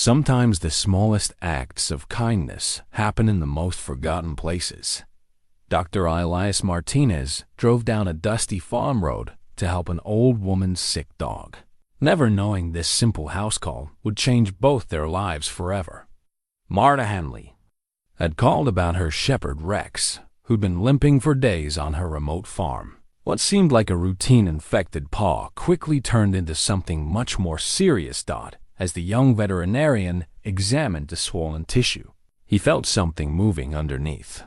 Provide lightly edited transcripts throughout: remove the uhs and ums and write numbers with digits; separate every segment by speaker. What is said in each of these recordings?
Speaker 1: Sometimes the smallest acts of kindness happen in the most forgotten places. Dr. Elias Martinez drove down a dusty farm road to help an old woman's sick dog, never knowing this simple house call would change both their lives forever. Marta Henley had called about her shepherd Rex, who'd been limping for days on her remote farm. What seemed like a routine infected paw quickly turned into something much more serious. As the young veterinarian examined the swollen tissue, he felt something moving underneath.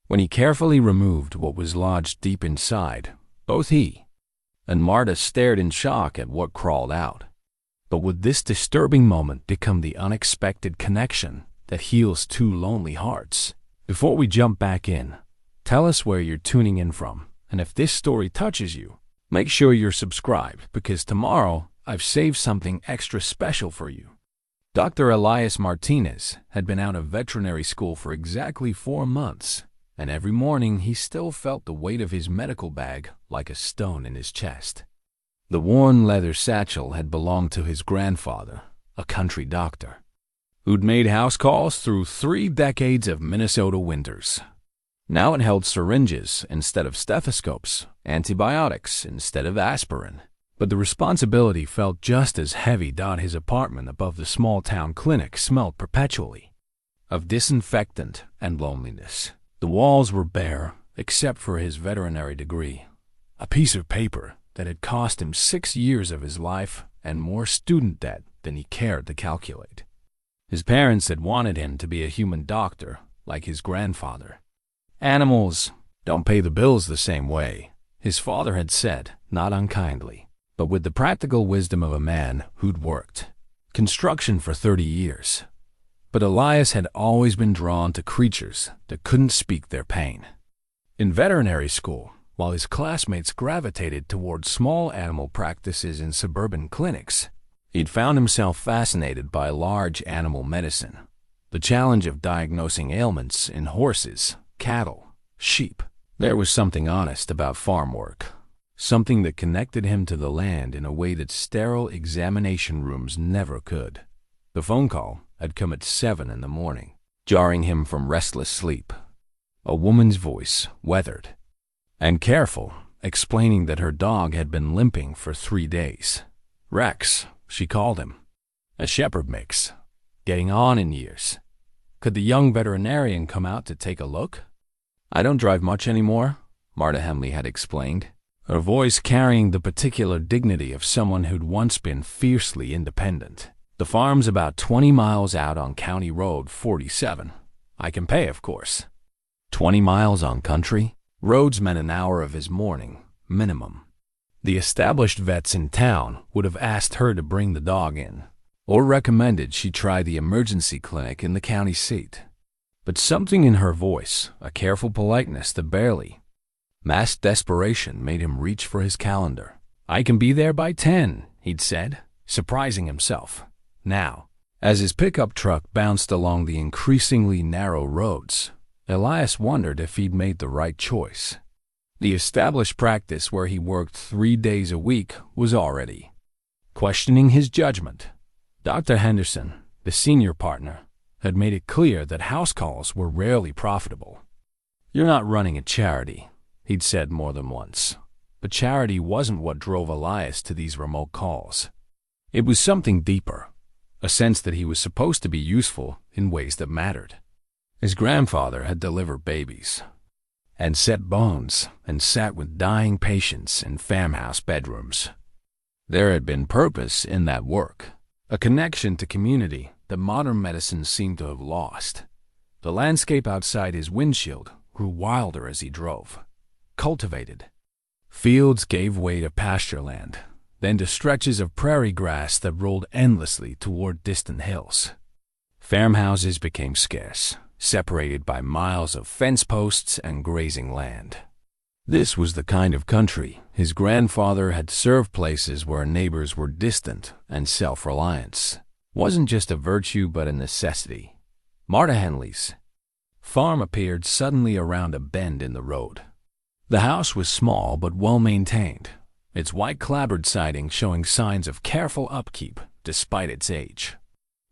Speaker 1: When he carefully removed what was lodged deep inside, both he and Marta stared in shock at what crawled out. But would this disturbing moment become the unexpected connection that heals two lonely hearts? Before we jump back in, tell us where you're tuning in from, and if this story touches you, make sure you're subscribed, because tomorrow I've saved something extra special for you. Dr. Elias Martinez had been out of veterinary school for exactly 4 months, and every morning he still felt the weight of his medical bag like a stone in his chest. The worn leather satchel had belonged to his grandfather, a country doctor, who'd made house calls through 3 decades of Minnesota winters. Now it held syringes instead of stethoscopes, antibiotics instead of aspirin. But the responsibility felt just as heavy. His apartment above the small-town clinic smelled perpetually of disinfectant and loneliness. The walls were bare, except for his veterinary degree, a piece of paper that had cost him 6 years of his life and more student debt than he cared to calculate. His parents had wanted him to be a human doctor, like his grandfather. Animals don't pay the bills the same way, his father had said, not unkindly, but with the practical wisdom of a man who'd worked construction for 30 years. But Elias had always been drawn to creatures that couldn't speak their pain. In veterinary school, while his classmates gravitated toward small animal practices in suburban clinics, he'd found himself fascinated by large animal medicine, the challenge of diagnosing ailments in horses, cattle, sheep. There was something honest about farm work, something that connected him to the land in a way that sterile examination rooms never could. The phone call had come at 7 in the morning, jarring him from restless sleep. A woman's voice, weathered and careful, explaining that her dog had been limping for 3 days. Rex, she called him, a shepherd mix, getting on in years. Could the young veterinarian come out to take a look? I don't drive much anymore, Marta Henley had explained, her voice carrying the particular dignity of someone who'd once been fiercely independent. The farm's about 20 miles out on County Road 47. I can pay, of course. 20 miles on country? Roads meant an hour of his morning, minimum. The established vets in town would have asked her to bring the dog in, or recommended she try the emergency clinic in the county seat. But something in her voice, a careful politeness that barely masked desperation, made him reach for his calendar. I can be there by 10, he'd said, surprising himself. Now, as his pickup truck bounced along the increasingly narrow roads, Elias wondered if he'd made the right choice. The established practice where he worked 3 days a week was already questioning his judgment. Dr. Henderson, the senior partner, had made it clear that house calls were rarely profitable. You're not running a charity, he'd said more than once. But charity wasn't what drove Elias to these remote calls. It was something deeper, a sense that he was supposed to be useful in ways that mattered. His grandfather had delivered babies, and set bones, and sat with dying patients in farmhouse bedrooms. There had been purpose in that work, a connection to community that modern medicine seemed to have lost. The landscape outside his windshield grew wilder as he drove, cultivated. Fields gave way to pasture land, then to stretches of prairie grass that rolled endlessly toward distant hills. Farmhouses became scarce, separated by miles of fence posts and grazing land. This was the kind of country his grandfather had served, places where neighbors were distant and self-reliance wasn't just a virtue but a necessity. Marta Henley's farm appeared suddenly around a bend in the road. The house was small but well-maintained, its white clapboard siding showing signs of careful upkeep despite its age.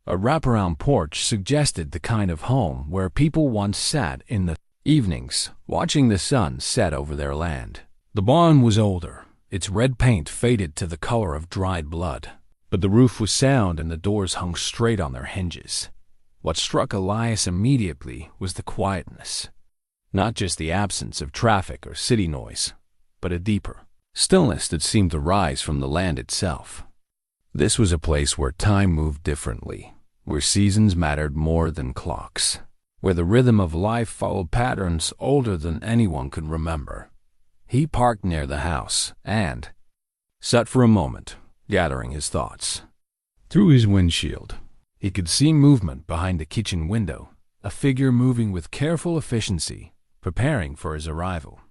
Speaker 1: A wraparound porch suggested the kind of home where people once sat in the evenings, watching the sun set over their land. The barn was older, its red paint faded to the color of dried blood, but the roof was sound and the doors hung straight on their hinges. What struck Elias immediately was the quietness. Not just the absence of traffic or city noise, but a deeper stillness that seemed to rise from the land itself. This was a place where time moved differently, where seasons mattered more than clocks, where the rhythm of life followed patterns older than anyone could remember. He parked near the house and sat for a moment, gathering his thoughts. Through his windshield, he could see movement behind the kitchen window, a figure moving with careful efficiency, preparing for his arrival.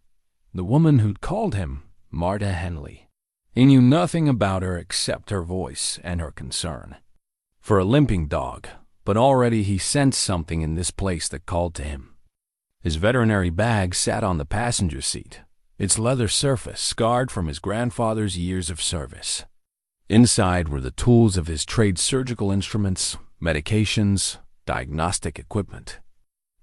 Speaker 1: The woman who'd called him Marta Henley. He knew nothing about her except her voice and her concern for a limping dog, but already he sensed something in this place that called to him. His veterinary bag sat on the passenger seat, its leather surface scarred from his grandfather's years of service. Inside were the tools of his trade: surgical instruments, medications, diagnostic equipment.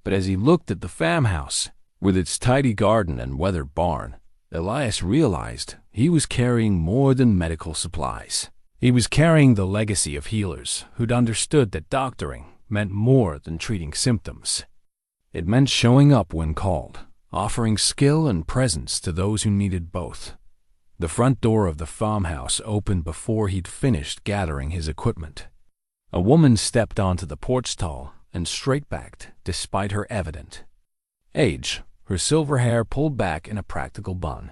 Speaker 1: But as he looked at the farmhouse, with its tidy garden and weathered barn, Elias realized he was carrying more than medical supplies. He was carrying the legacy of healers who'd understood that doctoring meant more than treating symptoms. It meant showing up when called, offering skill and presence to those who needed both. The front door of the farmhouse opened before he'd finished gathering his equipment. A woman stepped onto the porch stall and straight-backed despite her evident age, her silver hair pulled back in a practical bun.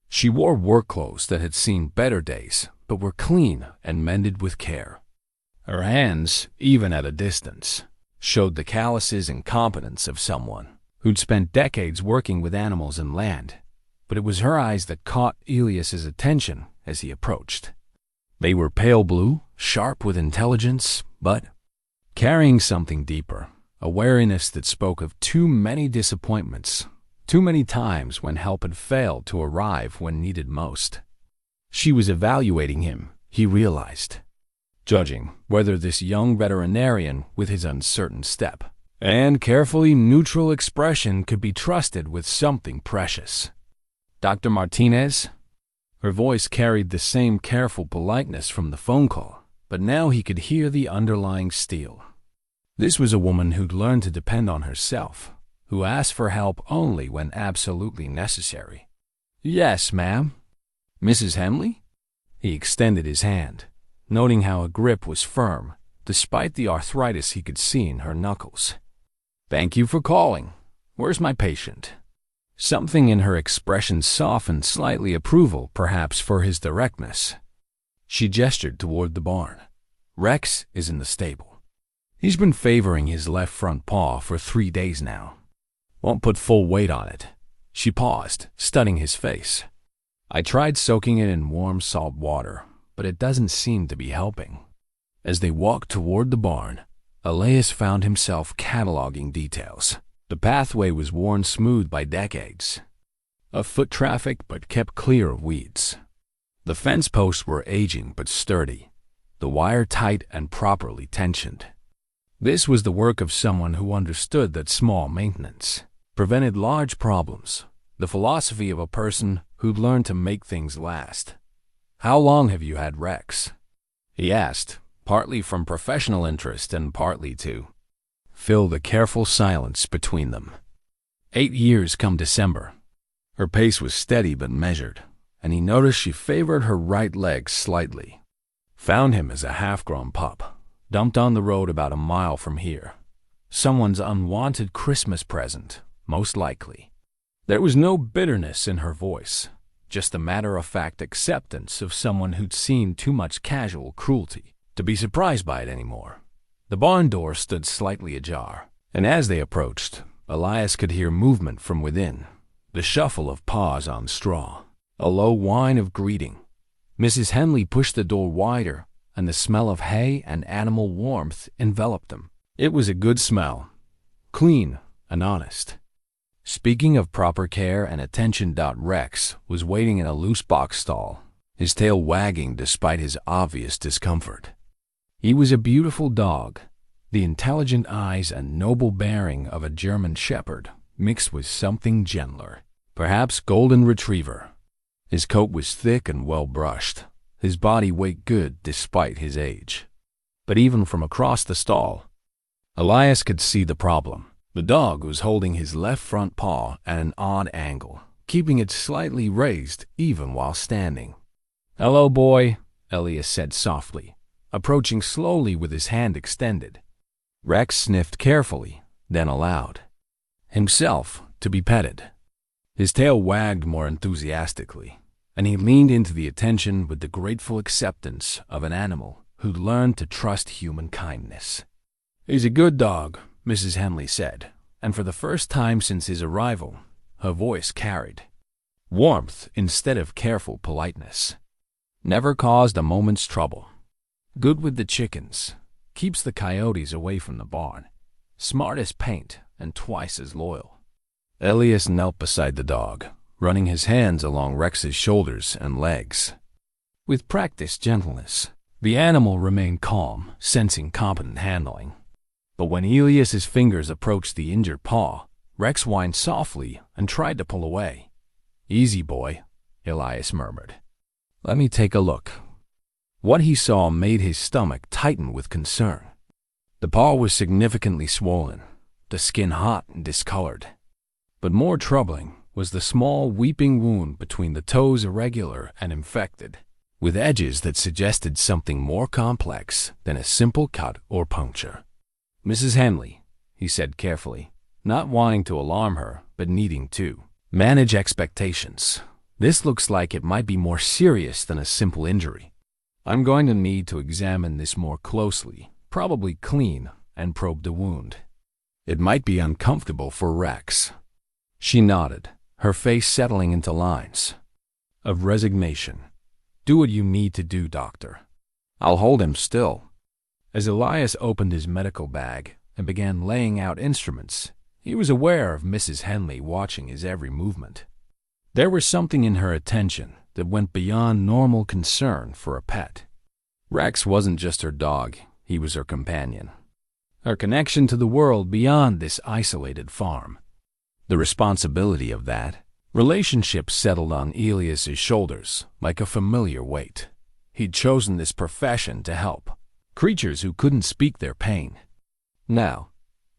Speaker 1: She wore work clothes that had seen better days, but were clean and mended with care. Her hands, even at a distance, showed the calluses and competence of someone who'd spent decades working with animals and land. But it was her eyes that caught Elias's attention as he approached. They were pale blue, sharp with intelligence, but carrying something deeper, a wariness that spoke of too many disappointments, too many times when help had failed to arrive when needed most. She was evaluating him, he realized, judging whether this young veterinarian with his uncertain step and carefully neutral expression could be trusted with something precious. Dr. Martinez? Her voice carried the same careful politeness from the phone call, but now he could hear the underlying steel. This was a woman who'd learned to depend on herself, who asked for help only when absolutely necessary. Yes, ma'am. Mrs. Henley? He extended his hand, noting how her grip was firm, despite the arthritis he could see in her knuckles. Thank you for calling. Where's my patient? Something in her expression softened slightly, approval perhaps for his directness. She gestured toward the barn. Rex is in the stable. He's been favoring his left front paw for 3 days now. Won't put full weight on it. She paused, studying his face. I tried soaking it in warm salt water, but it doesn't seem to be helping. As they walked toward the barn, Elias found himself cataloging details. The pathway was worn smooth by decades of foot traffic but kept clear of weeds. The fence posts were aging but sturdy, the wire tight and properly tensioned. This was the work of someone who understood that small maintenance prevented large problems, the philosophy of a person who'd learned to make things last. How long have you had Rex? He asked, partly from professional interest and partly to fill the careful silence between them. 8 years come December. Her pace was steady but measured, and he noticed she favored her right leg slightly. Found him as a half-grown pup, dumped on the road about a mile from here. Someone's unwanted Christmas present, most likely. There was no bitterness in her voice, just a matter-of-fact acceptance of someone who'd seen too much casual cruelty to be surprised by it anymore. The barn door stood slightly ajar, and as they approached, Elias could hear movement from within, the shuffle of paws on straw, a low whine of greeting. Mrs. Henley pushed the door wider, and the smell of hay and animal warmth enveloped them. It was a good smell, clean and honest. Speaking of proper care and attention, Rex was waiting in a loose box stall, his tail wagging despite his obvious discomfort. He was a beautiful dog, the intelligent eyes and noble bearing of a German shepherd mixed with something gentler, perhaps golden retriever. His coat was thick and well brushed, his body weight good despite his age. But even from across the stall, Elias could see the problem. The dog was holding his left front paw at an odd angle, keeping it slightly raised even while standing. "Hello, boy," Elias said softly, approaching slowly with his hand extended. Rex sniffed carefully, then allowed himself to be petted. His tail wagged more enthusiastically, and he leaned into the attention with the grateful acceptance of an animal who'd learned to trust human kindness. "He's a good dog," Mrs. Henley said, and for the first time since his arrival, her voice carried warmth instead of careful politeness. "Never caused a moment's trouble. Good with the chickens. Keeps the coyotes away from the barn. Smart as paint and twice as loyal." Elias knelt beside the dog, running his hands along Rex's shoulders and legs. With practiced gentleness, the animal remained calm, sensing competent handling. But when Elias's fingers approached the injured paw, Rex whined softly and tried to pull away. "Easy, boy," Elias murmured. "Let me take a look." What he saw made his stomach tighten with concern. The paw was significantly swollen, the skin hot and discolored. But more troubling was the small weeping wound between the toes, irregular and infected, with edges that suggested something more complex than a simple cut or puncture. "Mrs. Henley," he said carefully, not wanting to alarm her, but needing to manage expectations. "This looks like it might be more serious than a simple injury. I'm going to need to examine this more closely, probably clean, and probe the wound. It might be uncomfortable for Rex." She nodded, her face settling into lines of resignation. "Do what you need to do, doctor. I'll hold him still." As Elias opened his medical bag and began laying out instruments, he was aware of Mrs. Henley watching his every movement. There was something in her attention that went beyond normal concern for a pet. Rex wasn't just her dog, he was her companion. Her connection to the world beyond this isolated farm. The responsibility of that relationship settled on Elias's shoulders like a familiar weight. He'd chosen this profession to help creatures who couldn't speak their pain. Now,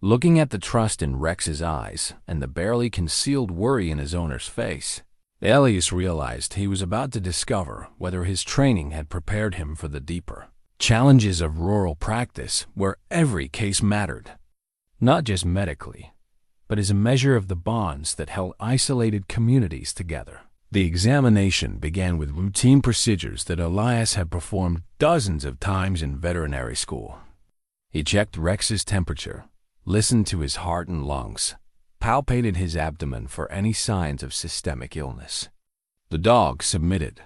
Speaker 1: looking at the trust in Rex's eyes and the barely concealed worry in his owner's face, Elias realized he was about to discover whether his training had prepared him for the deeper challenges of rural practice where every case mattered, not just medically, but as a measure of the bonds that held isolated communities together. The examination began with routine procedures that Elias had performed dozens of times in veterinary school. He checked Rex's temperature, listened to his heart and lungs, palpated his abdomen for any signs of systemic illness. The dog submitted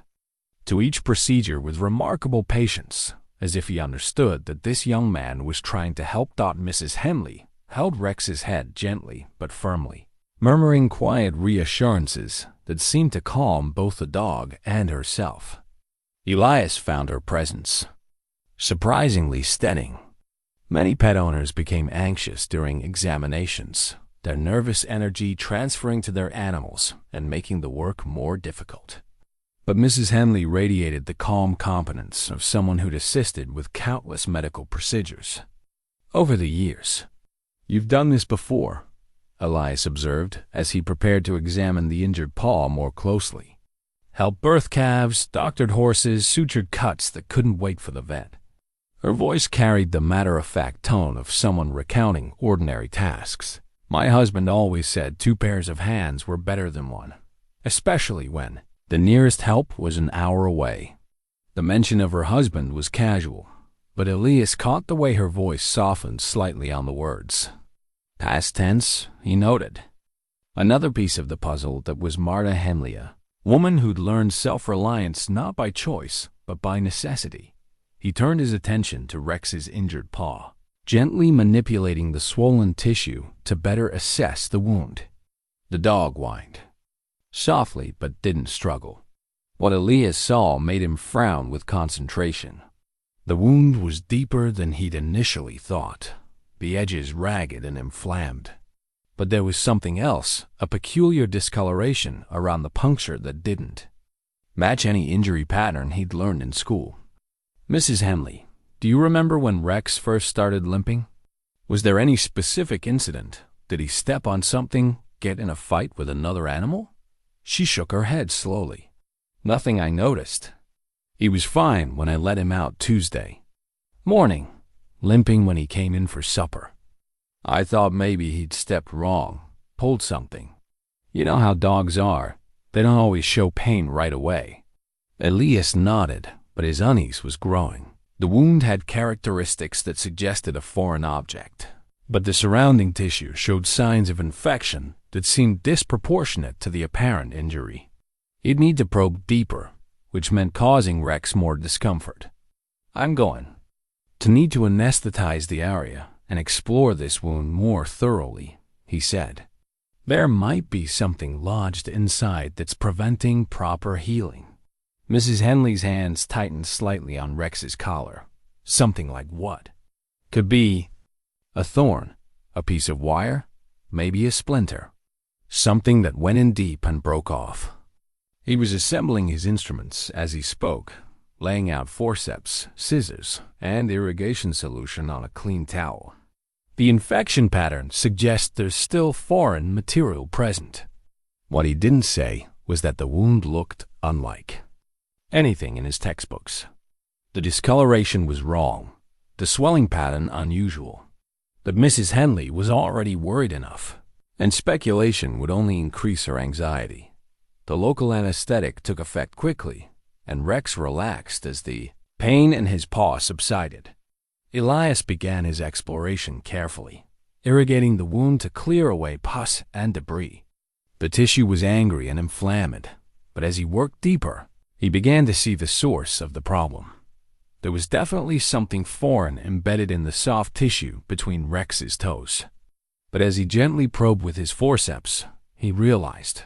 Speaker 1: to each procedure with remarkable patience, as if he understood that this young man was trying to help. Mrs. Henley held Rex's head gently but firmly, murmuring quiet reassurances that seemed to calm both the dog and herself. Elias found her presence surprisingly steadying. Many pet owners became anxious during examinations, their nervous energy transferring to their animals and making the work more difficult. But Mrs. Henley radiated the calm competence of someone who'd assisted with countless medical procedures over the years. "You've done this before," Elias observed as he prepared to examine the injured paw more closely. "Helped birth calves, doctored horses, sutured cuts that couldn't wait for the vet." Her voice carried the matter-of-fact tone of someone recounting ordinary tasks. "My husband always said 2 pairs of hands were better than one, especially when the nearest help was an hour away." The mention of her husband was casual, but Elias caught the way her voice softened slightly on the words. Past tense, he noted. Another piece of the puzzle that was Marta Henley, a woman who'd learned self-reliance not by choice, but by necessity. He turned his attention to Rex's injured paw, gently manipulating the swollen tissue to better assess the wound. The dog whined, softly but didn't struggle. What Elias saw made him frown with concentration. The wound was deeper than he'd initially thought, the edges ragged and inflamed. But there was something else, a peculiar discoloration around the puncture that didn't match any injury pattern he'd learned in school. "Mrs. Henley, do you remember when Rex first started limping? Was there any specific incident? Did he step on something, get in a fight with another animal?" She shook her head slowly. "Nothing I noticed. He was fine when I let him out Tuesday morning, limping when he came in for supper. I thought maybe he'd stepped wrong, pulled something. You know how dogs are. They don't always show pain right away." Elias nodded, but his unease was growing. The wound had characteristics that suggested a foreign object, but the surrounding tissue showed signs of infection that seemed disproportionate to the apparent injury. He'd need to probe deeper, which meant causing Rex more discomfort. "I'm going to need to anesthetize the area and explore this wound more thoroughly," he said. "There might be something lodged inside that's preventing proper healing." Mrs. Henley's hands tightened slightly on Rex's collar. Something like what? Could be a thorn, a piece of wire, maybe a splinter. Something that went in deep and broke off. He was assembling his instruments as he spoke, laying out forceps, scissors, and irrigation solution on a clean towel. The infection pattern suggests there's still foreign material present. What he didn't say was that the wound looked unlike anything in his textbooks. The discoloration was wrong, the swelling pattern unusual. But Mrs. Henley was already worried enough, and speculation would only increase her anxiety. The local anesthetic took effect quickly, and Rex relaxed as the pain in his paw subsided. Elias began his exploration carefully, irrigating the wound to clear away pus and debris. The tissue was angry and inflamed, but as he worked deeper, he began to see the source of the problem. There was definitely something foreign embedded in the soft tissue between Rex's toes. But as he gently probed with his forceps, he realized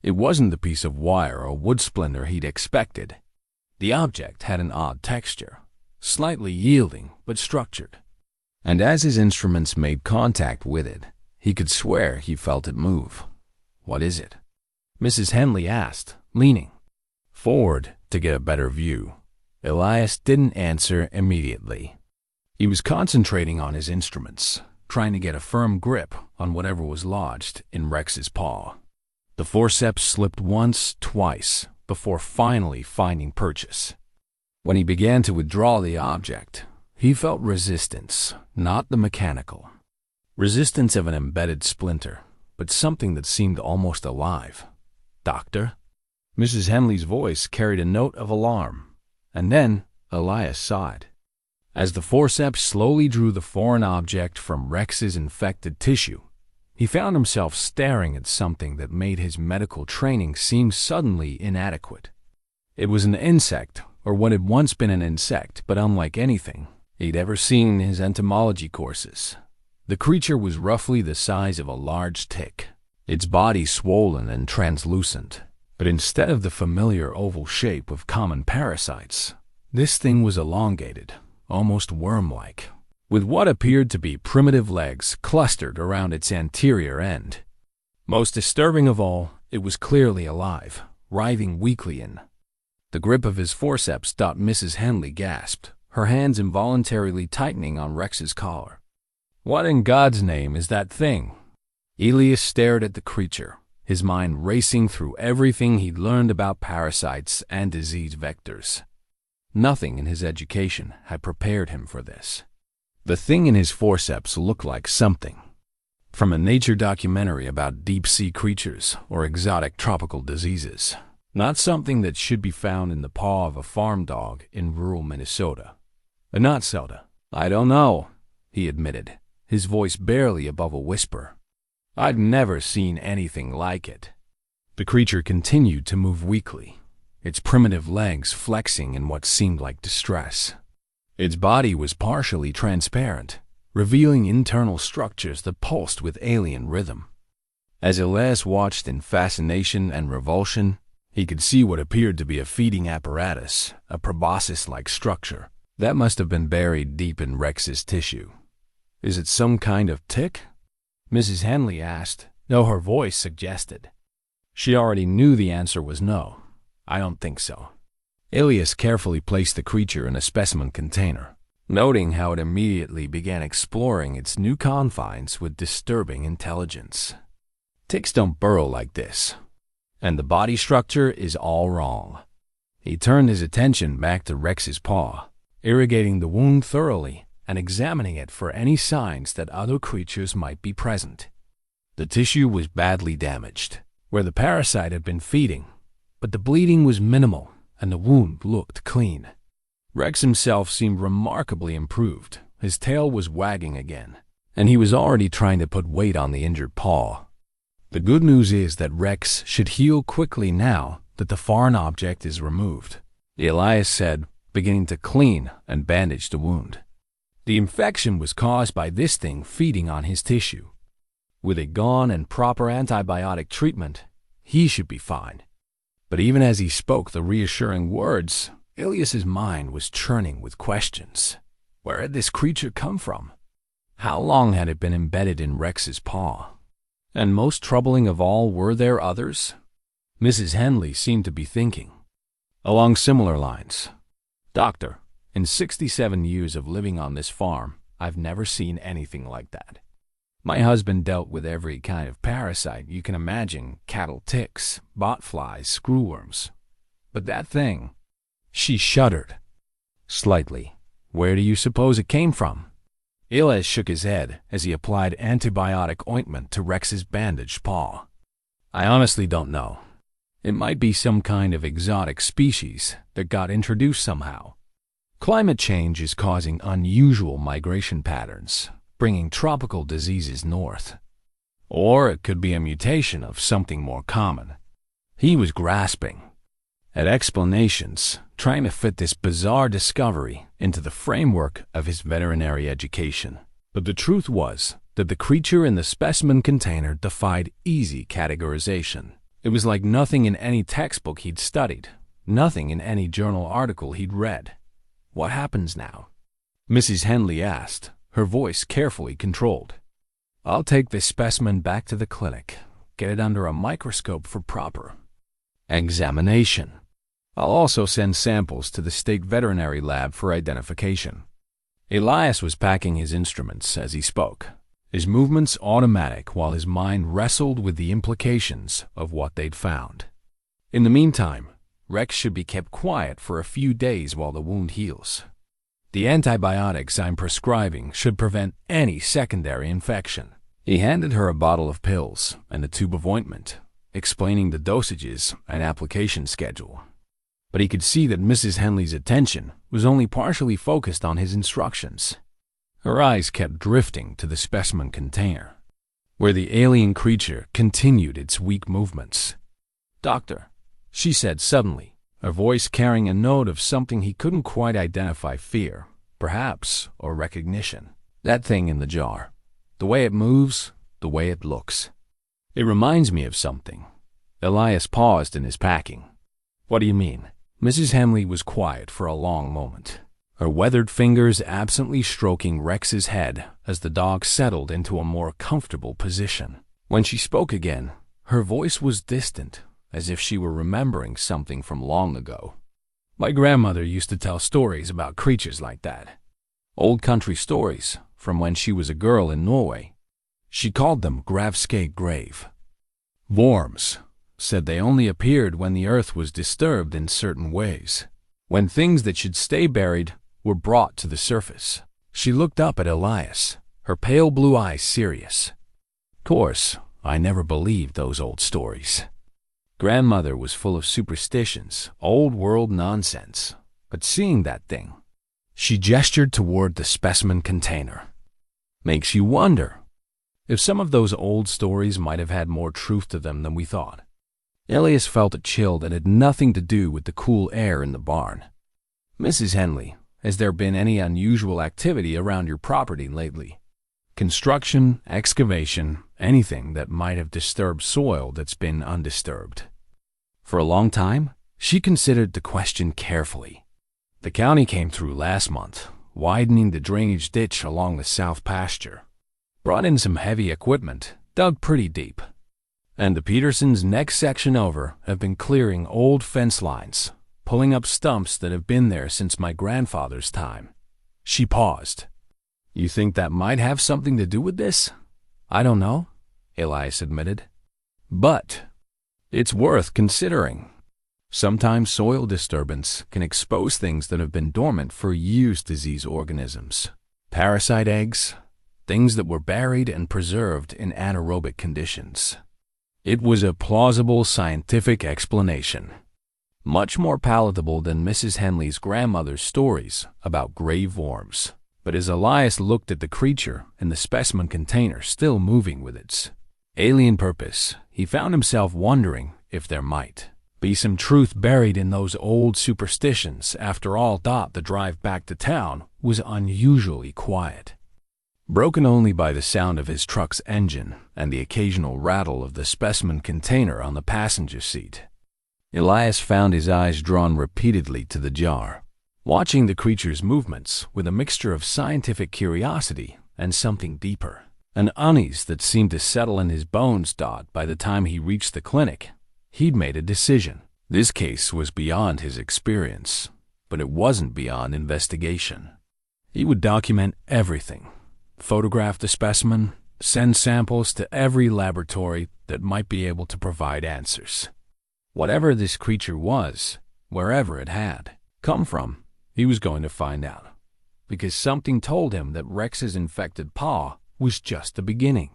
Speaker 1: it wasn't the piece of wire or wood splinter he'd expected. The object had an odd texture, slightly yielding but structured. And as his instruments made contact with it, he could swear he felt it move. "What is it?" Mrs. Henley asked, leaning forward to get a better view. Elias didn't answer immediately. He was concentrating on his instruments, trying to get a firm grip on whatever was lodged in Rex's paw. The forceps slipped once, twice, before finally finding purchase. When he began to withdraw the object, he felt resistance, not the mechanical resistance of an embedded splinter, but something that seemed almost alive. "Doctor?" Mrs. Henley's voice carried a note of alarm, and then Elias sighed. As the forceps slowly drew the foreign object from Rex's infected tissue, he found himself staring at something that made his medical training seem suddenly inadequate. It was an insect, or what had once been an insect, but unlike anything he'd ever seen in his entomology courses. The creature was roughly the size of a large tick, its body swollen and translucent. But instead of the familiar oval shape of common parasites, this thing was elongated, almost worm-like, with what appeared to be primitive legs clustered around its anterior end. Most disturbing of all, it was clearly alive, writhing weakly in the grip of his forceps. Mrs. Henley gasped, her hands involuntarily tightening on Rex's collar. "What in God's name is that thing?" Elias stared at the creature, his mind racing through everything he'd learned about parasites and disease vectors. Nothing in his education had prepared him for this. The thing in his forceps looked like something from a nature documentary about deep-sea creatures or exotic tropical diseases, not something that should be found in the paw of a farm dog in rural Minnesota. "Not soda. I don't know," he admitted, his voice barely above a whisper. "I'd never seen anything like it." The creature continued to move weakly, its primitive legs flexing in what seemed like distress. Its body was partially transparent, revealing internal structures that pulsed with alien rhythm. As Elias watched in fascination and revulsion, he could see what appeared to be a feeding apparatus, a proboscis-like structure, That must have been buried deep in Rex's tissue. Is it some kind of tick? Mrs. Henley asked, though her voice suggested. She already knew the answer was no. I don't think so. Elias carefully placed the creature in a specimen container, noting how it immediately began exploring its new confines with disturbing intelligence. Ticks don't burrow like this, and the body structure is all wrong. He turned his attention back to Rex's paw, irrigating the wound thoroughly and examining it for any signs that other creatures might be present. The tissue was badly damaged, where the parasite had been feeding, but the bleeding was minimal and the wound looked clean. Rex himself seemed remarkably improved. His tail was wagging again, and he was already trying to put weight on the injured paw. The good news is that Rex should heal quickly now that the foreign object is removed, Elias said, beginning to clean and bandage the wound. The infection was caused by this thing feeding on his tissue. With it gone and proper antibiotic treatment, he should be fine. But even as he spoke the reassuring words, Elias's mind was churning with questions. Where had this creature come from? How long had it been embedded in Rex's paw? And most troubling of all, were there others? Mrs. Henley seemed to be thinking along similar lines. Doctor, in 67 years of living on this farm, I've never seen anything like that. My husband dealt with every kind of parasite you can imagine, cattle ticks, botflies, screwworms. But that thing, she shuddered slightly. Where do you suppose it came from? Elias shook his head as he applied antibiotic ointment to Rex's bandaged paw. I honestly don't know. It might be some kind of exotic species that got introduced somehow. Climate change is causing unusual migration patterns, bringing tropical diseases north. Or it could be a mutation of something more common. He was grasping at explanations, trying to fit this bizarre discovery into the framework of his veterinary education. But the truth was that the creature in the specimen container defied easy categorization. It was like nothing in any textbook he'd studied, nothing in any journal article he'd read. What happens now? Mrs. Henley asked, her voice carefully controlled. I'll take this specimen back to the clinic, get it under a microscope for proper examination. I'll also send samples to the state veterinary lab for identification. Elias was packing his instruments as he spoke, his movements automatic while his mind wrestled with the implications of what they'd found. In the meantime, Rex should be kept quiet for a few days while the wound heals. The antibiotics I'm prescribing should prevent any secondary infection. He handed her a bottle of pills and a tube of ointment, explaining the dosages and application schedule. But he could see that Mrs. Henley's attention was only partially focused on his instructions. Her eyes kept drifting to the specimen container, where the alien creature continued its weak movements. Doctor, she said suddenly, her voice carrying a note of something he couldn't quite identify, fear, perhaps, or recognition. That thing in the jar. The way it moves, the way it looks. It reminds me of something. Elias paused in his packing. What do you mean? Mrs. Henley was quiet for a long moment, her weathered fingers absently stroking Rex's head as the dog settled into a more comfortable position. When she spoke again, her voice was distant, as if she were remembering something from long ago. My grandmother used to tell stories about creatures like that. Old country stories from when she was a girl in Norway. She called them gravske grave. Worms, said they only appeared when the earth was disturbed in certain ways, when things that should stay buried were brought to the surface. She looked up at Elias, her pale blue eyes serious. Course, I never believed those old stories. Grandmother was full of superstitions, old-world nonsense. But seeing that thing, she gestured toward the specimen container. Makes you wonder if some of those old stories might have had more truth to them than we thought. Elias felt a chill that had nothing to do with the cool air in the barn. Mrs. Henley, has there been any unusual activity around your property lately? Construction, excavation, anything that might have disturbed soil that's been undisturbed. For a long time, she considered the question carefully. The county came through last month, widening the drainage ditch along the south pasture. Brought in some heavy equipment, dug pretty deep. And the Petersons' next section over have been clearing old fence lines, pulling up stumps that have been there since my grandfather's time. She paused. You think that might have something to do with this? I don't know, Elias admitted. But it's worth considering. Sometimes soil disturbance can expose things that have been dormant for years, disease organisms, parasite eggs, things that were buried and preserved in anaerobic conditions. It was a plausible scientific explanation, much more palatable than Mrs. Henley's grandmother's stories about grave worms. But as Elias looked at the creature in the specimen container still moving with its alien purpose, he found himself wondering if there might be some truth buried in those old superstitions. After all, the drive back to town was unusually quiet, broken only by the sound of his truck's engine and the occasional rattle of the specimen container on the passenger seat. Elias found his eyes drawn repeatedly to the jar, watching the creature's movements with a mixture of scientific curiosity and something deeper, an unease that seemed to settle in his bones. By the time he reached the clinic, he'd made a decision. This case was beyond his experience, but it wasn't beyond investigation. He would document everything, photograph the specimen, send samples to every laboratory that might be able to provide answers. Whatever this creature was, wherever it had come from, he was going to find out, because something told him that Rex's infected paw was just the beginning.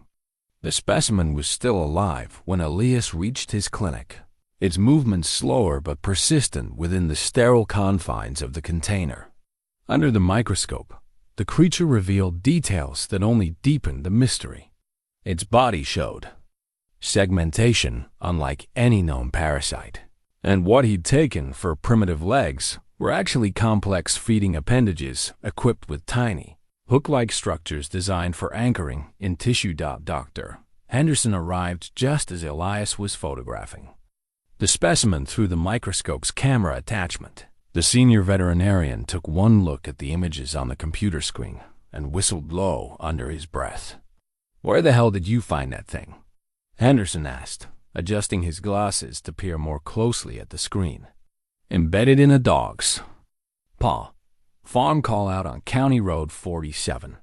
Speaker 1: The specimen was still alive when Elias reached his clinic, its movements slower but persistent within the sterile confines of the container. Under the microscope, the creature revealed details that only deepened the mystery. Its body showed segmentation unlike any known parasite, and what he'd taken for primitive legs were actually complex feeding appendages equipped with tiny, hook-like structures designed for anchoring in tissue. Dr. Henderson arrived just as Elias was photographing the specimen through the microscope's camera attachment. The senior veterinarian took one look at the images on the computer screen and whistled low under his breath. Where the hell did you find that thing? Henderson asked, adjusting his glasses to peer more closely at the screen. Embedded in a dog's paw. Farm call out on County Road 47.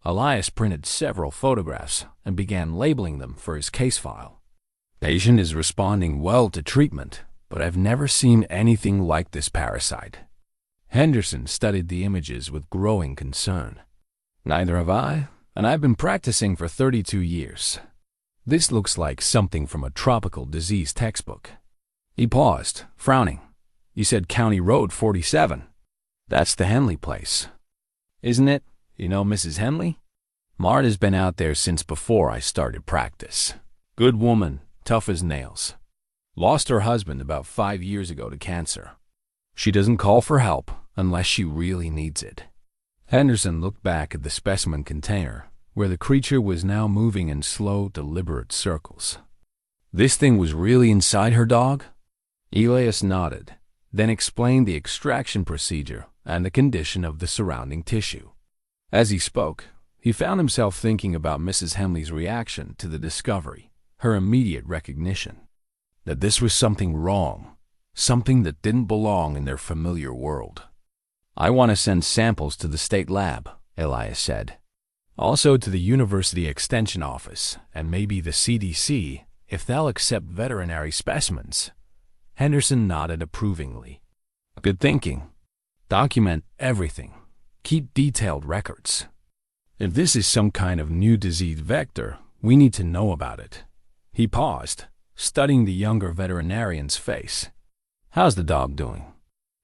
Speaker 1: Elias printed several photographs and began labeling them for his case file. Patient is responding well to treatment, but I've never seen anything like this parasite. Henderson studied the images with growing concern. Neither have I, and I've been practicing for 32 years. This looks like something from a tropical disease textbook. He paused, frowning. You said County Road 47. That's the Henley place. Isn't it? You know Mrs. Henley? Marta's been out there since before I started practice. Good woman, tough as nails. Lost her husband about 5 years ago to cancer. She doesn't call for help unless she really needs it. Henderson looked back at the specimen container, where the creature was now moving in slow, deliberate circles. This thing was really inside her dog? Elias nodded, then explained the extraction procedure and the condition of the surrounding tissue. As he spoke, he found himself thinking about Mrs. Henley's reaction to the discovery, her immediate recognition that this was something wrong, something that didn't belong in their familiar world. I want to send samples to the state lab, Elias said. Also to the University Extension Office and maybe the CDC if they'll accept veterinary specimens. Henderson nodded approvingly. Good thinking. Document everything. Keep detailed records. If this is some kind of new disease vector, we need to know about it. He paused, studying the younger veterinarian's face. How's the dog doing?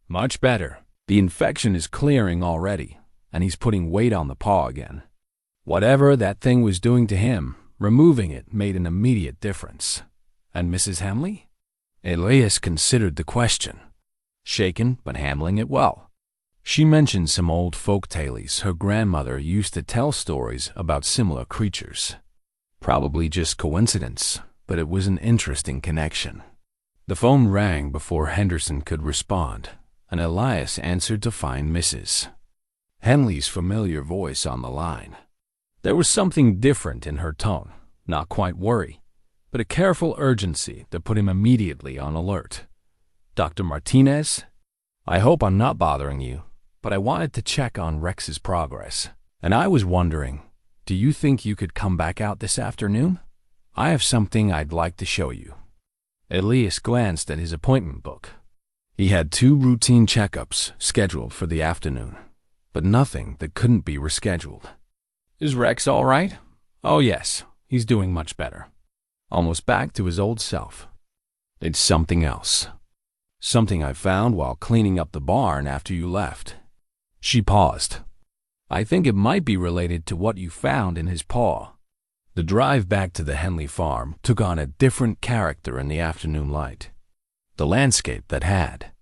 Speaker 1: Much better. The infection is clearing already, and he's putting weight on the paw again. Whatever that thing was doing to him, removing it made an immediate difference. And Mrs. Henley? Elias considered the question, shaken but handling it well. She mentioned some old folk tales her grandmother used to tell stories about similar creatures. Probably just coincidence, but it was an interesting connection. The phone rang before Henderson could respond, and Elias answered to find Mrs. Henley's familiar voice on the line. There was something different in her tone, not quite worry, but a careful urgency that put him immediately on alert. "Dr. Martinez? I hope I'm not bothering you, but I wanted to check on Rex's progress. And I was wondering, do you think you could come back out this afternoon? I have something I'd like to show you." Elias glanced at his appointment book. He had 2 routine checkups scheduled for the afternoon, but nothing that couldn't be rescheduled. "Is Rex all right?" "Oh yes, he's doing much better. Almost back to his old self. It's something else. Something I found while cleaning up the barn after you left." She paused. "I think it might be related to what you found in his paw." The drive back to the Henley farm took on a different character in the afternoon light. The landscape that had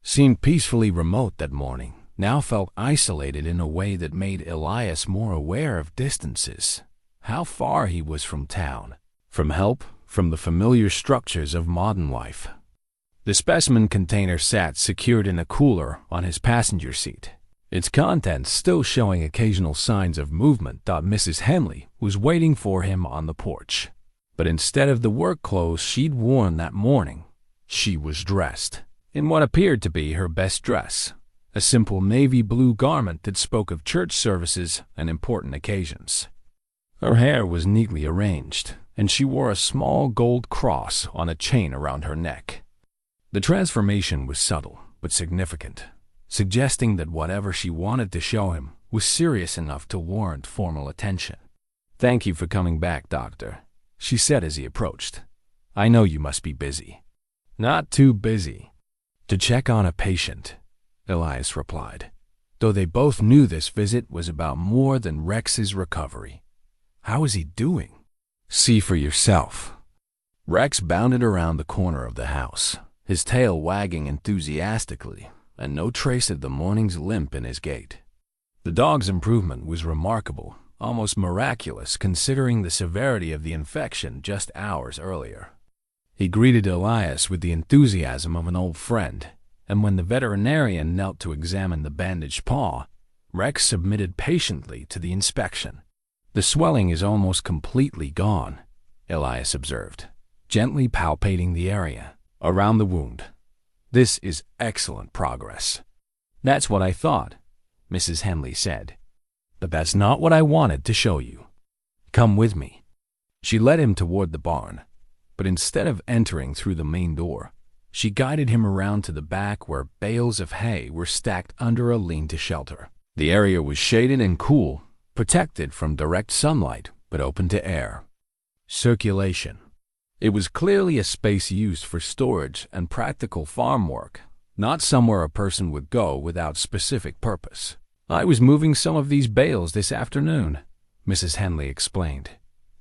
Speaker 1: seemed peacefully remote that morning now felt isolated in a way that made Elias more aware of distances, how far he was from town, from help, from the familiar structures of modern life. The specimen container sat secured in a cooler on his passenger seat, its contents still showing occasional signs of movement. Mrs. Henley was waiting for him on the porch, but instead of the work clothes she'd worn that morning, she was dressed in what appeared to be her best dress, a simple navy blue garment that spoke of church services and important occasions. Her hair was neatly arranged, and she wore a small gold cross on a chain around her neck. The transformation was subtle but significant, suggesting that whatever she wanted to show him was serious enough to warrant formal attention. "Thank you for coming back, Doctor," she said as he approached. "I know you must be busy." "Not too busy to check on a patient," Elias replied, though they both knew this visit was about more than Rex's recovery. "How is he doing?" "See for yourself." Rex bounded around the corner of the house, his tail wagging enthusiastically, and no trace of the morning's limp in his gait. The dog's improvement was remarkable, almost miraculous considering the severity of the infection just hours earlier. He greeted Elias with the enthusiasm of an old friend, and when the veterinarian knelt to examine the bandaged paw, Rex submitted patiently to the inspection. "The swelling is almost completely gone," Elias observed, gently palpating the area around the wound. "This is excellent progress." "That's what I thought," Mrs. Henley said. "But that's not what I wanted to show you. Come with me." She led him toward the barn, but instead of entering through the main door, she guided him around to the back where bales of hay were stacked under a lean-to shelter. The area was shaded and cool, protected from direct sunlight, but open to air circulation. It was clearly a space used for storage and practical farm work, not somewhere a person would go without specific purpose. "I was moving some of these bales this afternoon," Mrs. Henley explained,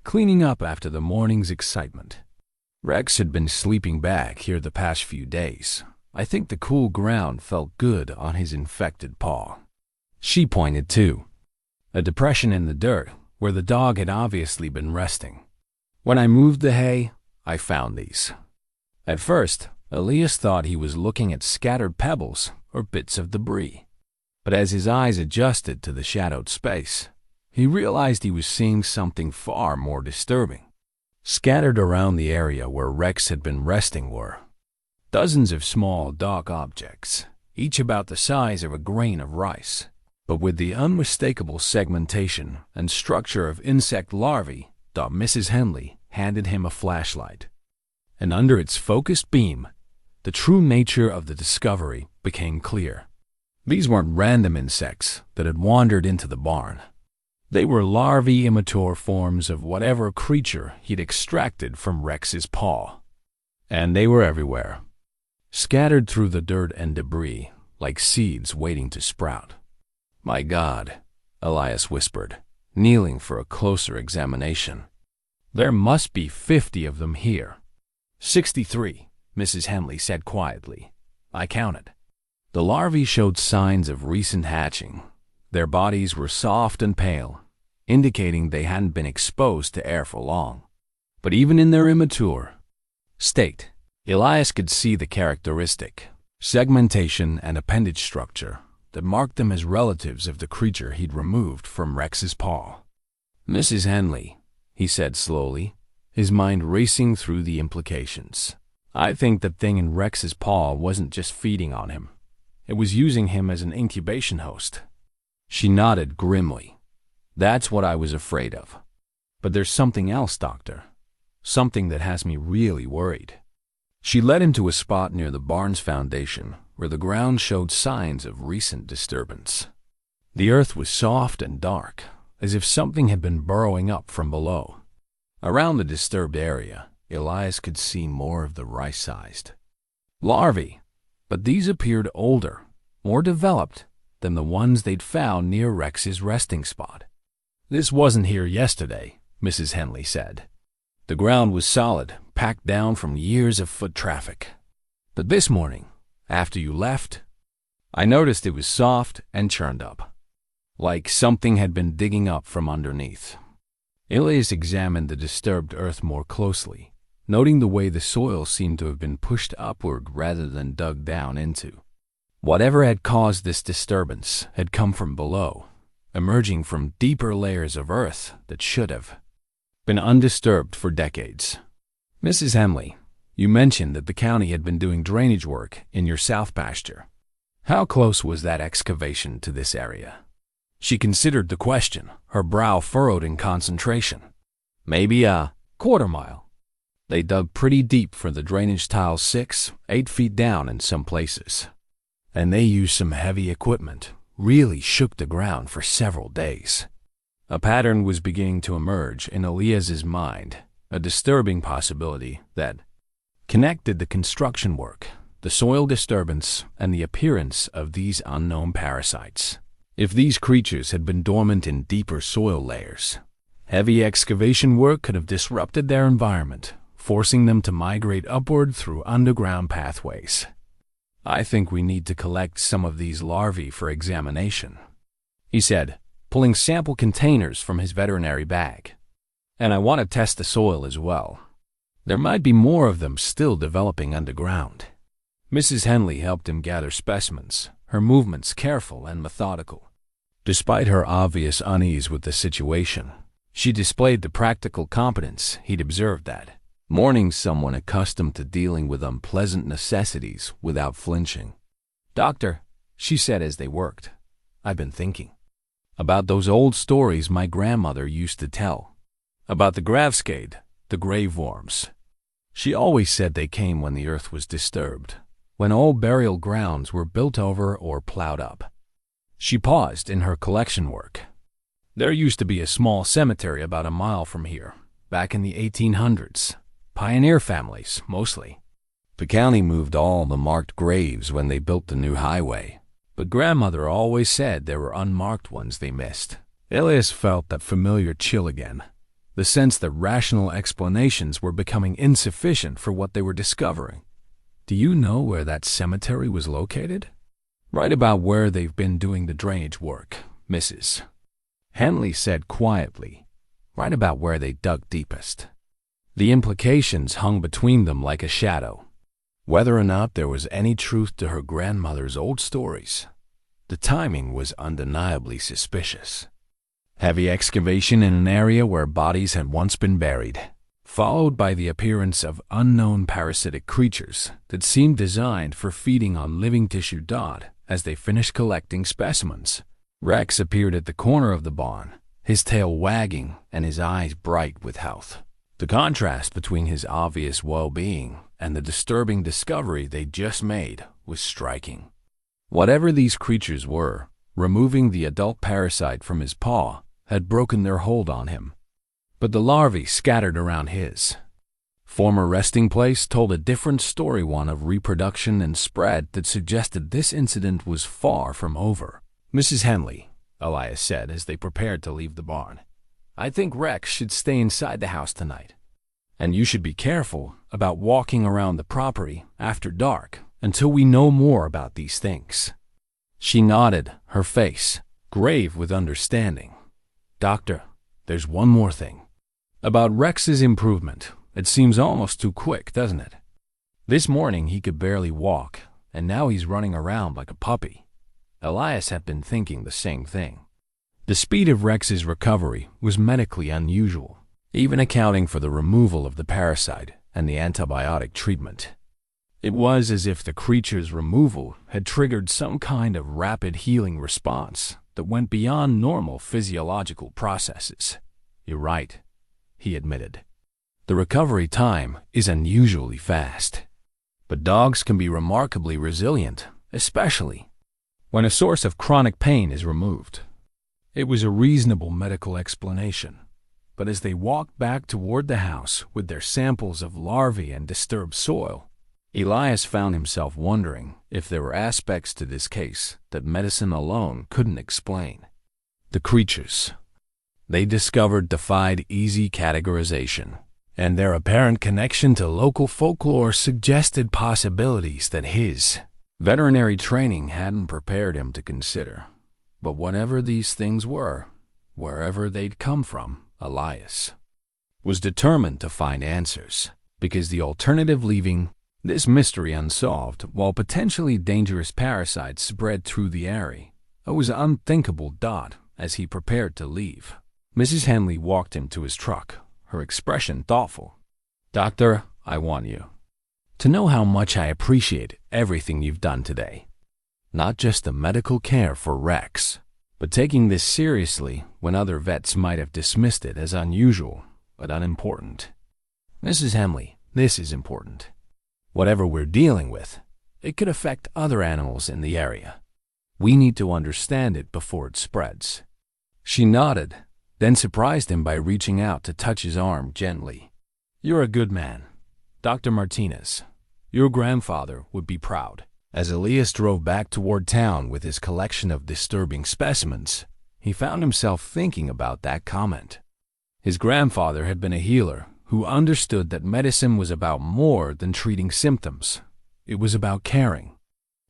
Speaker 1: cleaning up after the morning's excitement. "Rex had been sleeping back here the past few days. I think the cool ground felt good on his infected paw." She pointed to a depression in the dirt where the dog had obviously been resting. "When I moved the hay, I found these." At first, Elias thought he was looking at scattered pebbles or bits of debris, but as his eyes adjusted to the shadowed space, he realized he was seeing something far more disturbing. Scattered around the area where Rex had been resting were dozens of small, dark objects, each about the size of a grain of rice, but with the unmistakable segmentation and structure of insect larvae. Mrs. Henley handed him a flashlight, and under its focused beam, the true nature of the discovery became clear. These weren't random insects that had wandered into the barn. They were larvae, immature forms of whatever creature he'd extracted from Rex's paw. And they were everywhere, scattered through the dirt and debris like seeds waiting to sprout. "My God," Elias whispered, kneeling for a closer examination. "There must be 50 of them here." 63, Mrs. Henley said quietly. "I counted." The larvae showed signs of recent hatching. Their bodies were soft and pale, indicating they hadn't been exposed to air for long. But even in their immature state, Elias could see the characteristic segmentation and appendage structure that marked them as relatives of the creature he'd removed from Rex's paw. "Mrs. Henley," he said slowly, his mind racing through the implications. "I think that thing in Rex's paw wasn't just feeding on him. It was using him as an incubation host." She nodded grimly. "That's what I was afraid of. But there's something else, Doctor. Something that has me really worried." She led him to a spot near the barn's foundation where the ground showed signs of recent disturbance. The earth was soft and dark, as if something had been burrowing up from below. Around the disturbed area, Elias could see more of the rice-sized larvae, but these appeared older, more developed than the ones they'd found near Rex's resting spot. "This wasn't here yesterday," Mrs. Henley said. "The ground was solid, packed down from years of foot traffic. But this morning, after you left, I noticed it was soft and churned up, like something had been digging up from underneath." Elias examined the disturbed earth more closely, noting the way the soil seemed to have been pushed upward rather than dug down into. Whatever had caused this disturbance had come from below, emerging from deeper layers of earth that should have been undisturbed for decades. "Mrs. Henley, you mentioned that the county had been doing drainage work in your south pasture. How close was that excavation to this area?" She considered the question, her brow furrowed in concentration. "Maybe a quarter-mile. They dug pretty deep for the drainage tiles 6-8 feet down in some places. And they used some heavy equipment, really shook the ground for several days." A pattern was beginning to emerge in Elias's mind, a disturbing possibility that connected the construction work, the soil disturbance, and the appearance of these unknown parasites. If these creatures had been dormant in deeper soil layers, heavy excavation work could have disrupted their environment, forcing them to migrate upward through underground pathways. "I think we need to collect some of these larvae for examination," he said, pulling sample containers from his veterinary bag. "And I want to test the soil as well. There might be more of them still developing underground." Mrs. Henley helped him gather specimens, her movements careful and methodical. Despite her obvious unease with the situation, she displayed the practical competence he'd observed that morning, someone accustomed to dealing with unpleasant necessities without flinching. "Doctor," she said as they worked, "I've been thinking about those old stories my grandmother used to tell, about the gravskade, the grave worms. She always said they came when the earth was disturbed, when old burial grounds were built over or plowed up." She paused in her collection work. "There used to be a small cemetery about a mile from here, back in the 1800s. Pioneer families, mostly. The county moved all the marked graves when they built the new highway, but Grandmother always said there were unmarked ones they missed." Elias felt that familiar chill again, the sense that rational explanations were becoming insufficient for what they were discovering. "Do you know where that cemetery was located?" "Right about where they've been doing the drainage work, Mrs. Henley said quietly. "Right about where they dug deepest." The implications hung between them like a shadow. Whether or not there was any truth to her grandmother's old stories, the timing was undeniably suspicious. Heavy excavation in an area where bodies had once been buried, followed by the appearance of unknown parasitic creatures that seemed designed for feeding on living tissue. As they finished collecting specimens, Rex appeared at the corner of the barn, his tail wagging and his eyes bright with health. The contrast between his obvious well-being and the disturbing discovery they'd just made was striking. Whatever these creatures were, removing the adult parasite from his paw had broken their hold on him. But the larvae scattered around his former resting place told a different story, one of reproduction and spread that suggested this incident was far from over. "Mrs. Henley," Elias said as they prepared to leave the barn, "I think Rex should stay inside the house tonight. And you should be careful about walking around the property after dark until we know more about these things." She nodded, her face grave with understanding. "Doctor, there's one more thing. About Rex's improvement. It seems almost too quick, doesn't it? This morning he could barely walk, and now he's running around like a puppy. Elias had been thinking the same thing. The speed of Rex's recovery was medically unusual, even accounting for the removal of the parasite and the antibiotic treatment. It was as if the creature's removal had triggered some kind of rapid healing response that went beyond normal physiological processes. "You're right," he admitted. "The recovery time is unusually fast. But dogs can be remarkably resilient, especially when a source of chronic pain is removed." It was a reasonable medical explanation, but as they walked back toward the house with their samples of larvae and disturbed soil, Elias found himself wondering if there were aspects to this case that medicine alone couldn't explain. The creatures they discovered defied easy categorization, and their apparent connection to local folklore suggested possibilities that his veterinary training hadn't prepared him to consider. But whatever these things were, wherever they'd come from, Elias was determined to find answers, because the alternative leaving this mystery unsolved while potentially dangerous parasites spread through the area was an unthinkable dot. As he prepared to leave, Mrs. Henley walked him to his truck, her expression thoughtful. "Doctor, I want you to know how much I appreciate everything you've done today. Not just the medical care for Rex, but taking this seriously when other vets might have dismissed it as unusual but unimportant. Mrs. Henley, this is important. Whatever we're dealing with, it could affect other animals in the area. We need to understand it before it spreads." She nodded, then surprised him by reaching out to touch his arm gently. "You're a good man, Dr. Martinez. Your grandfather would be proud." As Elias drove back toward town with his collection of disturbing specimens, he found himself thinking about that comment. His grandfather had been a healer who understood that medicine was about more than treating symptoms. It was about caring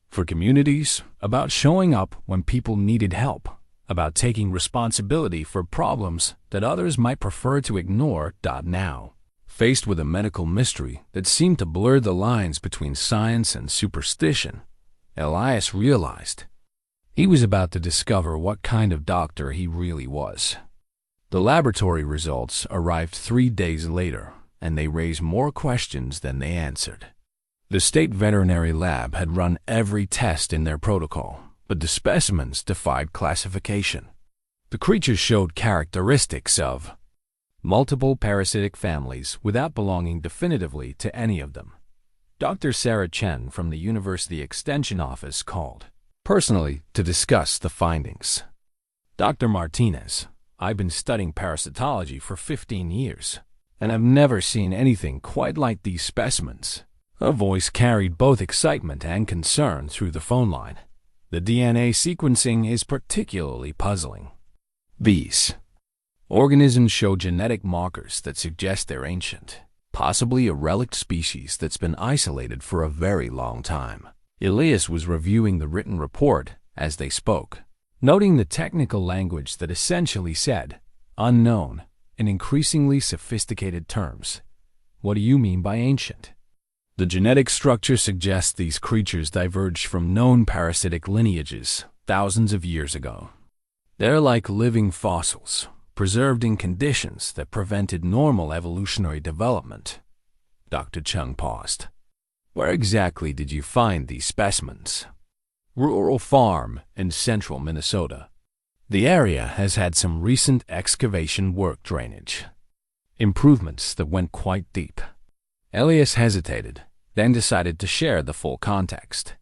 Speaker 1: for communities, about showing up when people needed help, about taking responsibility for problems that others might prefer to ignore. Now, faced with a medical mystery that seemed to blur the lines between science and superstition, Elias realized he was about to discover what kind of doctor he really was. The laboratory results arrived 3 days later, and they raised more questions than they answered. The state veterinary lab had run every test in their protocol, but the specimens defied classification. The creatures showed characteristics of multiple parasitic families without belonging definitively to any of them. Dr. Sarah Chen from the University Extension Office called personally to discuss the findings. "Dr. Martinez, I've been studying parasitology for 15 years, and I've never seen anything quite like these specimens." A voice carried both excitement and concern through the phone line. "The DNA sequencing is particularly puzzling. These organisms show genetic markers that suggest they're ancient, possibly a relict species that's been isolated for a very long time." Elias was reviewing the written report as they spoke, noting the technical language that essentially said, "unknown," in increasingly sophisticated terms. "What do you mean by ancient?" "The genetic structure suggests these creatures diverged from known parasitic lineages thousands of years ago. They're like living fossils, preserved in conditions that prevented normal evolutionary development." Dr. Chung paused. "Where exactly did you find these specimens?" "Rural farm in central Minnesota. The area has had some recent excavation work drainage improvements that went quite deep." Elias hesitated, then decided to share the full context.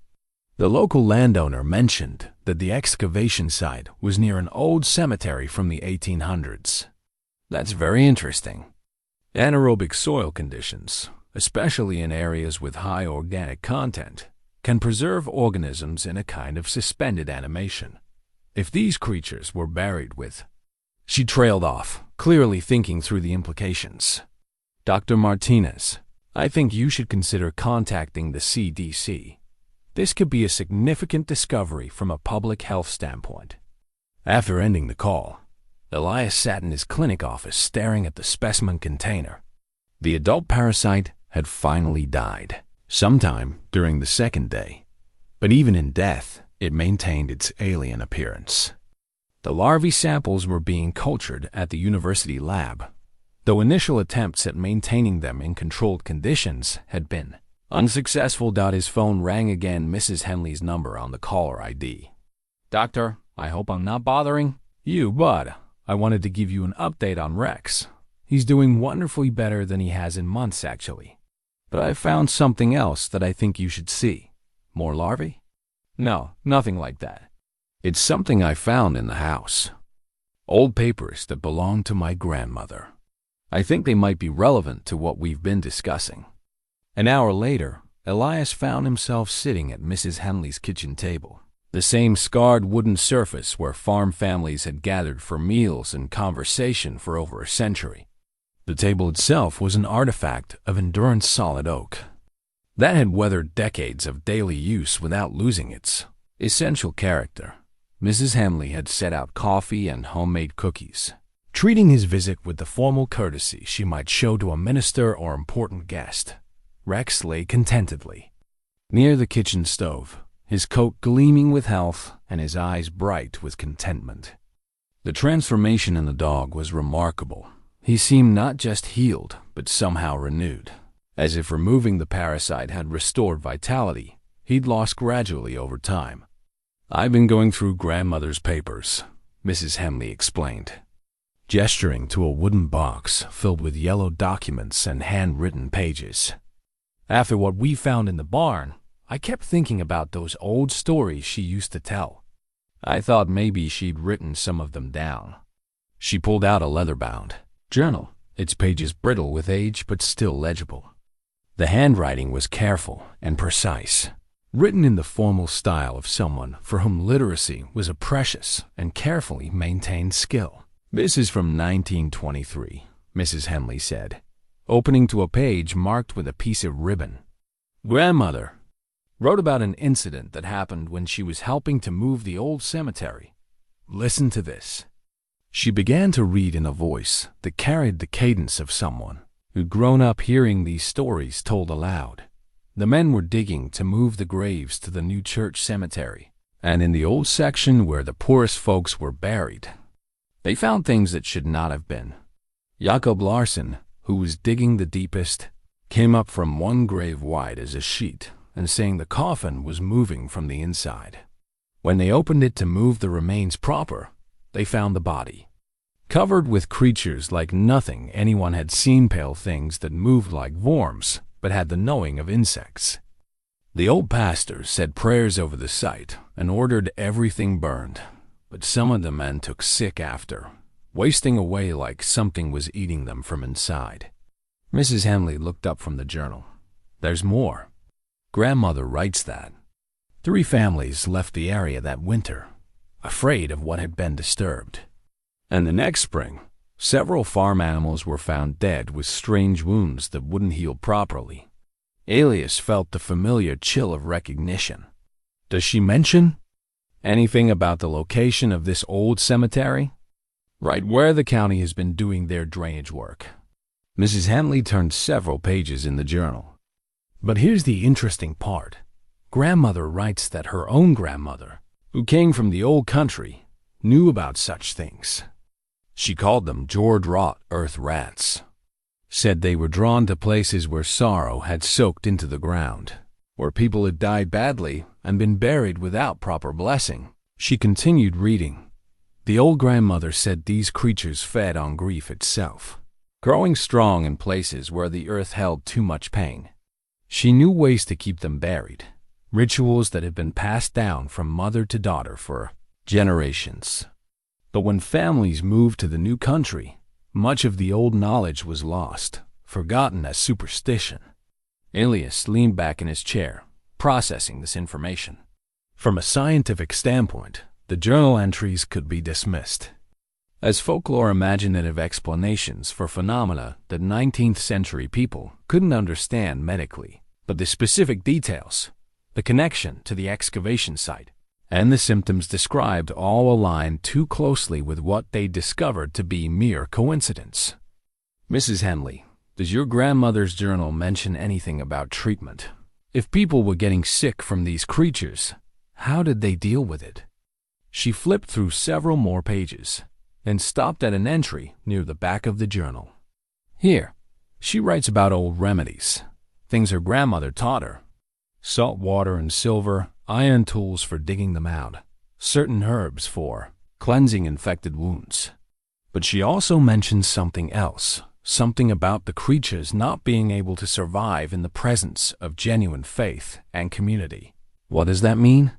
Speaker 1: The local landowner mentioned that the excavation site was near an old cemetery from the 1800s. "That's very interesting. Anaerobic soil conditions, especially in areas with high organic content, can preserve organisms in a kind of suspended animation. If these creatures were buried with..." She trailed off, clearly thinking through the implications. "Dr. Martinez, I think you should consider contacting the CDC. This could be a significant discovery from a public health standpoint." After ending the call, Elias sat in his clinic office staring at the specimen container. The adult parasite had finally died. Sometime during the second day, But even in death, it maintained its alien appearance. The larvae samples were being cultured at the university lab, though initial attempts at maintaining them in controlled conditions had been unsuccessful. His phone rang again, Mrs. Henley's number on the caller ID. "Doctor, I hope I'm not bothering you, but I wanted to give you an update on Rex. He's doing wonderfully better than he has in months, actually. But I found something else that I think you should see." "More larvae?" "No, nothing like that. It's something I found in the house. Old papers that belonged to my grandmother. I think they might be relevant to what we've been discussing." An hour later, Elias found himself sitting at Mrs. Henley's kitchen table, the same scarred wooden surface where farm families had gathered for meals and conversation for over a century. The table itself was an artifact of endurance solid oak that had weathered decades of daily use without losing its essential character. Mrs. Henley had set out coffee and homemade cookies, treating his visit with the formal courtesy she might show to a minister or important guest. Rex lay contentedly near the kitchen stove, his coat gleaming with health and his eyes bright with contentment. The transformation in the dog was remarkable. He seemed not just healed, but somehow renewed, as if removing the parasite had restored vitality he'd lost gradually over time. "I've been going through grandmother's papers," Mrs. Henley explained, gesturing to a wooden box filled with yellow documents and handwritten pages. "After what we found in the barn, I kept thinking about those old stories she used to tell. I thought maybe she'd written some of them down." She pulled out a leather-bound journal, its pages brittle with age but still legible. The handwriting was careful and precise, written in the formal style of someone for whom literacy was a precious and carefully maintained skill. "This is from 1923, Mrs. Henley said, opening to a page marked with a piece of ribbon. "Grandmother wrote about an incident that happened when she was helping to move the old cemetery. Listen to this." She began to read in a voice that carried the cadence of someone who'd grown up hearing these stories told aloud. The men were digging to move the graves to the new church cemetery, and in the old section where the poorest folks were buried, they found things that should not have been. Jacob Larson, who was digging the deepest, came up from one grave wide as a sheet and saying the coffin was moving from the inside. When they opened it to move the remains proper, they found the body covered with creatures like nothing anyone had seen, pale things that moved like worms but had the knowing of insects. The old pastor said prayers over the site and ordered everything burned, but some of the men took sick after, wasting away like something was eating them from inside. Mrs. Henley looked up from the journal. "There's more. Grandmother writes that 3 families left the area that winter, afraid of what had been disturbed. And the next spring, several farm animals were found dead with strange wounds that wouldn't heal properly." Elias felt the familiar chill of recognition. "Does she mention anything about the location of this old cemetery?" "Right where the county has been doing their drainage work." Mrs. Henley turned several pages in the journal. "But here's the interesting part. Grandmother writes that her own grandmother, who came from the old country, knew about such things. She called them Jord-rot earth rats. Said they were drawn to places where sorrow had soaked into the ground, where people had died badly and been buried without proper blessing." She continued reading. "The old grandmother said these creatures fed on grief itself, growing strong in places where the earth held too much pain. She knew ways to keep them buried, rituals that had been passed down from mother to daughter for generations. But when families moved to the new country, much of the old knowledge was lost, forgotten as superstition." Elias leaned back in his chair, processing this information. From a scientific standpoint, the journal entries could be dismissed as folklore, imaginative explanations for phenomena that 19th century people couldn't understand medically. But the specific details, the connection to the excavation site, and the symptoms described all aligned too closely with what they discovered to be mere coincidence. "Mrs. Henley, does your grandmother's journal mention anything about treatment? If people were getting sick from these creatures, how did they deal with it? She flipped through several more pages and stopped at an entry near the back of the journal. Here, she writes about old remedies, things her grandmother taught her. Salt water and silver, iron tools for digging them out, certain herbs for cleansing infected wounds. But she also mentions something else, something about the creatures not being able to survive in the presence of genuine faith and community. What does that mean?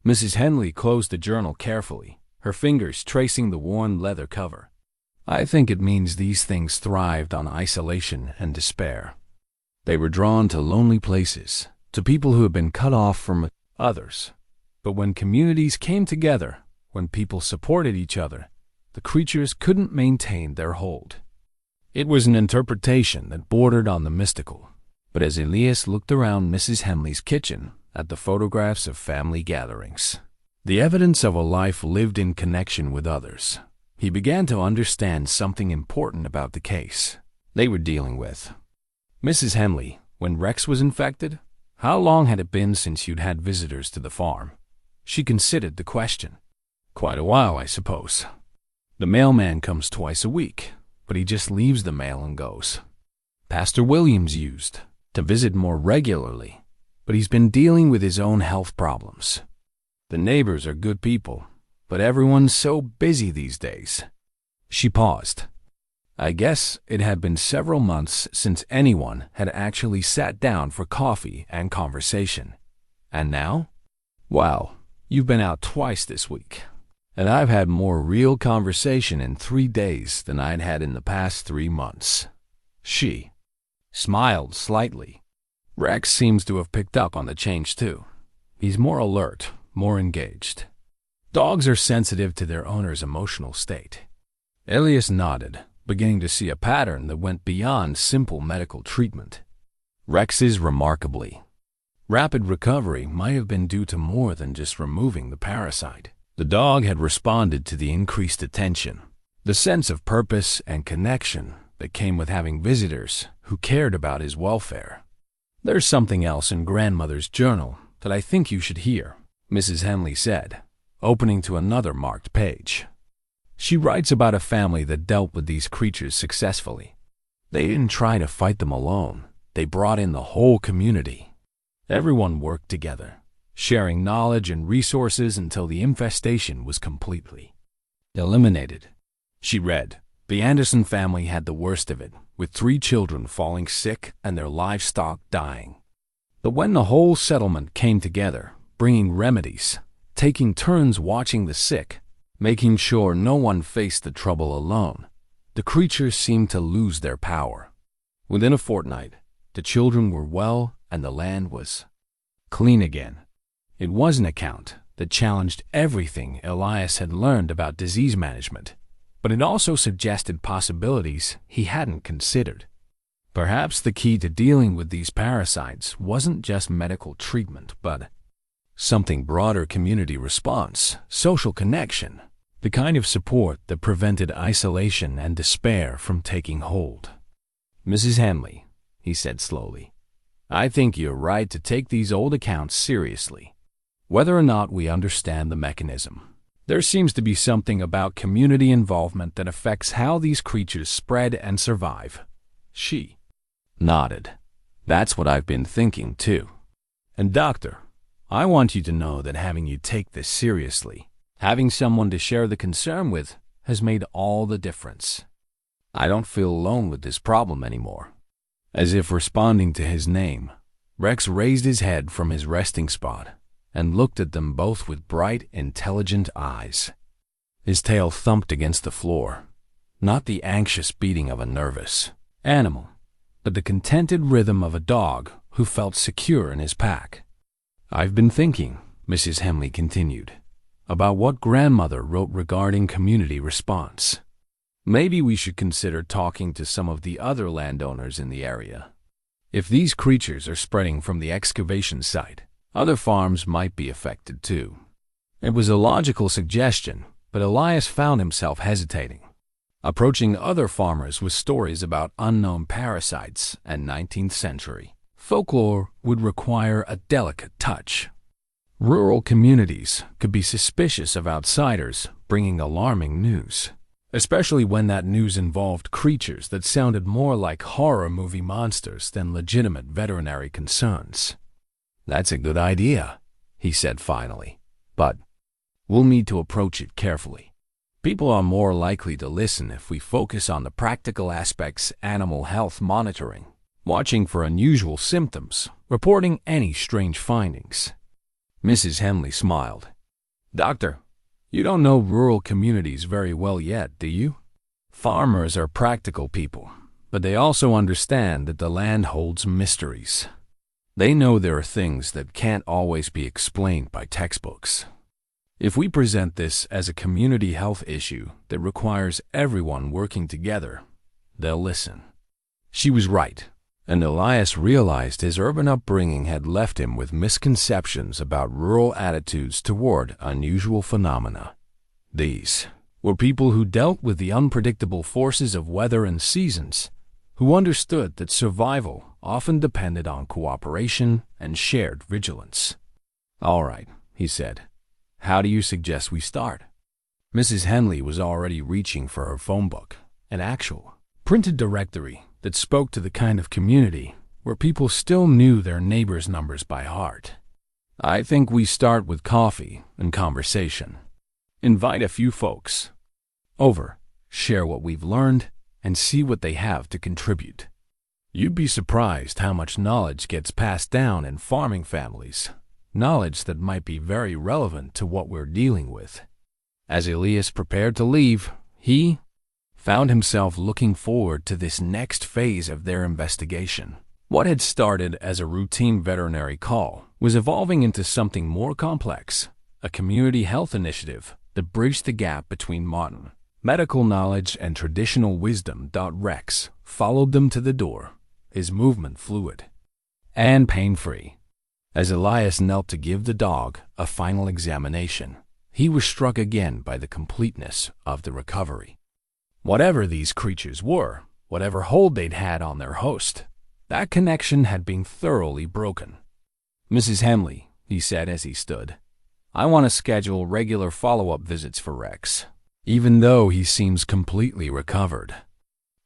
Speaker 1: Mrs. Henley closed the journal carefully, her fingers tracing the worn leather cover. I think it means these things thrived on isolation and despair. They were drawn to lonely places, to people who had been cut off from others. But when communities came together, when people supported each other, the creatures couldn't maintain their hold. It was an interpretation that bordered on the mystical. But as Elias looked around Mrs. Henley's kitchen at the photographs of family gatherings, the evidence of a life lived in connection with others, he began to understand something important about the case they were dealing with. Mrs. Henley, when Rex was infected, how long had it been since you'd had visitors to the farm? She considered the question. Quite a while, I suppose. The mailman comes twice a week, but he just leaves the mail and goes. Pastor Williams used to visit more regularly, but he's been dealing with his own health problems. The neighbors are good people, but everyone's so busy these days. She paused. I guess it had been several months since anyone had actually sat down for coffee and conversation. And now? Wow, you've been out twice this week, and I've had more real conversation in 3 days than I'd had in the past 3 months. She smiled slightly. Rex seems to have picked up on the change too. He's more alert, more engaged. Dogs are sensitive to their owner's emotional state. Elias nodded, beginning to see a pattern that went beyond simple medical treatment. Rex's remarkably rapid recovery might have been due to more than just removing the parasite. The dog had responded to the increased attention, the sense of purpose and connection that came with having visitors who cared about his welfare. There's something else in Grandmother's journal that I think you should hear, Mrs. Henley said, opening to another marked page. She writes about a family that dealt with these creatures successfully. They didn't try to fight them alone. They brought in the whole community. Everyone worked together, sharing knowledge and resources until the infestation was completely eliminated. She read, the Anderson family had the worst of it, with 3 children falling sick and their livestock dying. But when the whole settlement came together, bringing remedies, taking turns watching the sick, making sure no one faced the trouble alone, the creatures seemed to lose their power. Within a fortnight, the children were well and the land was clean again. It was an account that challenged everything Elias had learned about disease management, but it also suggested possibilities he hadn't considered. Perhaps the key to dealing with these parasites wasn't just medical treatment, but something broader: community response, social connection, the kind of support that prevented isolation and despair from taking hold. Mrs. Henley, he said slowly, I think you're right to take these old accounts seriously, whether or not we understand the mechanism. There seems to be something about community involvement that affects how these creatures spread and survive. She nodded. That's what I've been thinking too. And doctor, I want you to know that having you take this seriously, having someone to share the concern with, has made all the difference. I don't feel alone with this problem anymore. As if responding to his name, Rex raised his head from his resting spot and looked at them both with bright, intelligent eyes. His tail thumped against the floor, not the anxious beating of a nervous animal, but the contented rhythm of a dog who felt secure in his pack. I've been thinking, Mrs. Henley continued, about what Grandmother wrote regarding community response. Maybe we should consider talking to some of the other landowners in the area. If these creatures are spreading from the excavation site, other farms might be affected too. It was a logical suggestion, but Elias found himself hesitating, approaching other farmers with stories about unknown parasites and 19th century folklore would require a delicate touch. Rural communities could be suspicious of outsiders bringing alarming news, especially when that news involved creatures that sounded more like horror movie monsters than legitimate veterinary concerns. "That's a good idea," he said finally, "but we'll need to approach it carefully. People are more likely to listen if we focus on the practical aspects: animal health monitoring, watching for unusual symptoms, reporting any strange findings." Mrs. Henley smiled. "Doctor, you don't know rural communities very well yet, do you? Farmers are practical people, but they also understand that the land holds mysteries. They know there are things that can't always be explained by textbooks. If we present this as a community health issue that requires everyone working together, they'll listen." She was right, and Elias realized his urban upbringing had left him with misconceptions about rural attitudes toward unusual phenomena. These were people who dealt with the unpredictable forces of weather and seasons, who understood that survival often depended on cooperation and shared vigilance. "All right," he said. "How do you suggest we start?" Mrs. Henley was already reaching for her phone book, an actual printed directory that spoke to the kind of community where people still knew their neighbors' numbers by heart. "I think we start with coffee and conversation. Invite a few folks over, share what we've learned, and see what they have to contribute. You'd be surprised how much knowledge gets passed down in farming families, knowledge that might be very relevant to what we're dealing with." As Elias prepared to leave, he found himself looking forward to this next phase of their investigation. What had started as a routine veterinary call was evolving into something more complex, a community health initiative that bridged the gap between modern medical knowledge and traditional wisdom. Rex followed them to the door, his movement fluid and pain-free. As Elias knelt to give the dog a final examination, he was struck again by the completeness of the recovery. Whatever these creatures were, whatever hold they'd had on their host, that connection had been thoroughly broken. "Mrs. Henley," he said as he stood, "I want to schedule regular follow-up visits for Rex, even though he seems completely recovered.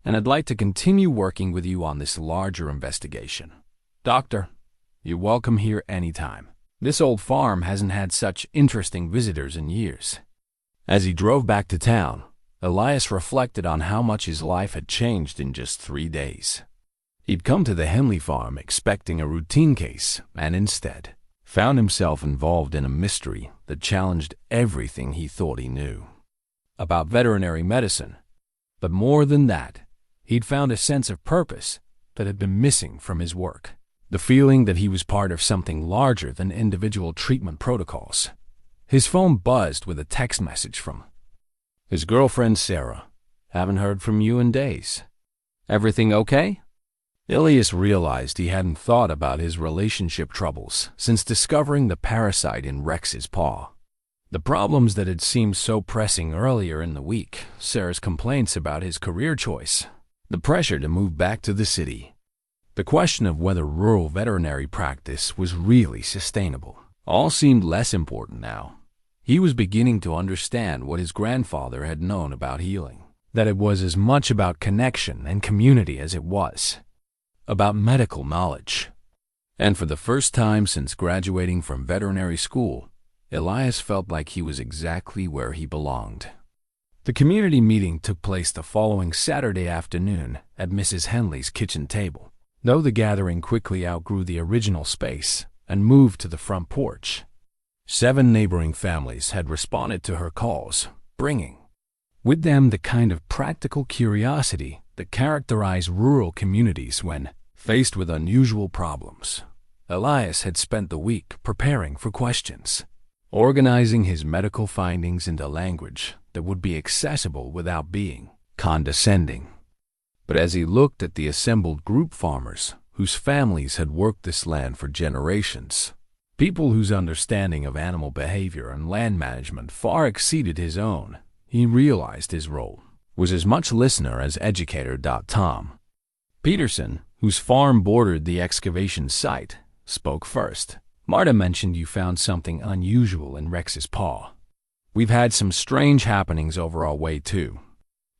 Speaker 1: And I'd like to continue working with you on this larger investigation. Doctor, you're welcome here anytime. This old farm hasn't had such interesting visitors in years." As he drove back to town, Elias reflected on how much his life had changed in just 3 days. He'd come to the Henley farm expecting a routine case, and instead found himself involved in a mystery that challenged everything he thought he knew about veterinary medicine. But more than that, he'd found a sense of purpose that had been missing from his work, the feeling that he was part of something larger than individual treatment protocols. His phone buzzed with a text message from his girlfriend Sarah. "Haven't heard from you in days. Everything okay?" Elias realized he hadn't thought about his relationship troubles since discovering the parasite in Rex's paw. The problems that had seemed so pressing earlier in the week, Sarah's complaints about his career choice, the pressure to move back to the city, the question of whether rural veterinary practice was really sustainable, all seemed less important now. He was beginning to understand what his grandfather had known about healing, that it was as much about connection and community as it was about medical knowledge. And for the first time since graduating from veterinary school, Elias felt like he was exactly where he belonged. The community meeting took place the following Saturday afternoon at Mrs. Henley's kitchen table, though the gathering quickly outgrew the original space and moved to the front porch. 7 neighboring families had responded to her calls, bringing with them the kind of practical curiosity that characterized rural communities when faced with unusual problems. Elias had spent the week preparing for questions, organizing his medical findings into language that would be accessible without being condescending. But as he looked at the assembled group farmers whose families had worked this land for generations, people whose understanding of animal behavior and land management far exceeded his own, he realized his role was as much listener as educator. Tom Peterson, whose farm bordered the excavation site, spoke first. "Marta mentioned you found something unusual in Rex's paw. We've had some strange happenings over our way, too.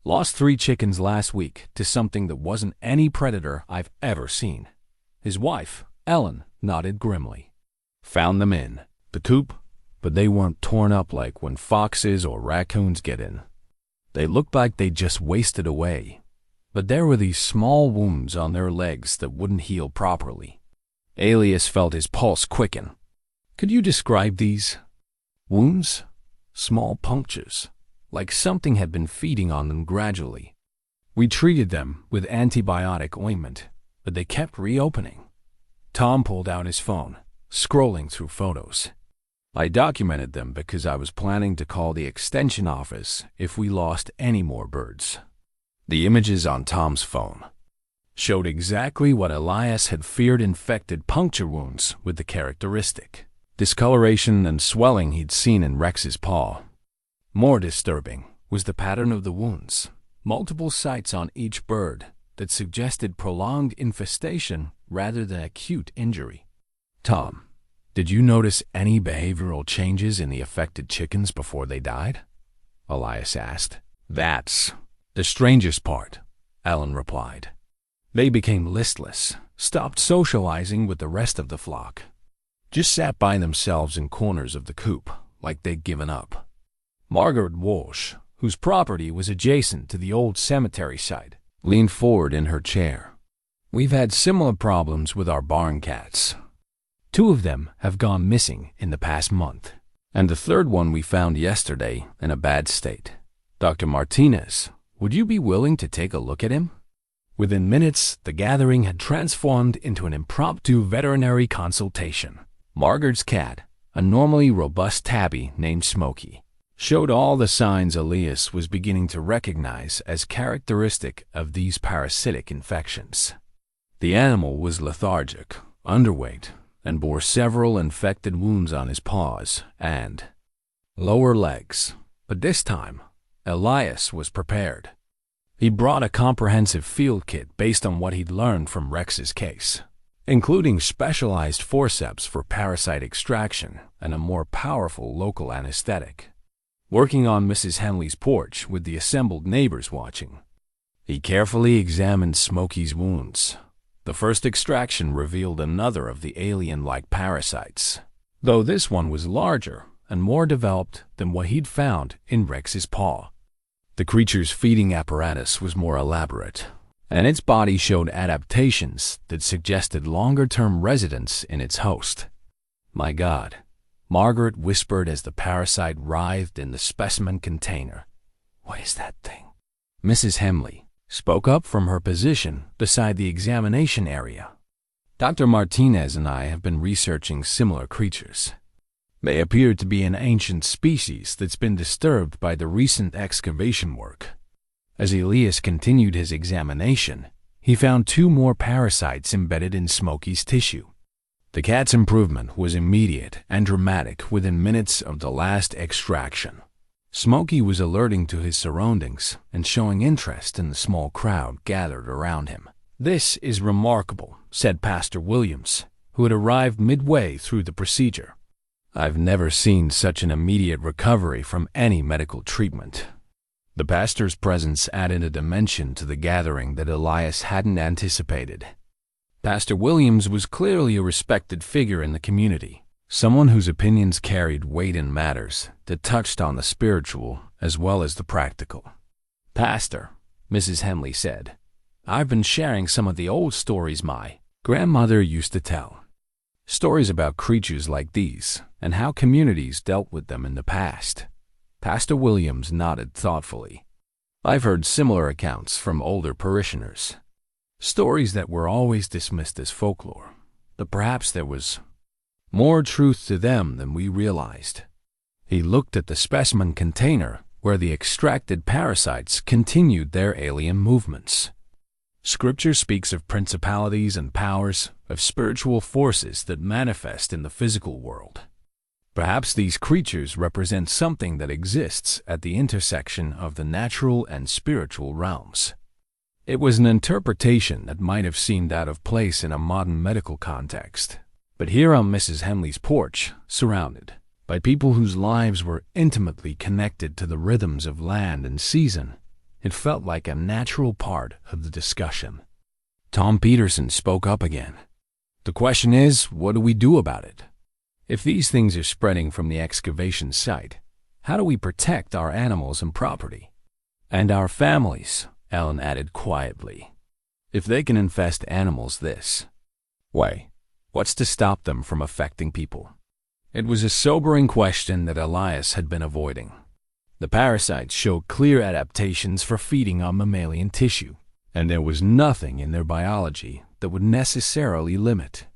Speaker 1: Lost 3 chickens last week to something that wasn't any predator I've ever seen." His wife, Ellen, nodded grimly. "Found them in the coop, but they weren't torn up like when foxes or raccoons get in. They looked like they just wasted away. But there were these small wounds on their legs that wouldn't heal properly." Elias felt his pulse quicken. "Could you describe these wounds?" "Small punctures, like something had been feeding on them gradually. We treated them with antibiotic ointment, but they kept reopening." Tom pulled out his phone, scrolling through photos. "I documented them because I was planning to call the extension office if we lost any more birds." The images on Tom's phone showed exactly what Elias had feared: infected puncture wounds with the characteristic discoloration and swelling he'd seen in Rex's paw. More disturbing was the pattern of the wounds, multiple sites on each bird, that suggested prolonged infestation rather than acute injury. "Tom, did you notice any behavioral changes in the affected chickens before they died?" Elias asked. "That's the strangest part," Ellen replied. "They became listless, stopped socializing with the rest of the flock, just sat by themselves in corners of the coop, like they'd given up." Margaret Walsh, whose property was adjacent to the old cemetery site, leaned forward in her chair. "We've had similar problems with our barn cats. 2 of them have gone missing in the past month, and the 3rd one we found yesterday in a bad state. Dr. Martinez, would you be willing to take a look at him?" Within minutes, the gathering had transformed into an impromptu veterinary consultation. Margaret's cat, a normally robust tabby named Smokey, showed all the signs Elias was beginning to recognize as characteristic of these parasitic infections. The animal was lethargic, underweight, and bore several infected wounds on his paws and lower legs. But this time, Elias was prepared. He brought a comprehensive field kit based on what he'd learned from Rex's case, including specialized forceps for parasite extraction and a more powerful local anesthetic. Working on Mrs. Henley's porch with the assembled neighbors watching, he carefully examined Smokey's wounds. The first extraction revealed another of the alien-like parasites, though this one was larger and more developed than what he'd found in Rex's paw. The creature's feeding apparatus was more elaborate, and its body showed adaptations that suggested longer-term residence in its host. "My God," Margaret whispered as the parasite writhed in the specimen container. "What is that thing?" Mrs. Henley spoke up from her position beside the examination area. "Dr. Martinez and I have been researching similar creatures. They appear to be an ancient species that's been disturbed by the recent excavation work." As Elias continued his examination, he found 2 more parasites embedded in Smokey's tissue. The cat's improvement was immediate and dramatic within minutes of the last extraction. Smokey was alerting to his surroundings and showing interest in the small crowd gathered around him. "This is remarkable," said Pastor Williams, who had arrived midway through the procedure. "I've never seen such an immediate recovery from any medical treatment." The pastor's presence added a dimension to the gathering that Elias hadn't anticipated. Pastor Williams was clearly a respected figure in the community, someone whose opinions carried weight in matters that touched on the spiritual as well as the practical. "Pastor," Mrs. Henley said, "I've been sharing some of the old stories my grandmother used to tell. Stories about creatures like these and how communities dealt with them in the past." Pastor Williams nodded thoughtfully. "I've heard similar accounts from older parishioners. Stories that were always dismissed as folklore, but perhaps there was more truth to them than we realized." He looked at the specimen container where the extracted parasites continued their alien movements. "Scripture speaks of principalities and powers, of spiritual forces that manifest in the physical world. Perhaps these creatures represent something that exists at the intersection of the natural and spiritual realms. It was an interpretation that might have seemed out of place in a modern medical context. But here on Mrs. Henley's porch, surrounded by people whose lives were intimately connected to the rhythms of land and season, it felt like a natural part of the discussion. Tom Peterson spoke up again. The question is, what do we do about it? If these things are spreading from the excavation site, how do we protect our animals and property? And our families, Ellen added quietly. If they can infest animals this way, what's to stop them from affecting people? It was a sobering question that Elias had been avoiding. The parasites showed clear adaptations for feeding on mammalian tissue, and there was nothing in their biology that would necessarily limit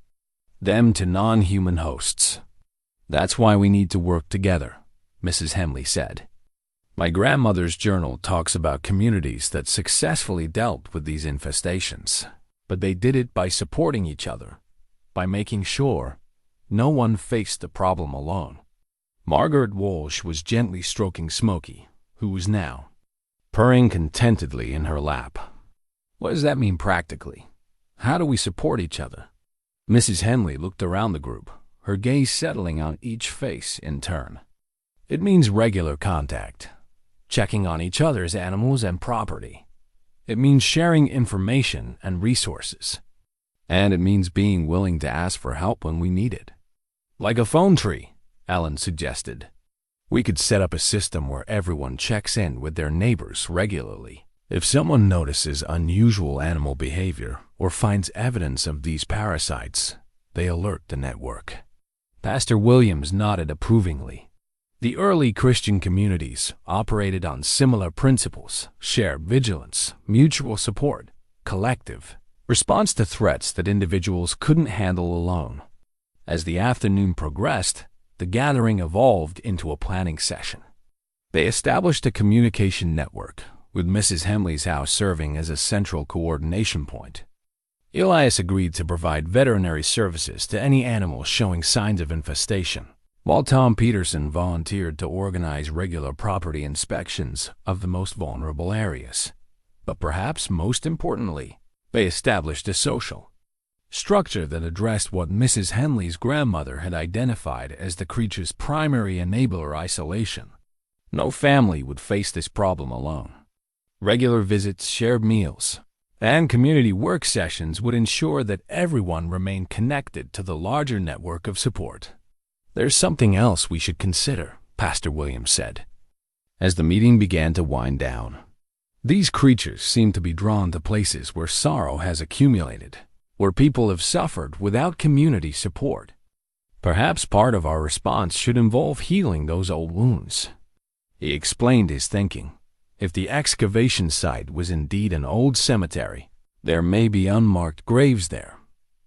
Speaker 1: them to non-human hosts. That's why we need to work together, Mrs. Henley said. My grandmother's journal talks about communities that successfully dealt with these infestations, but they did it by supporting each other, by making sure no one faced the problem alone. Margaret Walsh was gently stroking Smokey, who was now purring contentedly in her lap. What does that mean practically? How do we support each other? Mrs. Henley looked around the group, her gaze settling on each face in turn. It means regular contact, checking on each other's animals and property. It means sharing information and resources. And it means being willing to ask for help when we need it. Like a phone tree, Ellen suggested. We could set up a system where everyone checks in with their neighbors regularly. If someone notices unusual animal behavior or finds evidence of these parasites, they alert the network. Pastor Williams nodded approvingly. The early Christian communities operated on similar principles: shared vigilance, mutual support, collective response to threats that individuals couldn't handle alone. As the afternoon progressed, the gathering evolved into a planning session. They established a communication network, with Mrs. Henley's house serving as a central coordination point. Elias agreed to provide veterinary services to any animals showing signs of infestation, while Tom Peterson volunteered to organize regular property inspections of the most vulnerable areas. But perhaps most importantly, they established a social structure that addressed what Mrs. Henley's grandmother had identified as the creature's primary enabler: isolation. No family would face this problem alone. Regular visits, shared meals, and community work sessions would ensure that everyone remained connected to the larger network of support. There's something else we should consider, Pastor Williams said, as the meeting began to wind down. These creatures seem to be drawn to places where sorrow has accumulated, where people have suffered without community support. Perhaps part of our response should involve healing those old wounds. He explained his thinking. If the excavation site was indeed an old cemetery, there may be unmarked graves there.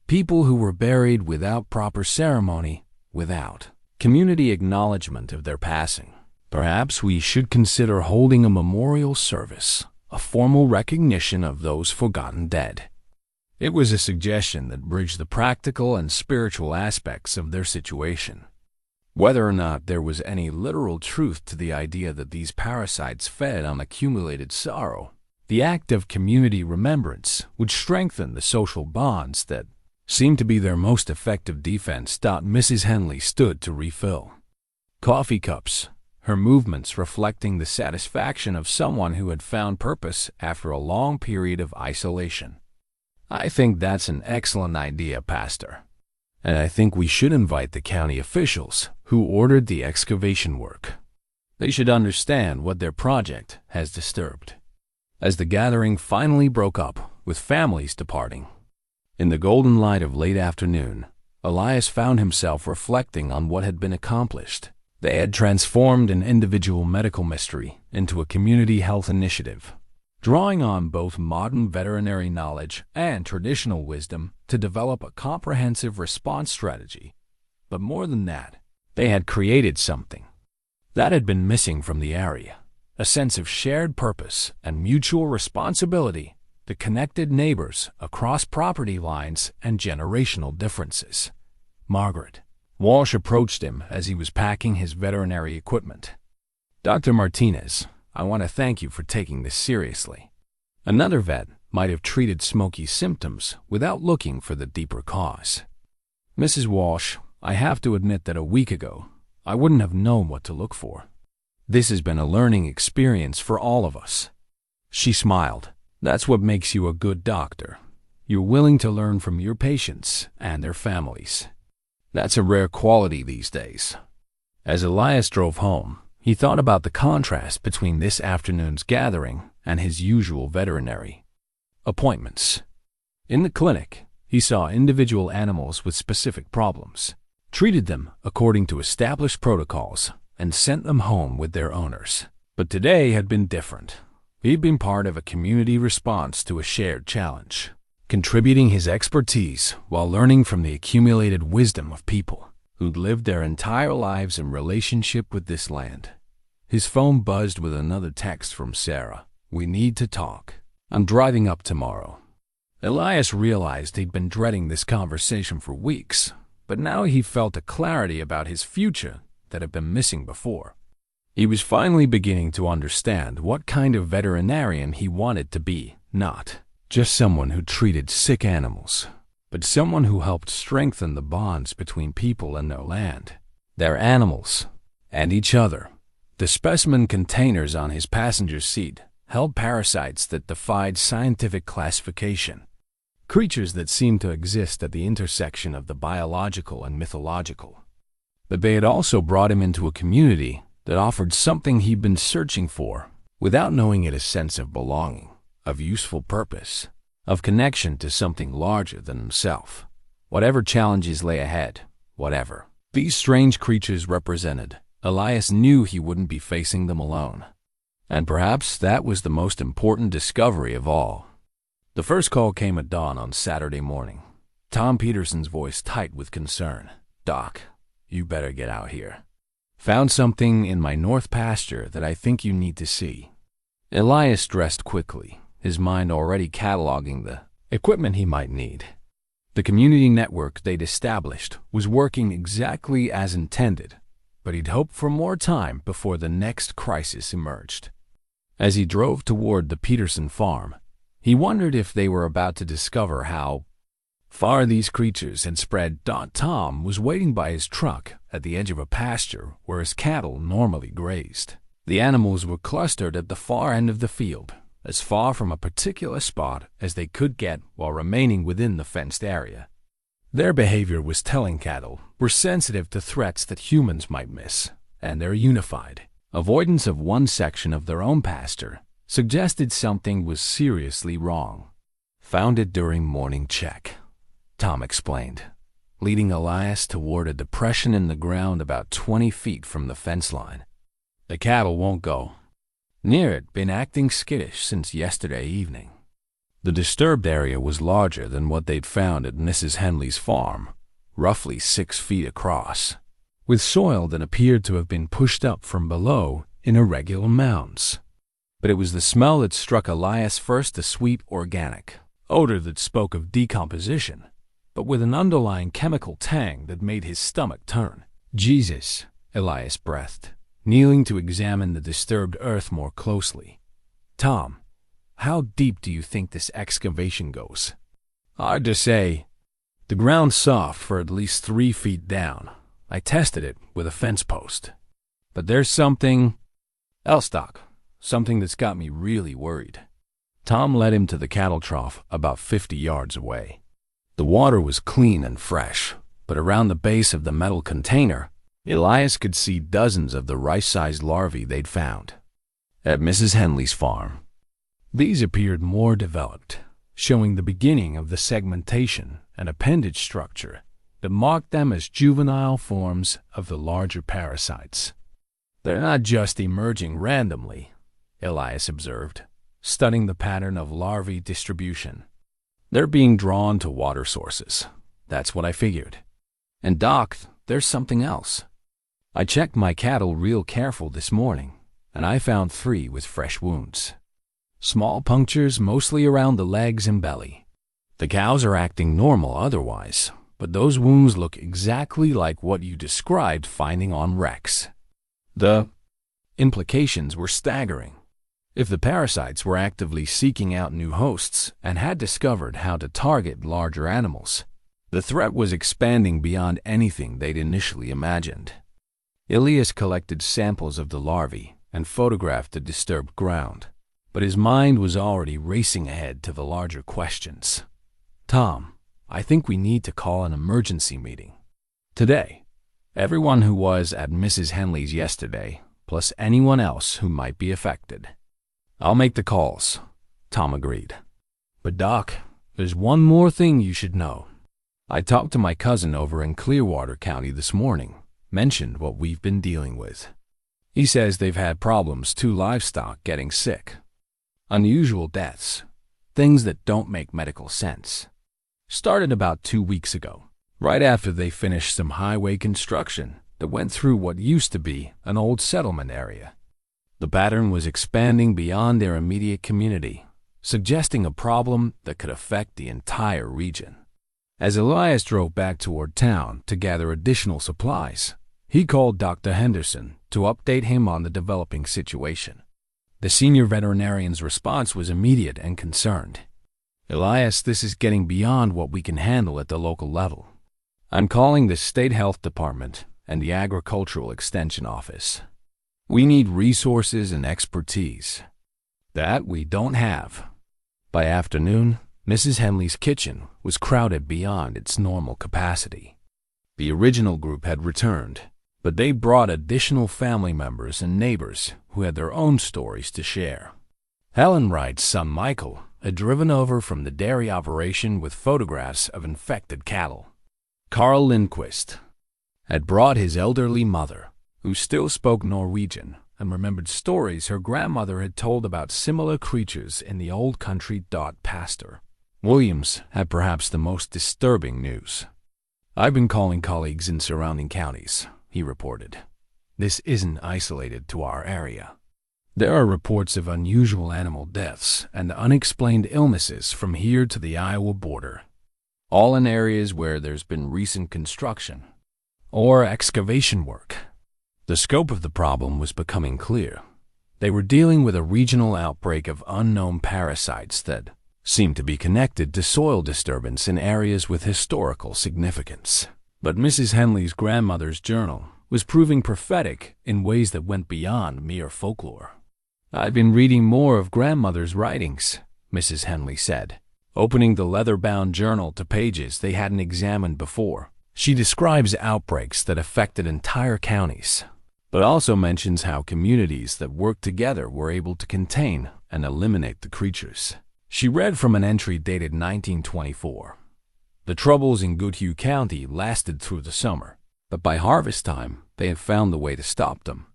Speaker 1: People who were buried without proper ceremony, without community acknowledgement of their passing. Perhaps we should consider holding a memorial service, a formal recognition of those forgotten dead. It was a suggestion that bridged the practical and spiritual aspects of their situation. Whether or not there was any literal truth to the idea that these parasites fed on accumulated sorrow, the act of community remembrance would strengthen the social bonds that seemed to be their most effective defense. Mrs. Henley stood to refill coffee cups, her movements reflecting the satisfaction of someone who had found purpose after a long period of isolation. I think that's an excellent idea, Pastor. And I think we should invite the county officials who ordered the excavation work. They should understand what their project has disturbed. As the gathering finally broke up, with families departing, in the golden light of late afternoon, Elias found himself reflecting on what had been accomplished. They had transformed an individual medical mystery into a community health initiative, drawing on both modern veterinary knowledge and traditional wisdom to develop a comprehensive response strategy. But more than that, they had created something that had been missing from the area: a sense of shared purpose and mutual responsibility that connected neighbors across property lines and generational differences. Margaret Walsh approached him as he was packing his veterinary equipment. "Dr. Martinez, I want to thank you for taking this seriously." Another vet, might have treated Smokey's symptoms without looking for the deeper cause. Mrs. Walsh, I have to admit that a week ago, I wouldn't have known what to look for. This has been a learning experience for all of us. She smiled. That's what makes you a good doctor. You're willing to learn from your patients and their families. That's a rare quality these days. As Elias drove home, he thought about the contrast between this afternoon's gathering and his usual veterinary appointments. In the clinic, he saw individual animals with specific problems, treated them according to established protocols, and sent them home with their owners. But today had been different. He'd been part of a community response to a shared challenge, contributing his expertise while learning from the accumulated wisdom of people who'd lived their entire lives in relationship with this land. His phone buzzed with another text from Sarah. "We need to talk. I'm driving up tomorrow." Elias realized he'd been dreading this conversation for weeks, but now he felt a clarity about his future that had been missing before. He was finally beginning to understand what kind of veterinarian he wanted to be, not just someone who treated sick animals, but someone who helped strengthen the bonds between people and their land, their animals, and each other. The specimen containers on his passenger seat held parasites that defied scientific classification, creatures that seemed to exist at the intersection of the biological and mythological. But they had also brought him into a community that offered something he'd been searching for without knowing it: a sense of belonging, of useful purpose, of connection to something larger than himself. Whatever challenges lay ahead, whatever these strange creatures represented, Elias knew he wouldn't be facing them alone. And perhaps that was the most important discovery of all. The first call came at dawn on Saturday morning. Tom Peterson's voice tight with concern. "Doc, you better get out here. Found something in my north pasture that I think you need to see." Elias dressed quickly, his mind already cataloging the equipment he might need. The community network they'd established was working exactly as intended, but he'd hoped for more time before the next crisis emerged. As he drove toward the Peterson farm, he wondered if they were about to discover how far these creatures had spread. Tom was waiting by his truck at the edge of a pasture where his cattle normally grazed. The animals were clustered at the far end of the field, as far from a particular spot as they could get while remaining within the fenced area. Their behavior was telling. Cattle were sensitive to threats that humans might miss, and they're unified. Avoidance of one section of their own pasture suggested something was seriously wrong. "Found it during morning check," Tom explained, leading Elias toward a depression in the ground about 20 feet from the fence line. "The cattle won't go near it. Been acting skittish since yesterday evening." The disturbed area was larger than what they'd found at Mrs. Henley's farm, roughly 6 feet across, with soil that appeared to have been pushed up from below in irregular mounds. But it was the smell that struck Elias first, a sweet organic odor that spoke of decomposition, but with an underlying chemical tang that made his stomach turn. "Jesus," Elias breathed, kneeling to examine the disturbed earth more closely. "Tom, how deep do you think this excavation goes?" "Hard to say. The ground's soft for at least 3 feet down. I tested it with a fence post. But there's something else, Doc. Something that's got me really worried." Tom led him to the cattle trough about 50 yards away. The water was clean and fresh, but around the base of the metal container, Elias could see dozens of the rice-sized larvae they'd found at Mrs. Henley's farm. These appeared more developed, showing the beginning of the segmentation and appendage structure that marked them as juvenile forms of the larger parasites. "They're not just emerging randomly," Elias observed, studying the pattern of larvae distribution. "They're being drawn to water sources. That's what I figured. And Doc, there's something else. I checked my cattle real careful this morning, and I found 3 with fresh wounds. Small punctures mostly around the legs and belly. The cows are acting normal otherwise, but those wounds look exactly like what you described finding on Rex." The implications were staggering. If the parasites were actively seeking out new hosts and had discovered how to target larger animals, the threat was expanding beyond anything they'd initially imagined. Elias collected samples of the larvae and photographed the disturbed ground, but his mind was already racing ahead to the larger questions. "Tom, I think we need to call an emergency meeting today. Everyone who was at Mrs. Henley's yesterday, plus anyone else who might be affected." "I'll make the calls," Tom agreed. "But Doc, there's one more thing you should know. I talked to my cousin over in Clearwater County this morning, mentioned what we've been dealing with. He says they've had problems, 2 livestock getting sick. Unusual deaths, things that don't make medical sense. Started about 2 weeks ago, right after they finished some highway construction that went through what used to be an old settlement area. The pattern was expanding beyond their immediate community, suggesting a problem that could affect the entire region. As Elias drove back toward town to gather additional supplies, he called Dr. Henderson to update him on the developing situation. The senior veterinarian's response was immediate and concerned. "Elias, this is getting beyond what we can handle at the local level. I'm calling the State Health Department and the Agricultural Extension Office. We need resources and expertise. That we don't have." By afternoon, Mrs. Henley's kitchen was crowded beyond its normal capacity. The original group had returned, but they brought additional family members and neighbors who had their own stories to share. Helen Wright's son Michael had driven over from the dairy operation with photographs of infected cattle. Carl Lindquist had brought his elderly mother, who still spoke Norwegian and remembered stories her grandmother had told about similar creatures in the old country. Pastor Williams had perhaps the most disturbing news. "I've been calling colleagues in surrounding counties," he reported. "This isn't isolated to our area. There are reports of unusual animal deaths and unexplained illnesses from here to the Iowa border, all in areas where there's been recent construction or excavation work." The scope of the problem was becoming clear. They were dealing with a regional outbreak of unknown parasites that seemed to be connected to soil disturbance in areas with historical significance. But Mrs. Henley's grandmother's journal was proving prophetic in ways that went beyond mere folklore. "I've been reading more of grandmother's writings," Mrs. Henley said, opening the leather-bound journal to pages they hadn't examined before. She describes outbreaks that affected entire counties, but also mentions how communities that worked together were able to contain and eliminate the creatures. She read from an entry dated 1924. The troubles in Goodhue County lasted through the summer, but by harvest time, they had found the way to stop them.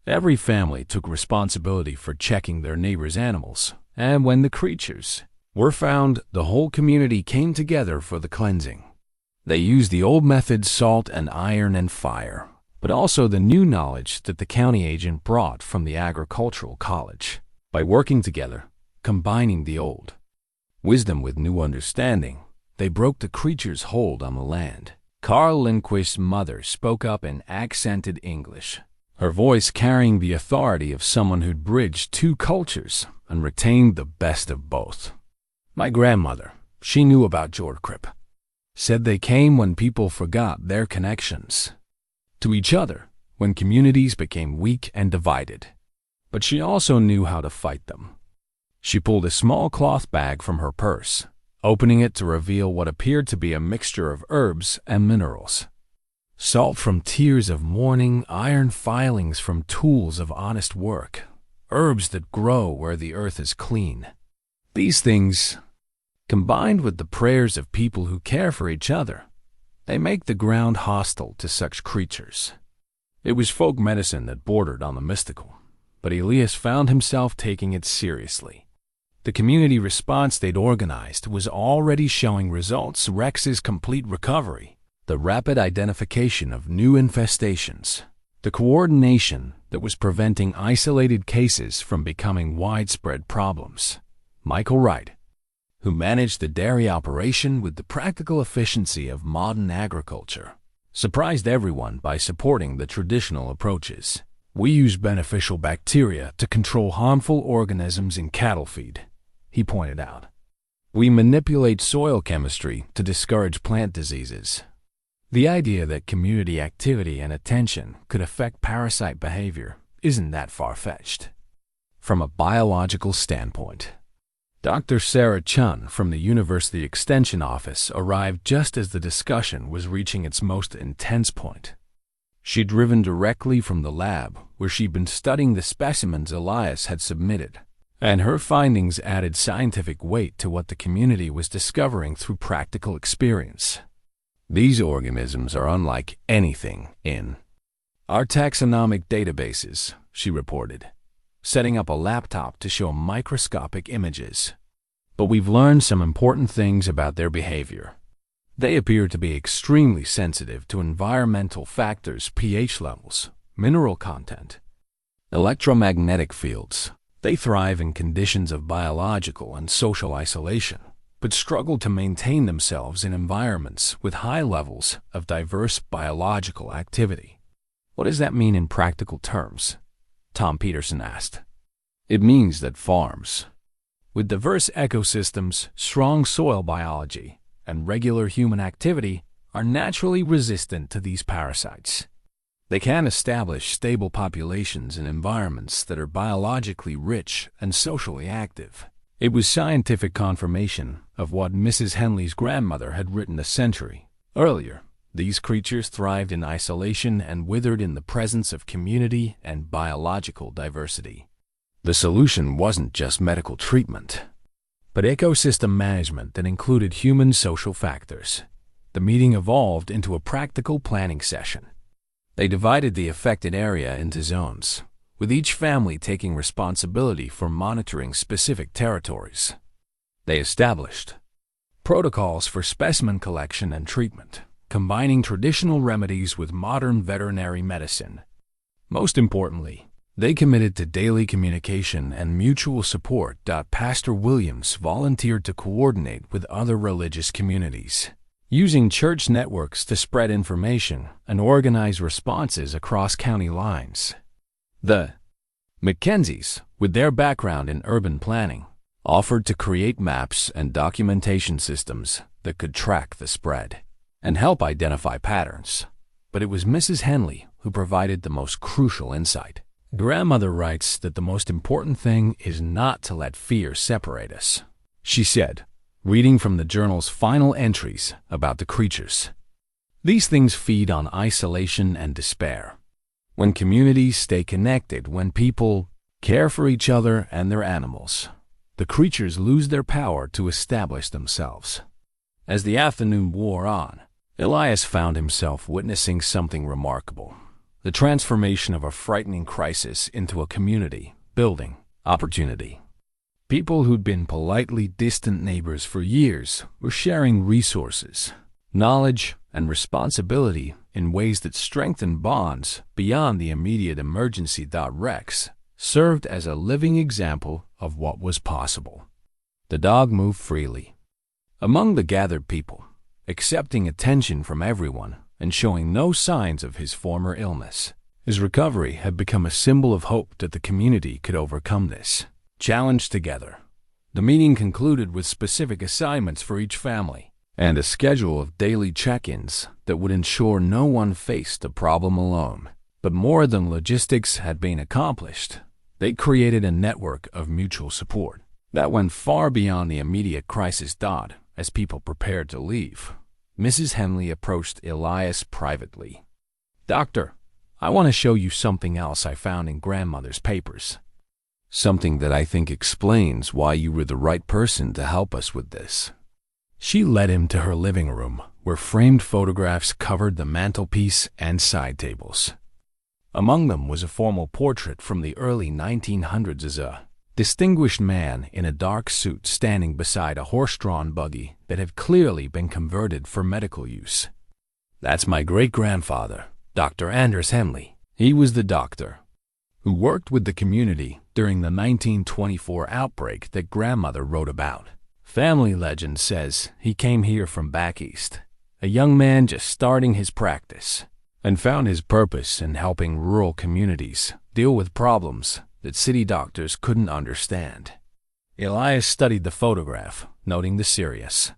Speaker 1: Every family took responsibility for checking their neighbors' animals, and when the creatures were found, the whole community came together for the cleansing. They used the old methods, salt and iron and fire, but also the new knowledge that the county agent brought from the agricultural college. By working together, combining the old wisdom with new understanding, they broke the creature's hold on the land. Carl Lindquist's mother spoke up in accented English, her voice carrying the authority of someone who'd bridged 2 cultures and retained the best of both. "My grandmother, she knew about Jordkrip. Said they came when people forgot their connections to each other, when communities became weak and divided. But she also knew how to fight them." She pulled a small cloth bag from her purse, opening it to reveal what appeared to be a mixture of herbs and minerals. Salt from tears of mourning, iron filings from tools of honest work, herbs that grow where the earth is clean. These things, combined with the prayers of people who care for each other, they make the ground hostile to such creatures. It was folk medicine that bordered on the mystical, but Elias found himself taking it seriously. The community response they'd organized was already showing results: Rex's complete recovery, the rapid identification of new infestations, the coordination that was preventing isolated cases from becoming widespread problems. Michael Wright, who managed the dairy operation with the practical efficiency of modern agriculture, surprised everyone by supporting the traditional approaches. We use beneficial bacteria to control harmful organisms in cattle feed, he pointed out. We manipulate soil chemistry to discourage plant diseases. The idea that community activity and attention could affect parasite behavior isn't that far-fetched. From a biological standpoint, Dr. Sarah Chun from the University Extension Office arrived just as the discussion was reaching its most intense point. She'd driven directly from the lab where she'd been studying the specimens Elias had submitted, and her findings added scientific weight to what the community was discovering through practical experience. These organisms are unlike anything in our taxonomic databases, she reported, setting up a laptop to show microscopic images. But we've learned some important things about their behavior. They appear to be extremely sensitive to environmental factors, pH levels, mineral content, electromagnetic fields. They thrive in conditions of biological and social isolation, but struggle to maintain themselves in environments with high levels of diverse biological activity. What does that mean in practical terms? Tom Peterson asked. It means that farms with diverse ecosystems, strong soil biology, and regular human activity are naturally resistant to these parasites. They can establish stable populations in environments that are biologically rich and socially active. It was scientific confirmation of what Mrs. Henley's grandmother had written a century earlier. These creatures thrived in isolation and withered in the presence of community and biological diversity. The solution wasn't just medical treatment, but ecosystem management that included human social factors. The meeting evolved into a practical planning session. They divided the affected area into zones, with each family taking responsibility for monitoring specific territories. They established protocols for specimen collection and treatment, combining traditional remedies with modern veterinary medicine. Most importantly, they committed to daily communication and mutual support. Pastor Williams volunteered to coordinate with other religious communities, using church networks to spread information and organize responses across county lines. The Mackenzies, with their background in urban planning, offered to create maps and documentation systems that could track the spread and help identify patterns. But it was Mrs. Henley who provided the most crucial insight. Grandmother writes that the most important thing is not to let fear separate us, she said, reading from the journal's final entries about the creatures. These things feed on isolation and despair. When communities stay connected, when people care for each other and their animals, the creatures lose their power to establish themselves. As the afternoon wore on, Elias found himself witnessing something remarkable. The transformation of a frightening crisis into a community-building opportunity. People who'd been politely distant neighbors for years were sharing resources, knowledge, and responsibility in ways that strengthened bonds beyond the immediate emergency. Rex served as a living example of what was possible. The dog moved freely among the gathered people, accepting attention from everyone and showing no signs of his former illness. His recovery had become a symbol of hope that the community could overcome this challenge together. The meeting concluded with specific assignments for each family and a schedule of daily check-ins that would ensure no one faced a problem alone. But more than logistics had been accomplished, they created a network of mutual support that went far beyond the immediate crisis. As people prepared to leave, Mrs. Henley approached Elias privately. "Doctor, I want to show you something else I found in grandmother's papers. Something that I think explains why you were the right person to help us with this." She led him to her living room, where framed photographs covered the mantelpiece and side tables. Among them was a formal portrait from the early 1900s as a distinguished man in a dark suit standing beside a horse-drawn buggy that had clearly been converted for medical use. "That's my great-grandfather, Dr. Anders Henley. He was the doctor who worked with the community during the 1924 outbreak that grandmother wrote about. Family legend says he came here from back east, a young man just starting his practice. and found his purpose in helping rural communities deal with problems that city doctors couldn't understand. Elias studied the photograph, noting the serious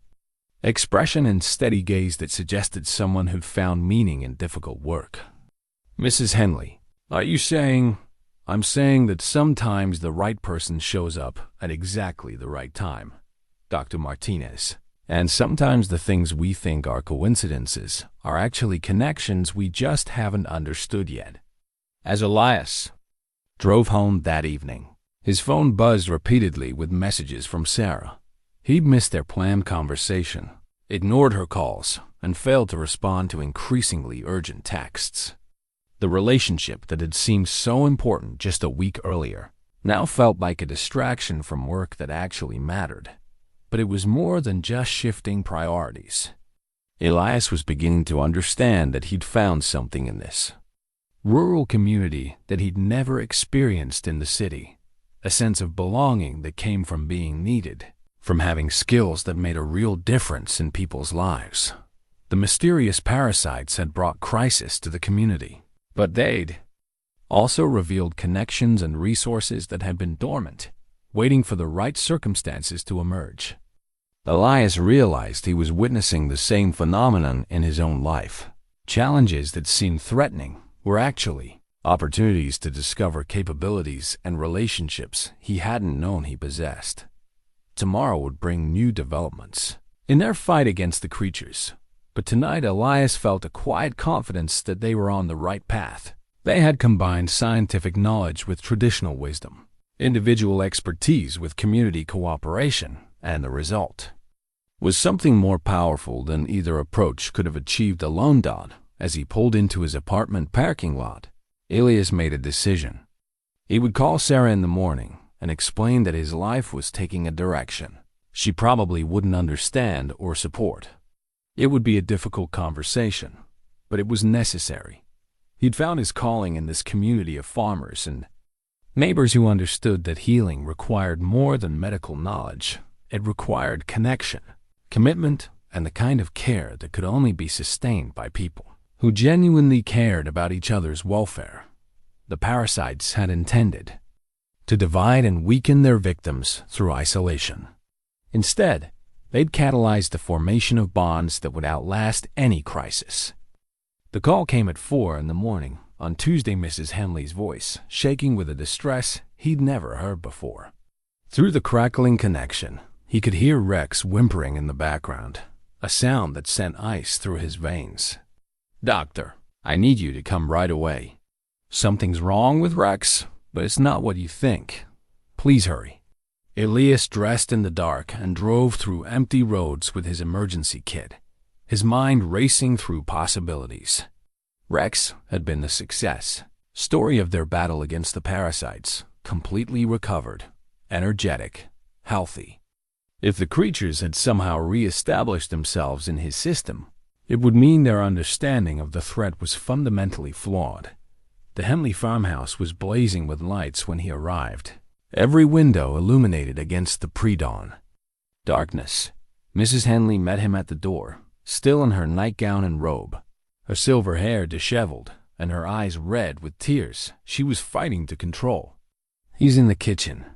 Speaker 1: expression and steady gaze that suggested someone who'd found meaning in difficult work. "Mrs. Henley, are you saying—" "I'm saying that sometimes the right person shows up at exactly the right time, Dr. Martinez. And sometimes the things we think are coincidences are actually connections we just haven't understood yet." As Elias drove home that evening, his phone buzzed repeatedly with messages from Sarah. He'd missed their planned conversation, ignored her calls, and failed to respond to increasingly urgent texts. The relationship that had seemed so important just a week earlier now felt like a distraction from work that actually mattered. But it was more than just shifting priorities. Elias was beginning to understand that he'd found something in this rural community that he'd never experienced in the city, a sense of belonging that came from being needed, from having skills that made a real difference in people's lives. The mysterious parasites had brought crisis to the community, but they'd also revealed connections and resources that had been dormant, waiting for the right circumstances to emerge. Elias realized he was witnessing the same phenomenon in his own life. Challenges that seemed threatening were actually opportunities to discover capabilities and relationships he hadn't known he possessed. Tomorrow would bring new developments in their fight against the creatures, but tonight Elias felt a quiet confidence that they were on the right path. They had combined scientific knowledge with traditional wisdom, individual expertise with community cooperation, and the result was something more powerful than either approach could have achieved alone. As he pulled into his apartment parking lot, Elias made a decision. He would call Sarah in the morning and explain that his life was taking a direction she probably wouldn't understand or support. It would be a difficult conversation, but it was necessary. He'd found his calling in this community of farmers and neighbors who understood that healing required more than medical knowledge. It required connection, commitment, and the kind of care that could only be sustained by people who genuinely cared about each other's welfare. The parasites had intended to divide and weaken their victims through isolation. Instead, they'd catalyze the formation of bonds that would outlast any crisis. The call came at 4 in the morning on Tuesday, Mrs. Henley's voice shaking with a distress he'd never heard before. Through the crackling connection, he could hear Rex whimpering in the background, a sound that sent ice through his veins. "Doctor, I need you to come right away." "Something's wrong with Rex, but it's not what you think. Please hurry." Elias dressed in the dark and drove through empty roads with his emergency kit, his mind racing through possibilities. Rex had been the success story of their battle against the parasites, completely recovered, energetic, healthy. If the creatures had somehow re-established themselves in his system, it would mean their understanding of the threat was fundamentally flawed. The Henley farmhouse was blazing with lights when he arrived, every window illuminated against the pre-dawn darkness. Mrs. Henley met him at the door, still in her nightgown and robe, her silver hair disheveled and her eyes red with tears she was fighting to control. "He's in the kitchen,"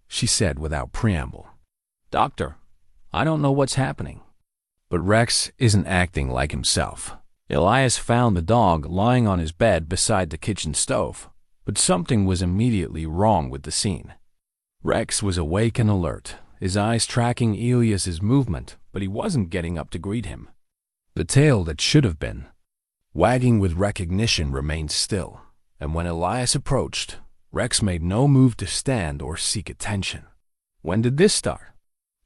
Speaker 1: she said without preamble. "Doctor, I don't know what's happening." But Rex isn't acting like himself. Elias found the dog lying on his bed beside the kitchen stove, but something was immediately wrong with the scene. Rex was awake and alert, his eyes tracking Elias's movement, but he wasn't getting up to greet him. The tail that should have been wagging with recognition remained still, and when Elias approached, Rex made no move to stand or seek attention. "When did this start?"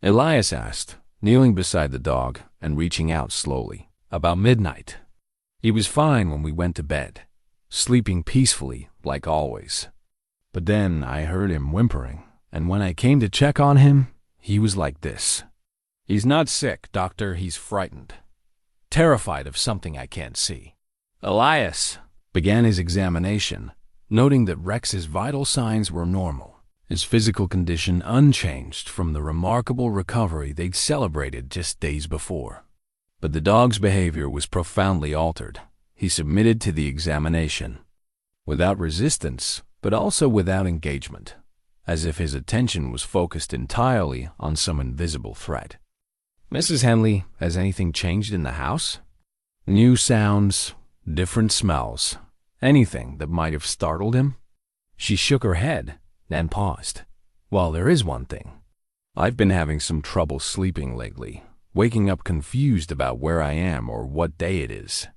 Speaker 1: Elias asked, kneeling beside the dog and reaching out slowly. "About midnight. He was fine when we went to bed, sleeping peacefully like always. But then I heard him whimpering, and when I came to check on him, he was like this." "He's not sick, doctor, he's frightened. Terrified of something I can't see." Elias began his examination, noting that Rex's vital signs were normal, his physical condition unchanged from the remarkable recovery they'd celebrated just days before. But the dog's behavior was profoundly altered. he submitted to the examination. Without resistance, but also without engagement, as if his attention was focused entirely on some invisible threat. "Mrs. Henley, has anything changed in the house? New sounds, different smells, anything that might have startled him?" She shook her head, then paused. "Well, there is one thing. I've been having some trouble sleeping lately, waking up confused about where I am or what day it is.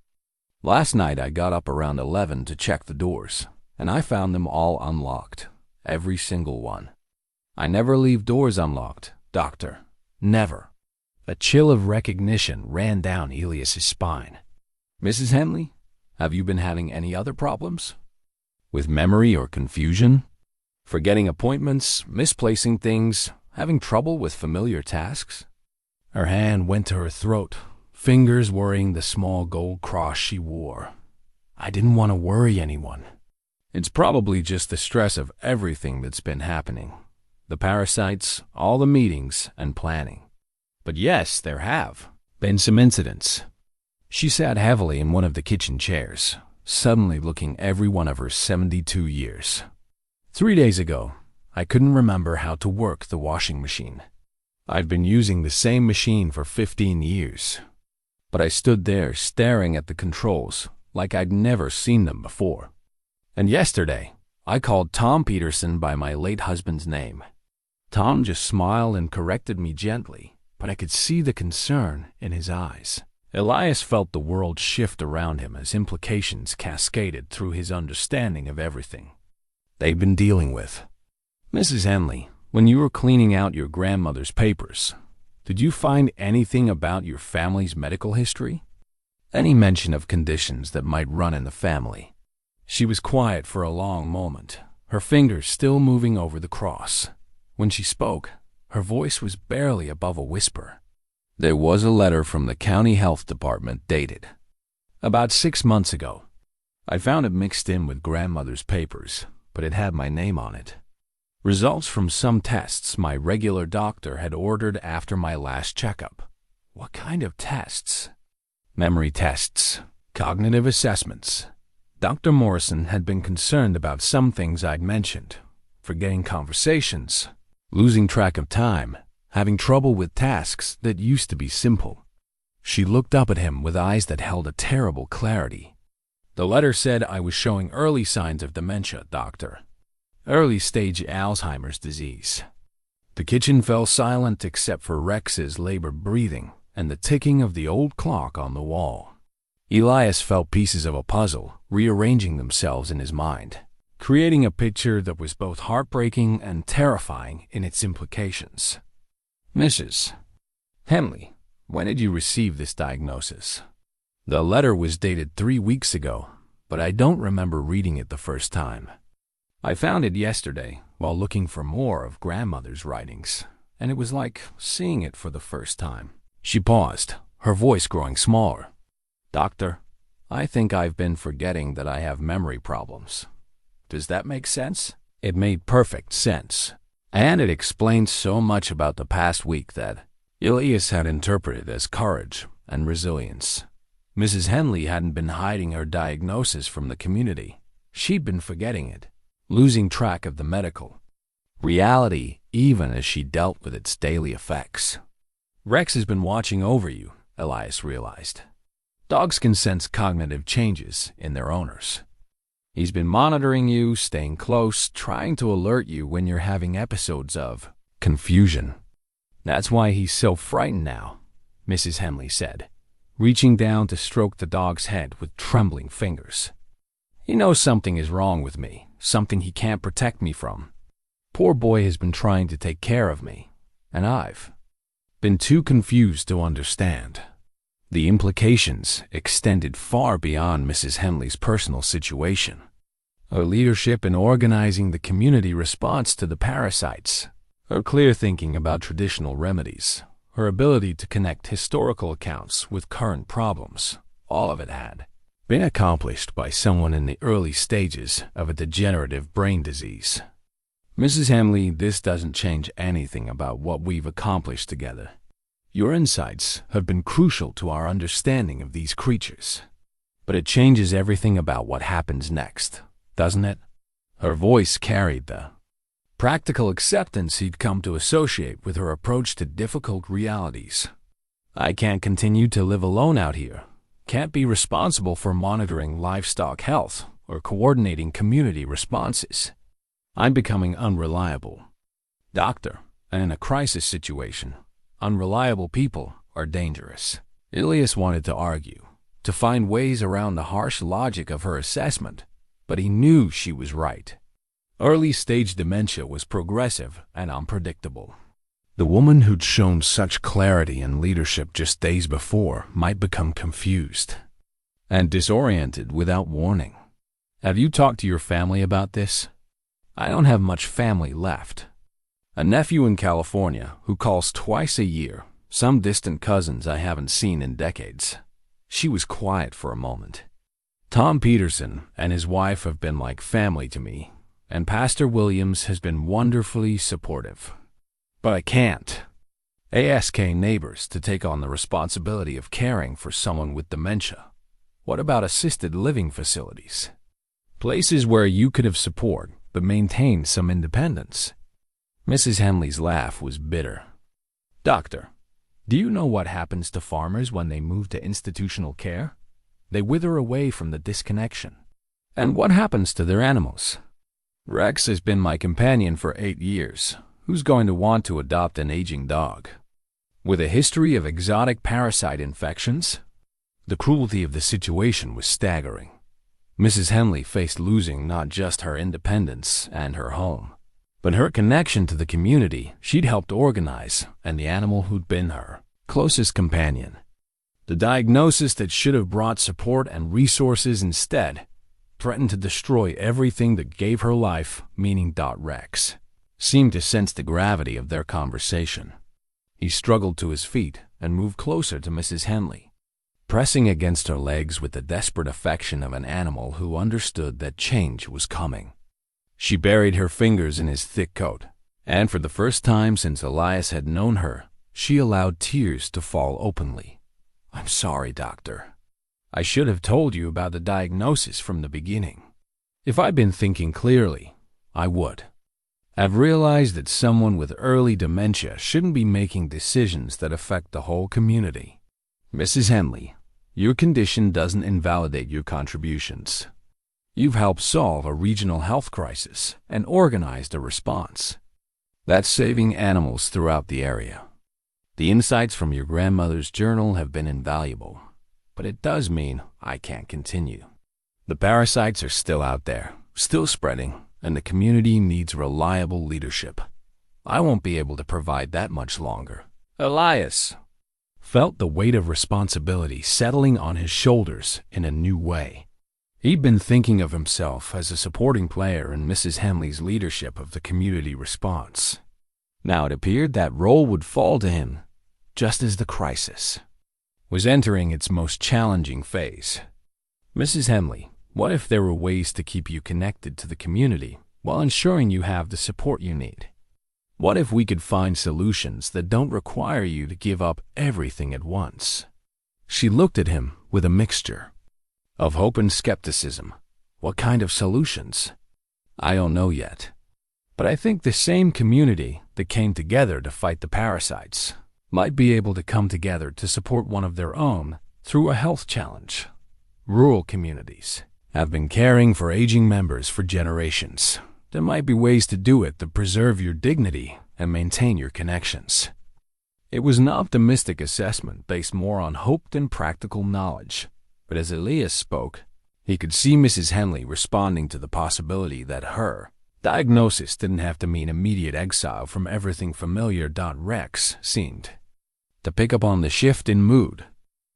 Speaker 1: Last night I got up around 11 to check the doors, and I found them all unlocked, every single one. I never leave doors unlocked, doctor, never." A chill of recognition ran down Elias's spine. "Mrs. Henley, have you been having any other problems? With memory or confusion? Forgetting appointments, misplacing things, having trouble with familiar tasks?" Her hand went to her throat, fingers worrying the small gold cross she wore. "I didn't want to worry anyone. It's probably just the stress of everything that's been happening. The parasites, all the meetings, and planning. But yes, there have been some incidents." She sat heavily in one of the kitchen chairs, suddenly looking every one of her 72 years. 3 days ago, I couldn't remember how to work the washing machine. I'd been using the same machine for 15 years. But I stood there staring at the controls like I'd never seen them before. And yesterday, I called Tom Peterson by my late husband's name. Tom just smiled and corrected me gently, but I could see the concern in his eyes. Elias felt the world shift around him as implications cascaded through his understanding of everything they'd been dealing with. "Mrs. Henley, when you were cleaning out your grandmother's papers, did you find anything about your family's medical history? Any mention of conditions that might run in the family?" She was quiet for a long moment, her fingers still moving over the cross. When she spoke, her voice was barely above a whisper. "There was a letter from the county health department dated about 6 months ago. I found it mixed in with grandmother's papers, but it had my name on it. Results from some tests my regular doctor had ordered after my last checkup." "What kind of tests?" "Memory tests, cognitive assessments. Dr. Morrison had been concerned about some things I'd mentioned, forgetting conversations, losing track of time, having trouble with tasks that used to be simple." She looked up at him with eyes that held a terrible clarity. "The letter said I was showing early signs of dementia, doctor. Early-stage Alzheimer's disease." The kitchen fell silent except for Rex's labored breathing and the ticking of the old clock on the wall. Elias felt pieces of a puzzle rearranging themselves in his mind, creating a picture that was both heartbreaking and terrifying in its implications. "Mrs. Henley, when did you receive this diagnosis?" "The letter was dated 3 weeks ago, but I don't remember reading it the first time. I found it yesterday while looking for more of grandmother's writings, and it was like seeing it for the first time." She paused, her voice growing smaller. "Doctor, I think I've been forgetting that I have memory problems. Does that make sense?" It made perfect sense, and it explained so much about the past week that Elias had interpreted as courage and resilience. Mrs. Henley hadn't been hiding her diagnosis from the community. She'd been forgetting it, losing track of the medical reality even as she dealt with its daily effects. "Rex has been watching over you," Elias realized. "Dogs can sense cognitive changes in their owners. He's been monitoring you, staying close, trying to alert you when you're having episodes of confusion. That's why he's so frightened now," Mrs. Henley said, reaching down to stroke the dog's head with trembling fingers. "He knows something is wrong with me, something he can't protect me from. Poor boy has been trying to take care of me, and I've been too confused to understand." The implications extended far beyond Mrs. Henley's personal situation. Her leadership in organizing the community response to the parasites, her clear thinking about traditional remedies, her ability to connect historical accounts with current problems, all of it had been accomplished by someone in the early stages of a degenerative brain disease. "Mrs. Henley, this doesn't change anything about what we've accomplished together. Your insights have been crucial to our understanding of these creatures. But it changes everything about what happens next, doesn't it? Her voice carried the practical acceptance he'd come to associate with her approach to difficult realities. I can't continue to live alone out here. Can't be responsible for monitoring livestock health or coordinating community responses. I'm becoming unreliable. Doctor, and in a crisis situation, unreliable people are dangerous. Elias wanted to argue, to find ways around the harsh logic of her assessment, but he knew she was right. Early-stage dementia was progressive and unpredictable. The woman who'd shown such clarity and leadership just days before might become confused and disoriented without warning. Have you talked to your family about this? I don't have much family left. A nephew in California who calls twice a year, some distant cousins I haven't seen in decades. She was quiet for a moment. Tom Peterson and his wife have been like family to me, and Pastor Williams has been wonderfully supportive. But I can't ask neighbors to take on the responsibility of caring for someone with dementia. What about assisted living facilities? Places where you could have support but maintain some independence. Mrs. Henley's laugh was bitter. Doctor, do you know what happens to farmers when they move to institutional care? They wither away from the disconnection. And what happens to their animals? Rex has been my companion for 8 years. Who's going to want to adopt an aging dog? With a history of exotic parasite infections? The cruelty of the situation was staggering. Mrs. Henley faced losing not just her independence and her home, but her connection to the community she'd helped organize and the animal who'd been her closest companion. The diagnosis that should have brought support and resources instead threatened to destroy everything that gave her life meaning. Rex seemed to sense the gravity of their conversation. He struggled to his feet and moved closer to Mrs. Henley, pressing against her legs with the desperate affection of an animal who understood that change was coming. She buried her fingers in his thick coat, and for the first time since Elias had known her, she allowed tears to fall openly. I'm sorry, doctor. I should have told you about the diagnosis from the beginning. If I'd been thinking clearly, I would. I've realized that someone with early dementia shouldn't be making decisions that affect the whole community. Mrs. Henley, your condition doesn't invalidate your contributions. You've helped solve a regional health crisis and organized a response. That's saving animals throughout the area. The insights from your grandmother's journal have been invaluable, but it does mean I can't continue. The parasites are still out there, still spreading, and the community needs reliable leadership. I won't be able to provide that much longer. Elias felt the weight of responsibility settling on his shoulders in a new way. He'd been thinking of himself as a supporting player in Mrs. Henley's leadership of the community response. Now it appeared that role would fall to him, just as the crisis was entering its most challenging phase. Mrs. Henley, what if there were ways to keep you connected to the community while ensuring you have the support you need? What if we could find solutions that don't require you to give up everything at once? She looked at him with a mixture of hope and skepticism. What kind of solutions? I don't know yet. But I think the same community that came together to fight the parasites might be able to come together to support one of their own through a health challenge. Rural communities have been caring for aging members for generations. There might be ways to do it that preserve your dignity and maintain your connections. It was an optimistic assessment based more on hope than practical knowledge. But as Elias spoke, he could see Mrs. Henley responding to the possibility that her diagnosis didn't have to mean immediate exile from everything familiar. Rex seemed to pick up on the shift in mood.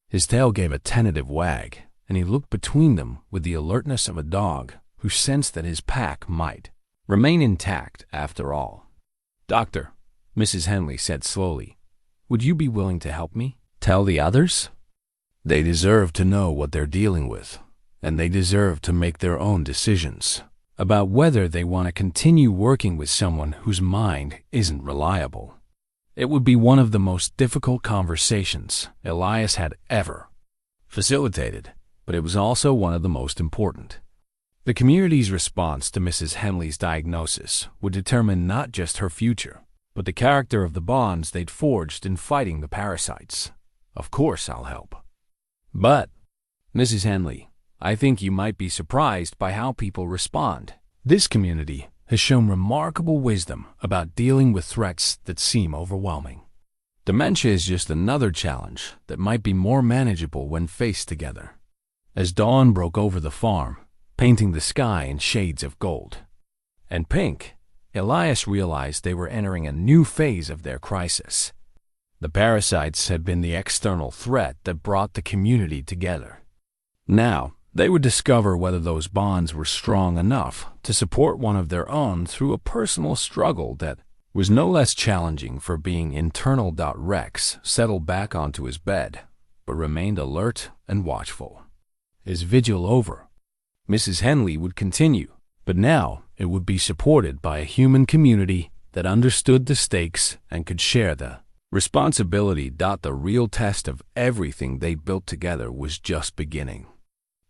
Speaker 1: His tail gave a tentative wag, and he looked between them with the alertness of a dog who sensed that his pack might remain intact after all. Doctor, Mrs. Henley said slowly, would you be willing to help me tell the others? They deserve to know what they're dealing with, and they deserve to make their own decisions about whether they want to continue working with someone whose mind isn't reliable. It would be one of the most difficult conversations Elias had ever facilitated. but it was also one of the most important. The community's response to Mrs. Henley's diagnosis would determine not just her future, but the character of the bonds they'd forged in fighting the parasites. Of course I'll help. But, Mrs. Henley, I think you might be surprised by how people respond. This community has shown remarkable wisdom about dealing with threats that seem overwhelming. Dementia is just another challenge that might be more manageable when faced together. As dawn broke over the farm, painting the sky in shades of gold and pink, Elias realized they were entering a new phase of their crisis. The parasites had been the external threat that brought the community together. Now, they would discover whether those bonds were strong enough to support one of their own through a personal struggle that was no less challenging for being internal. Rex settled back onto his bed, but remained alert and watchful. His vigil over, Mrs. Henley would continue, but now it would be supported by a human community that understood the stakes and could share the responsibility. The real test of everything they built together was just beginning.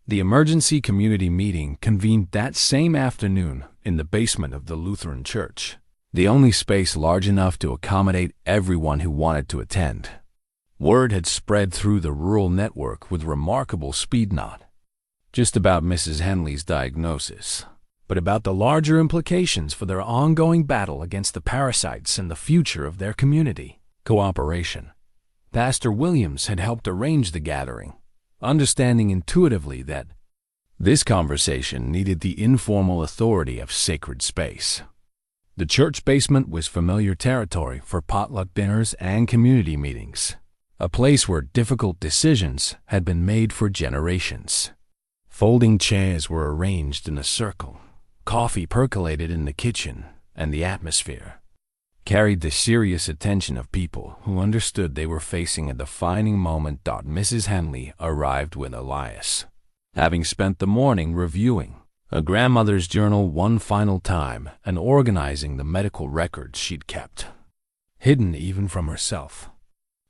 Speaker 1: The emergency community meeting convened that same afternoon in the basement of the Lutheran church, the only space large enough to accommodate everyone who wanted to attend. Word had spread through the rural network with remarkable speed, not just about Mrs. Henley's diagnosis, but about the larger implications for their ongoing battle against the parasites and the future of their community. Cooperation. Pastor Williams had helped arrange the gathering, understanding intuitively that this conversation needed the informal authority of sacred space. The church basement was familiar territory for potluck dinners and community meetings, a place where difficult decisions had been made for generations. Folding chairs were arranged in a circle, coffee percolated in the kitchen, and the atmosphere carried the serious attention of people who understood they were facing a defining moment. Mrs. Henley arrived with Elias, having spent the morning reviewing a grandmother's journal one final time and organizing the medical records she'd kept, hidden even from herself.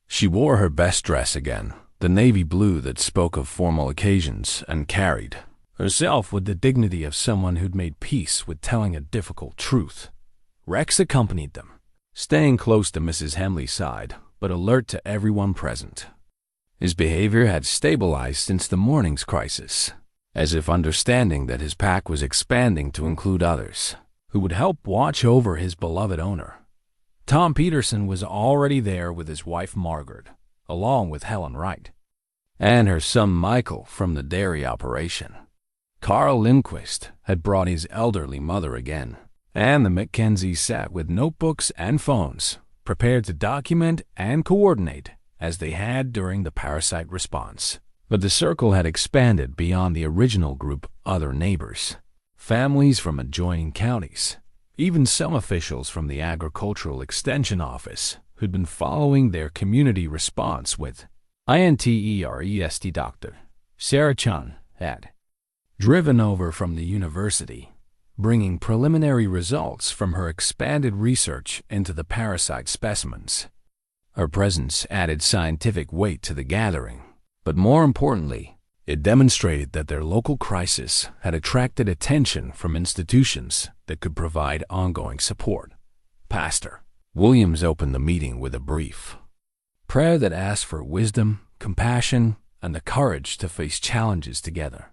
Speaker 1: She wore her best dress again, the navy blue that spoke of formal occasions, and carried herself with the dignity of someone who'd made peace with telling a difficult truth. Rex accompanied them, staying close to Mrs. Henley's side, but alert to everyone present. His behavior had stabilized since the morning's crisis, as if understanding that his pack was expanding to include others who would help watch over his beloved owner. Tom Peterson was already there with his wife Margaret, along with Helen Wright, and her son Michael from the dairy operation. Carl Lindquist had brought his elderly mother again, and the Mackenzies sat with notebooks and phones, prepared to document and coordinate as they had during the parasite response. But the circle had expanded beyond the original group. Other neighbors, families from adjoining counties, even some officials from the Agricultural Extension Office who'd been following their community response with INTEREST. Dr. Sarah Chun had driven over from the university, bringing preliminary results from her expanded research into the parasite specimens. Her presence added scientific weight to the gathering, but more importantly, it demonstrated that their local crisis had attracted attention from institutions that could provide ongoing support. Pastor Williams opened the meeting with a brief prayer that asked for wisdom, compassion, and the courage to face challenges together.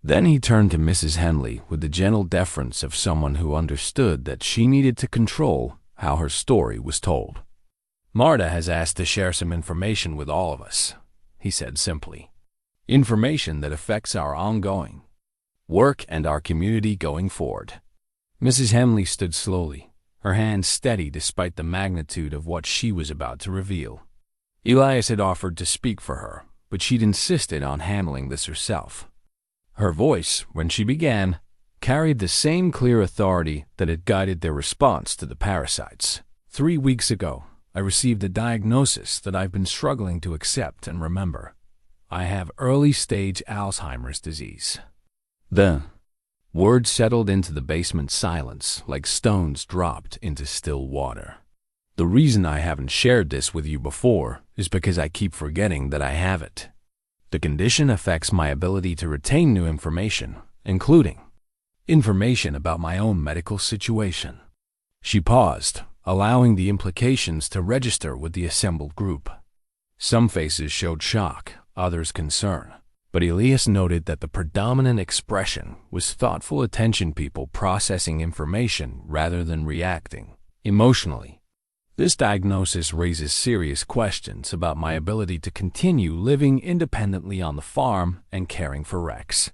Speaker 1: Then he turned to Mrs. Henley with the gentle deference of someone who understood that she needed to control how her story was told. Marta has asked to share some information with all of us, he said simply. Information that affects our ongoing work and our community going forward. Mrs. Henley stood slowly, her hands steady despite the magnitude of what she was about to reveal. Elias had offered to speak for her, but she'd insisted on handling this herself. Her voice, when she began, carried the same clear authority that had guided their response to the parasites. 3 weeks ago, I received a diagnosis that I've been struggling to accept and remember. I have early-stage Alzheimer's disease. The words settled into the basement silence like stones dropped into still water. The reason I haven't shared this with you before is because I keep forgetting that I have it. The condition affects my ability to retain new information, including information about my own medical situation. She paused, allowing the implications to register with the assembled group. Some faces showed shock, others concern, but Elias noted that the predominant expression was thoughtful attention, people processing information rather than reacting emotionally. This diagnosis raises serious questions about my ability to continue living independently on the farm and caring for Rex.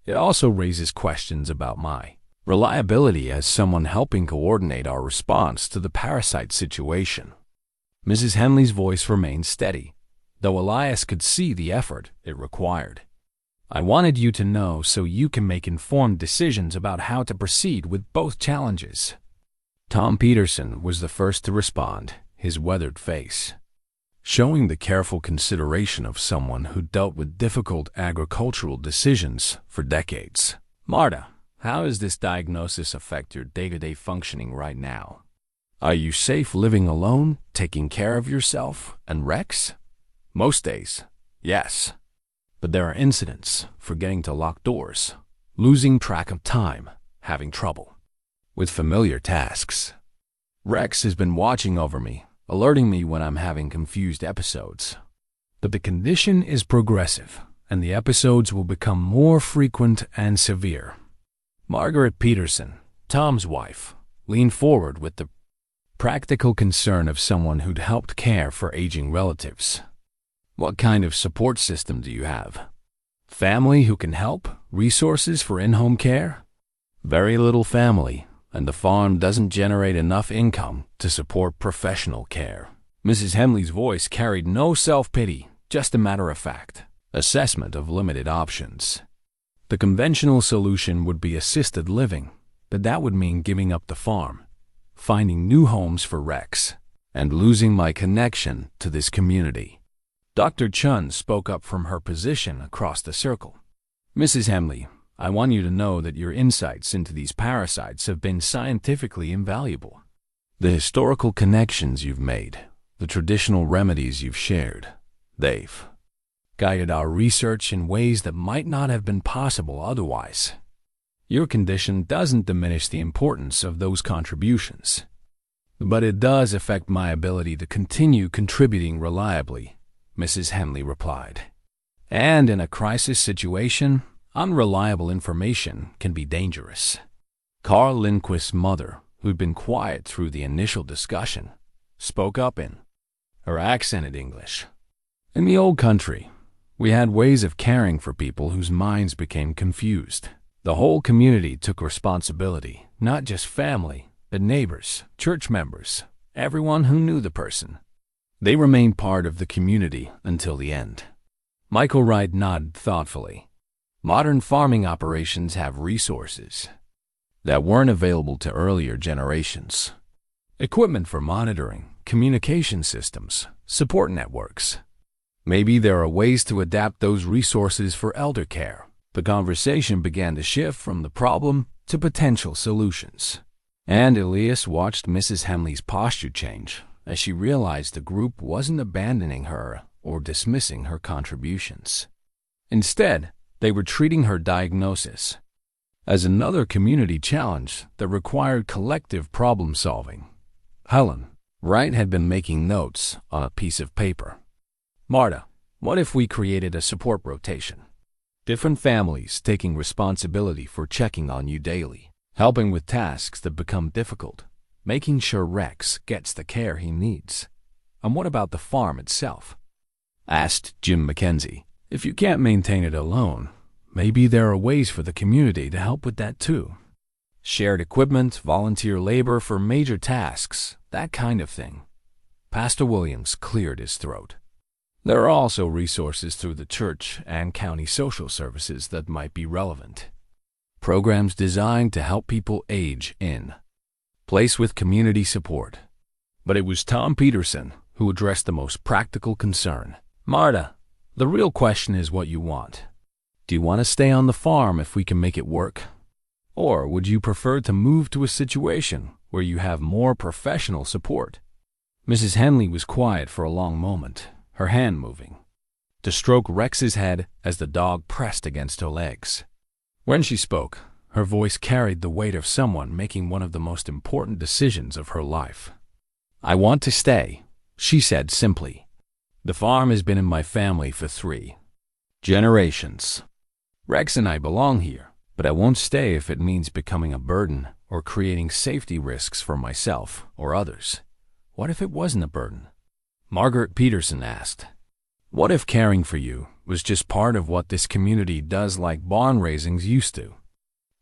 Speaker 1: It also raises questions about my reliability as someone helping coordinate our response to the parasite situation. Mrs. Henley's voice remained steady, though Elias could see the effort it required. I wanted you to know so you can make informed decisions about how to proceed with both challenges. Tom Peterson was the first to respond, his weathered face showing the careful consideration of someone who dealt with difficult agricultural decisions for decades. Marta, how does this diagnosis affect your day-to-day functioning right now? Are you safe living alone, taking care of yourself and Rex? Most days, yes. But there are incidents, forgetting to lock doors, losing track of time, having trouble with familiar tasks. Rex has been watching over me, alerting me when I'm having confused episodes. But the condition is progressive, and the episodes will become more frequent and severe. Margaret Peterson, Tom's wife, leaned forward with the practical concern of someone who'd helped care for aging relatives. What kind of support system do you have? Family who can help? Resources for in-home care? Very little family, and the farm doesn't generate enough income to support professional care. Mrs. Henley's voice carried no self-pity, just a matter-of-fact assessment of limited options. The conventional solution would be assisted living, but that would mean giving up the farm, finding new homes for Rex, and losing my connection to this community. Dr. Chun spoke up from her position across the circle. Mrs. Henley, I want you to know that your insights into these parasites have been scientifically invaluable. The historical connections you've made, the traditional remedies you've shared, they've guided our research in ways that might not have been possible otherwise. Your condition doesn't diminish the importance of those contributions, but it does affect my ability to continue contributing reliably, Mrs. Henley replied. And in a crisis situation, unreliable information can be dangerous. Carl Lindquist's mother, who'd been quiet through the initial discussion, spoke up in her accented English. In the old country, we had ways of caring for people whose minds became confused. The whole community took responsibility, not just family, but neighbors, church members, everyone who knew the person. They remained part of the community until the end. Michael Wright nodded thoughtfully. Modern farming operations have resources that weren't available to earlier generations. Equipment for monitoring, communication systems, support networks. Maybe there are ways to adapt those resources for elder care. The conversation began to shift from the problem to potential solutions. And Elias watched Mrs. Henley's posture change as she realized the group wasn't abandoning her or dismissing her contributions. Instead, they were treating her diagnosis as another community challenge that required collective problem-solving. Helen Wright had been making notes on a piece of paper. Marta, what if we created a support rotation? Different families taking responsibility for checking on you daily, helping with tasks that become difficult, making sure Rex gets the care he needs. And what about the farm itself? Asked Jim McKenzie. If you can't maintain it alone, maybe there are ways for the community to help with that too. Shared equipment, volunteer labor for major tasks, that kind of thing. Pastor Williams cleared his throat. There are also resources through the church and county social services that might be relevant. Programs designed to help people age in place with community support. But it was Tom Peterson who addressed the most practical concern. Marta, the real question is what you want. Do you want to stay on the farm if we can make it work? Or would you prefer to move to a situation where you have more professional support? Mrs. Henley was quiet for a long moment, her hand moving. to stroke Rex's head as the dog pressed against her legs. When she spoke, her voice carried the weight of someone making one of the most important decisions of her life. "I want to stay," she said simply. "The farm has been in my family for 3 generations. Rex and I belong here, but I won't stay if it means becoming a burden or creating safety risks for myself or others." "What if it wasn't a burden?" Margaret Peterson asked. "What if caring for you was just part of what this community does, like barn raisings used to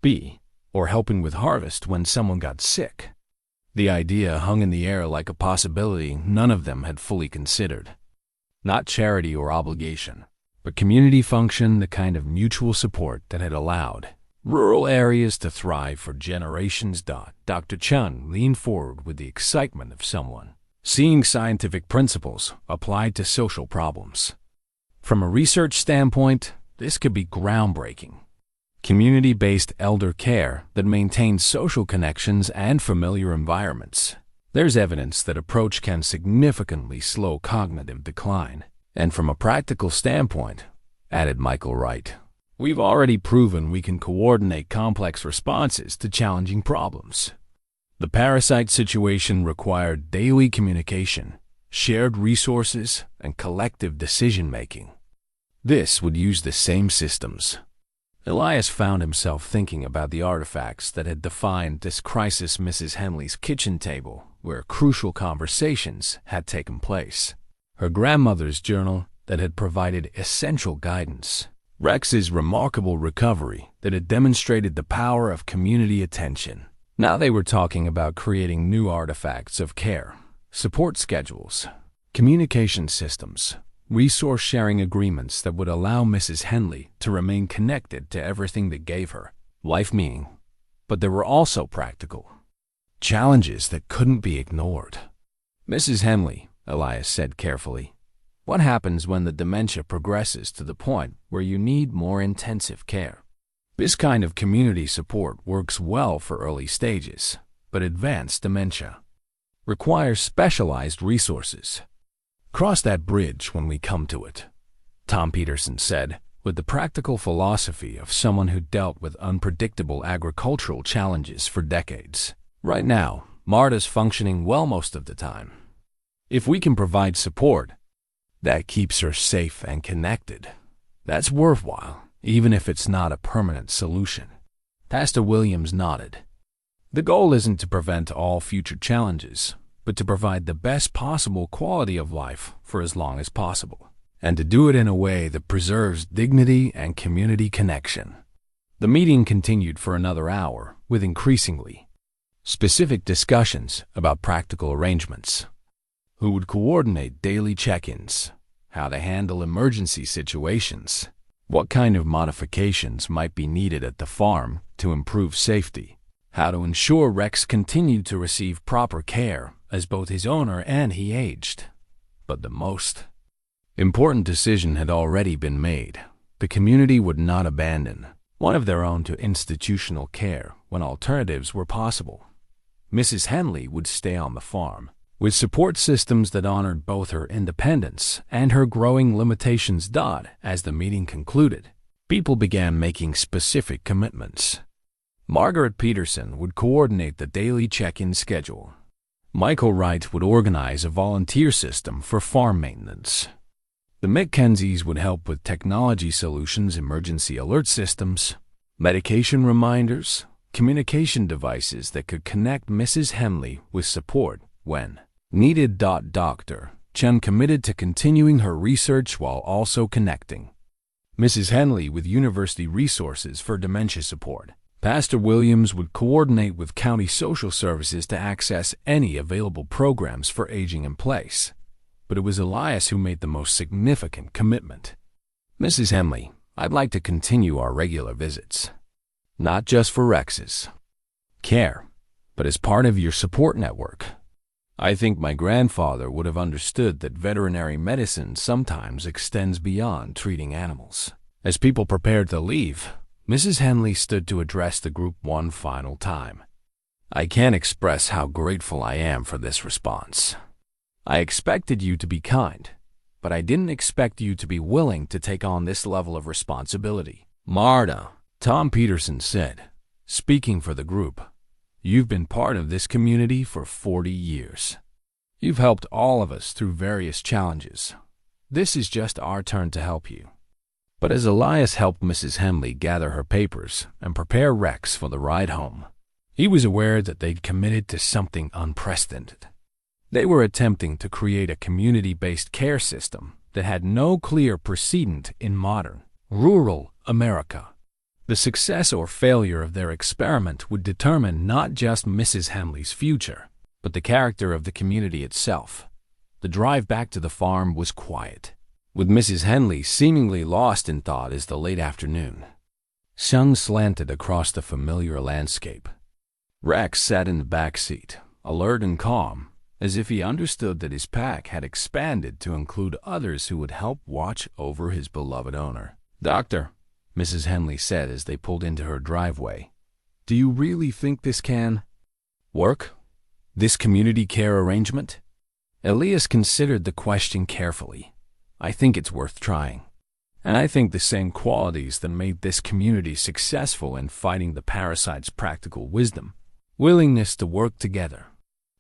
Speaker 1: be, or helping with harvest when someone got sick?" The idea hung in the air like a possibility none of them had fully considered. Not charity or obligation, but community function, the kind of mutual support that had allowed rural areas to thrive for generations. Dr. Chun leaned forward with the excitement of someone seeing scientific principles applied to social problems. From a research standpoint, this could be groundbreaking. Community-based elder care that maintains social connections and familiar environments. There's evidence that approach can significantly slow cognitive decline. And from a practical standpoint, added Michael Wright, we've already proven we can coordinate complex responses to challenging problems. The parasite situation required daily communication, shared resources, and collective decision-making. This would use the same systems. Elias found himself thinking about the artifacts that had defined this crisis: Mrs. Henley's kitchen table, where crucial conversations had taken place; her grandmother's journal that had provided essential guidance; Rex's remarkable recovery that had demonstrated the power of community attention. Now they were talking about creating new artifacts of care, support schedules, communication systems, resource-sharing agreements that would allow Mrs. Henley to remain connected to everything that gave her life meaning. But there were also practical challenges that couldn't be ignored. "Mrs. Henley," Elias said carefully, "what happens when the dementia progresses to the point where you need more intensive care? This kind of community support works well for early stages, but advanced dementia requires specialized resources. Cross that bridge when we come to it," Tom Peterson said, with the practical philosophy of someone who dealt with unpredictable agricultural challenges for decades. "Right now, Marta's functioning well most of the time. If we can provide support that keeps her safe and connected, that's worthwhile, even if it's not a permanent solution." Pastor Williams nodded. "The goal isn't to prevent all future challenges, but to provide the best possible quality of life for as long as possible, and to do it in a way that preserves dignity and community connection." The meeting continued for another hour, with increasingly specific discussions about practical arrangements. Who would coordinate daily check-ins? How to handle emergency situations? What kind of modifications might be needed at the farm to improve safety? How to ensure Rex continued to receive proper care as both his owner and he aged. But the most important decision had already been made. The community would not abandon one of their own to institutional care when alternatives were possible. Mrs. Henley would stay on the farm, with support systems that honored both her independence and her growing limitations. As the meeting concluded, people began making specific commitments. Margaret Peterson would coordinate the daily check-in schedule. Michael Wright would organize a volunteer system for farm maintenance. The Mackenzies would help with technology solutions, emergency alert systems, medication reminders, communication devices that could connect Mrs. Henley with support when needed. Dr. Chen committed to continuing her research while also connecting Mrs. Henley with university resources for dementia support. Pastor Williams would coordinate with county social services to access any available programs for aging in place. But it was Elias who made the most significant commitment. "Mrs. Henley, I'd like to continue our regular visits. Not just for Rex's care, but as part of your support network. I think my grandfather would have understood that veterinary medicine sometimes extends beyond treating animals." As people prepared to leave, Mrs. Henley stood to address the group one final time. "I can't express how grateful I am for this response. I expected you to be kind, but I didn't expect you to be willing to take on this level of responsibility. Marta, Tom Peterson said, speaking for the group, you've been part of this community for 40 years. You've helped all of us through various challenges. This is just our turn to help you. But as Elias helped Mrs. Henley gather her papers and prepare Rex for the ride home, he was aware that they'd committed to something unprecedented. They were attempting to create a community-based care system that had no clear precedent in modern, rural America. The success or failure of their experiment would determine not just Mrs. Henley's future, but the character of the community itself. The drive back to the farm was quiet, with Mrs. Henley seemingly lost in thought as the late afternoon sun slanted across the familiar landscape. Rex sat in the back seat, alert and calm, as if he understood that his pack had expanded to include others who would help watch over his beloved owner. "Doctor," Mrs. Henley said as they pulled into her driveway, "do you really think this can work? This community care arrangement?" Elias considered the question carefully. "I think it's worth trying. And I think the same qualities that made this community successful in fighting the parasite's practical wisdom, willingness to work together,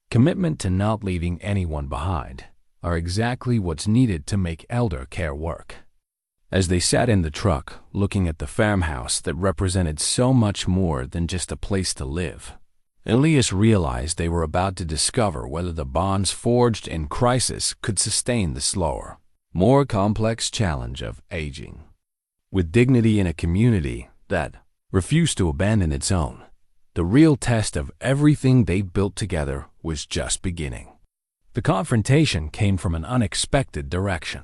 Speaker 1: commitment to not leaving anyone behind, are exactly what's needed to make elder care work." As they sat in the truck, looking at the farmhouse that represented so much more than just a place to live, Elias realized they were about to discover whether the bonds forged in crisis could sustain the slower, more complex challenge of aging. With dignity in a community that refused to abandon its own, the real test of everything they built together was just beginning. The confrontation came from an unexpected direction.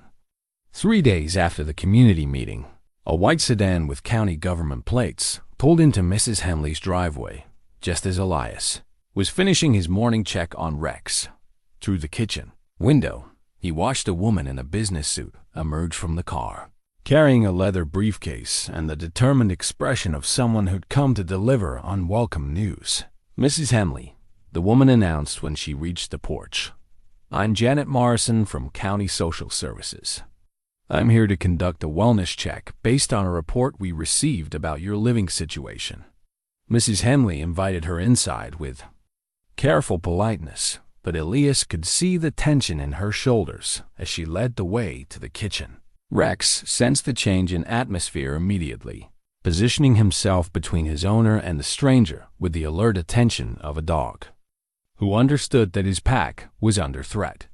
Speaker 1: 3 days after the community meeting, a white sedan with county government plates pulled into Mrs. Henley's driveway, just as Elias was finishing his morning check on Rex. Through the kitchen window, he watched a woman in a business suit emerge from the car, carrying a leather briefcase and the determined expression of someone who'd come to deliver unwelcome news. "Mrs. Henley," the woman announced when she reached the porch, "I'm Janet Morrison from County Social Services. I'm here to conduct a wellness check based on a report we received about your living situation." Mrs. Henley invited her inside with careful politeness, but Elias could see the tension in her shoulders as she led the way to the kitchen. Rex sensed the change in atmosphere immediately, positioning himself between his owner and the stranger with the alert attention of a dog, who understood that his pack was under threat.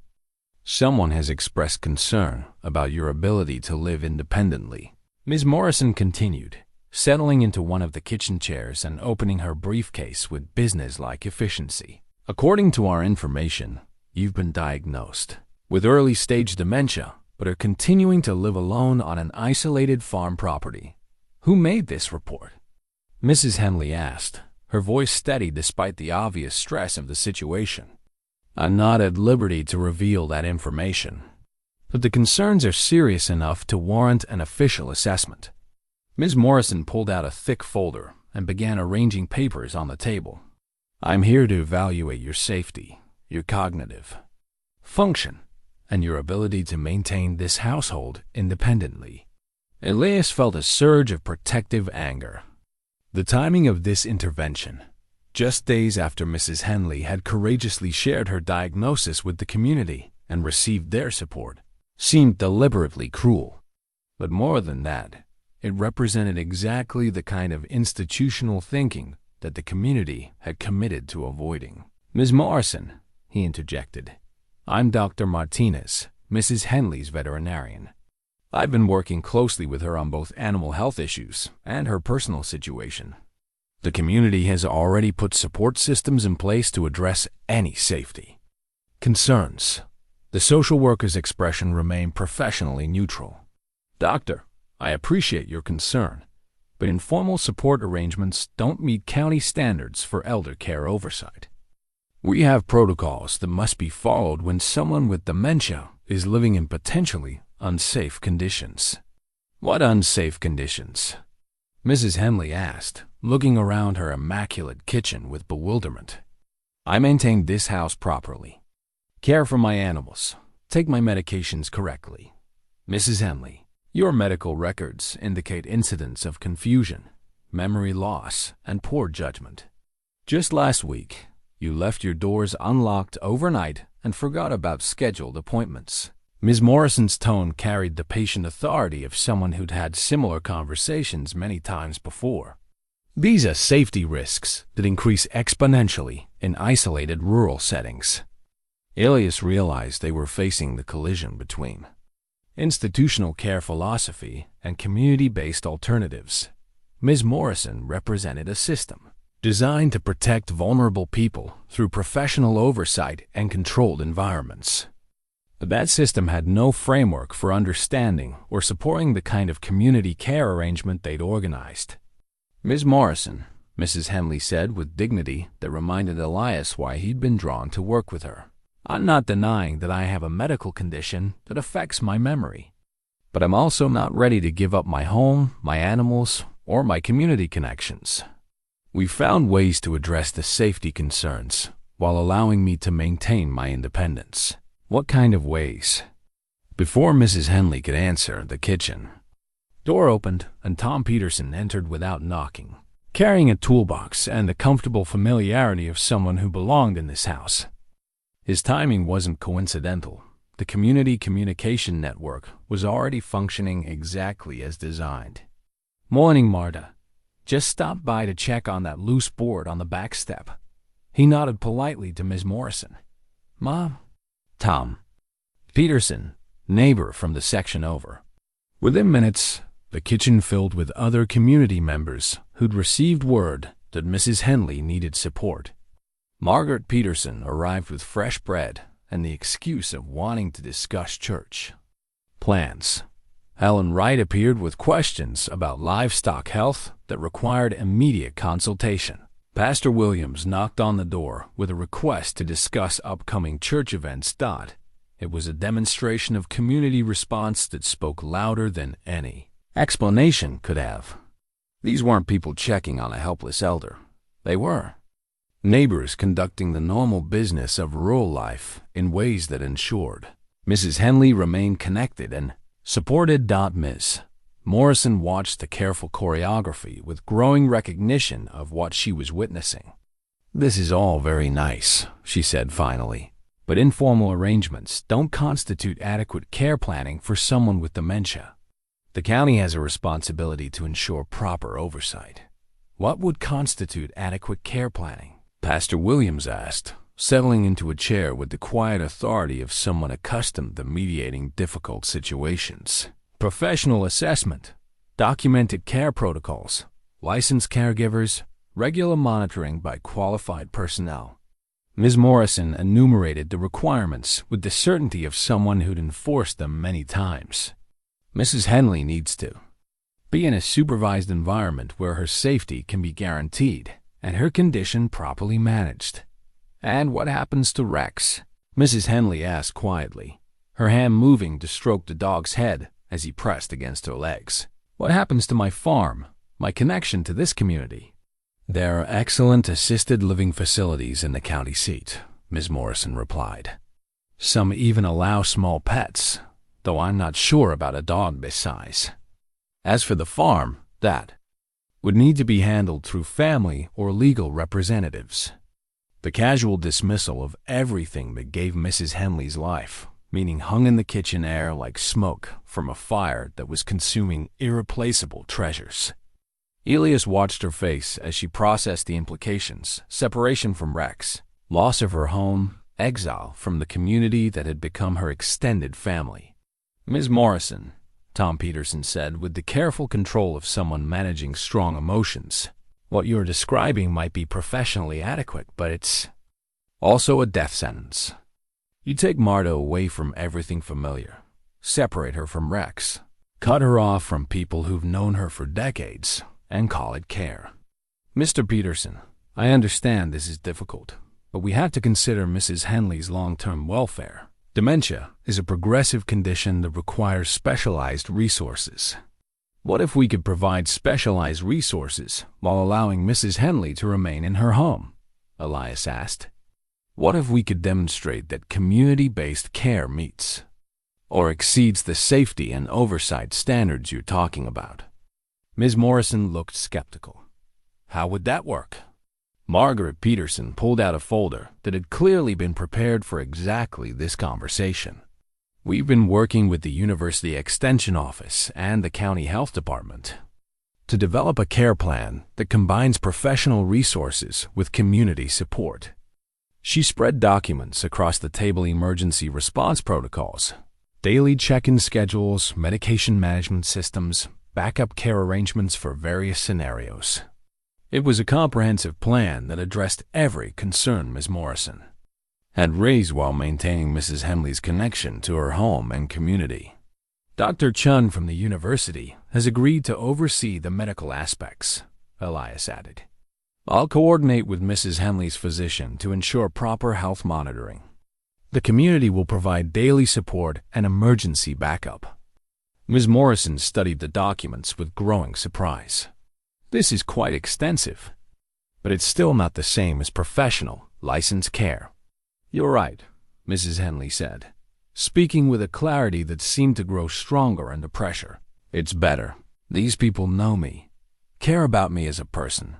Speaker 1: "Someone has expressed concern about your ability to live independently," Ms. Morrison continued, settling into one of the kitchen chairs and opening her briefcase with business-like efficiency. "According to our information, you've been diagnosed with early-stage dementia, but are continuing to live alone on an isolated farm property. Who made this report?" Mrs. Henley asked, her voice steady despite the obvious stress of the situation. "I'm not at liberty to reveal that information, but the concerns are serious enough to warrant an official assessment." Ms. Morrison pulled out a thick folder and began arranging papers on the table. "I'm here to evaluate your safety, your cognitive function, and your ability to maintain this household independently." Elias felt a surge of protective anger. The timing of this intervention, just days after Mrs. Henley had courageously shared her diagnosis with the community and received their support, seemed deliberately cruel. But more than that, it represented exactly the kind of institutional thinking that the community had committed to avoiding. "Ms. Morrison," he interjected, "I'm Dr. Martinez, Mrs. Henley's veterinarian. I've been working closely with her on both animal health issues and her personal situation. The community has already put support systems in place to address any safety concerns." The social worker's expression remained professionally neutral. "Doctor, I appreciate your concern, but informal support arrangements don't meet county standards for elder care oversight. We have protocols that must be followed when someone with dementia is living in potentially unsafe conditions." "What unsafe conditions?" Mrs. Henley asked, looking around her immaculate kitchen with bewilderment. "I maintain this house properly, care for my animals, take my medications correctly, Mrs. Henley, your medical records indicate incidents of confusion, memory loss, and poor judgment. Just last week, you left your doors unlocked overnight and forgot about scheduled appointments. Ms. Morrison's tone carried the patient authority of someone who'd had similar conversations many times before. These are safety risks that increase exponentially in isolated rural settings. Elias realized they were facing the collision between institutional care philosophy and community-based alternatives. Ms. Morrison represented a system designed to protect vulnerable people through professional oversight and controlled environments. But that system had no framework for understanding or supporting the kind of community care arrangement they'd organized. Ms. Morrison, Mrs. Henley said with dignity that reminded Elias why he'd been drawn to work with her. I'm not denying that I have a medical condition that affects my memory, but I'm also not ready to give up my home, my animals, or my community connections. We found ways to address the safety concerns while allowing me to maintain my independence. What kind of ways? Before Mrs. Henley could answer, the kitchen door opened and Tom Peterson entered without knocking, carrying a toolbox and the comfortable familiarity of someone who belonged in this house. His timing wasn't coincidental. The community communication network was already functioning exactly as designed. Morning, Marta. Just stopped by to check on that loose board on the back step. He nodded politely to Ms. Morrison. Mom? Tom Peterson, neighbor from the section over. Within minutes, the kitchen filled with other community members who'd received word that Mrs. Henley needed support. Margaret Peterson arrived with fresh bread and the excuse of wanting to discuss church plans. Helen Wright appeared with questions about livestock health that required immediate consultation. Pastor Williams knocked on the door with a request to discuss upcoming church events. It was a demonstration of community response that spoke louder than any explanation could have. These weren't people checking on a helpless elder. They were neighbors conducting the normal business of rural life in ways that ensured Mrs. Henley remained connected and supported. Ms. Morrison watched the careful choreography with growing recognition of what she was witnessing. This is all very nice, she said finally, but informal arrangements don't constitute adequate care planning for someone with dementia. The county has a responsibility to ensure proper oversight. What would constitute adequate care planning? Pastor Williams asked, settling into a chair with the quiet authority of someone accustomed to mediating difficult situations. Professional assessment, documented care protocols, licensed caregivers, regular monitoring by qualified personnel. Ms. Morrison enumerated the requirements with the certainty of someone who'd enforced them many times. Mrs. Henley needs to be in a supervised environment where her safety can be guaranteed and her condition properly managed. And what happens to Rex? Mrs. Henley asked quietly, her hand moving to stroke the dog's head as he pressed against her legs. What happens to my farm, my connection to this community? There are excellent assisted living facilities in the county seat, Ms. Morrison replied. Some even allow small pets, though I'm not sure about a dog this size. As for the farm, that would need to be handled through family or legal representatives. The casual dismissal of everything that gave Mrs. Henley's life, meaning hung in the kitchen air like smoke from a fire that was consuming irreplaceable treasures. Elias watched her face as she processed the implications: separation from Rex, loss of her home, exile from the community that had become her extended family. Ms. Morrison, Tom Peterson said with the careful control of someone managing strong emotions, what you're describing might be professionally adequate, but it's also a death sentence. You take Marta away from everything familiar, separate her from Rex, cut her off from people who've known her for decades, and call it care. Mr. Peterson, I understand this is difficult, but we have to consider Mrs. Henley's long-term welfare. Dementia is a progressive condition that requires specialized resources. What if we could provide specialized resources while allowing Mrs. Henley to remain in her home? Elias asked. What if we could demonstrate that community-based care meets or exceeds the safety and oversight standards you're talking about. Ms. Morrison looked skeptical. How would that work? Margaret Peterson pulled out a folder that had clearly been prepared for exactly this conversation. We've been working with the University Extension Office and the County Health Department to develop a care plan that combines professional resources with community support. She spread documents across the table: emergency response protocols, daily check-in schedules, medication management systems, backup care arrangements for various scenarios. It was a comprehensive plan that addressed every concern Ms. Morrison had raised while maintaining Mrs. Henley's connection to her home and community. Dr. Chun from the university has agreed to oversee the medical aspects, Elias added. I'll coordinate with Mrs. Henley's physician to ensure proper health monitoring. The community will provide daily support and emergency backup. Ms. Morrison studied the documents with growing surprise. This is quite extensive, but it's still not the same as professional, licensed care. You're right, Mrs. Henley said, speaking with a clarity that seemed to grow stronger under pressure. It's better. These people know me, care about me as a person,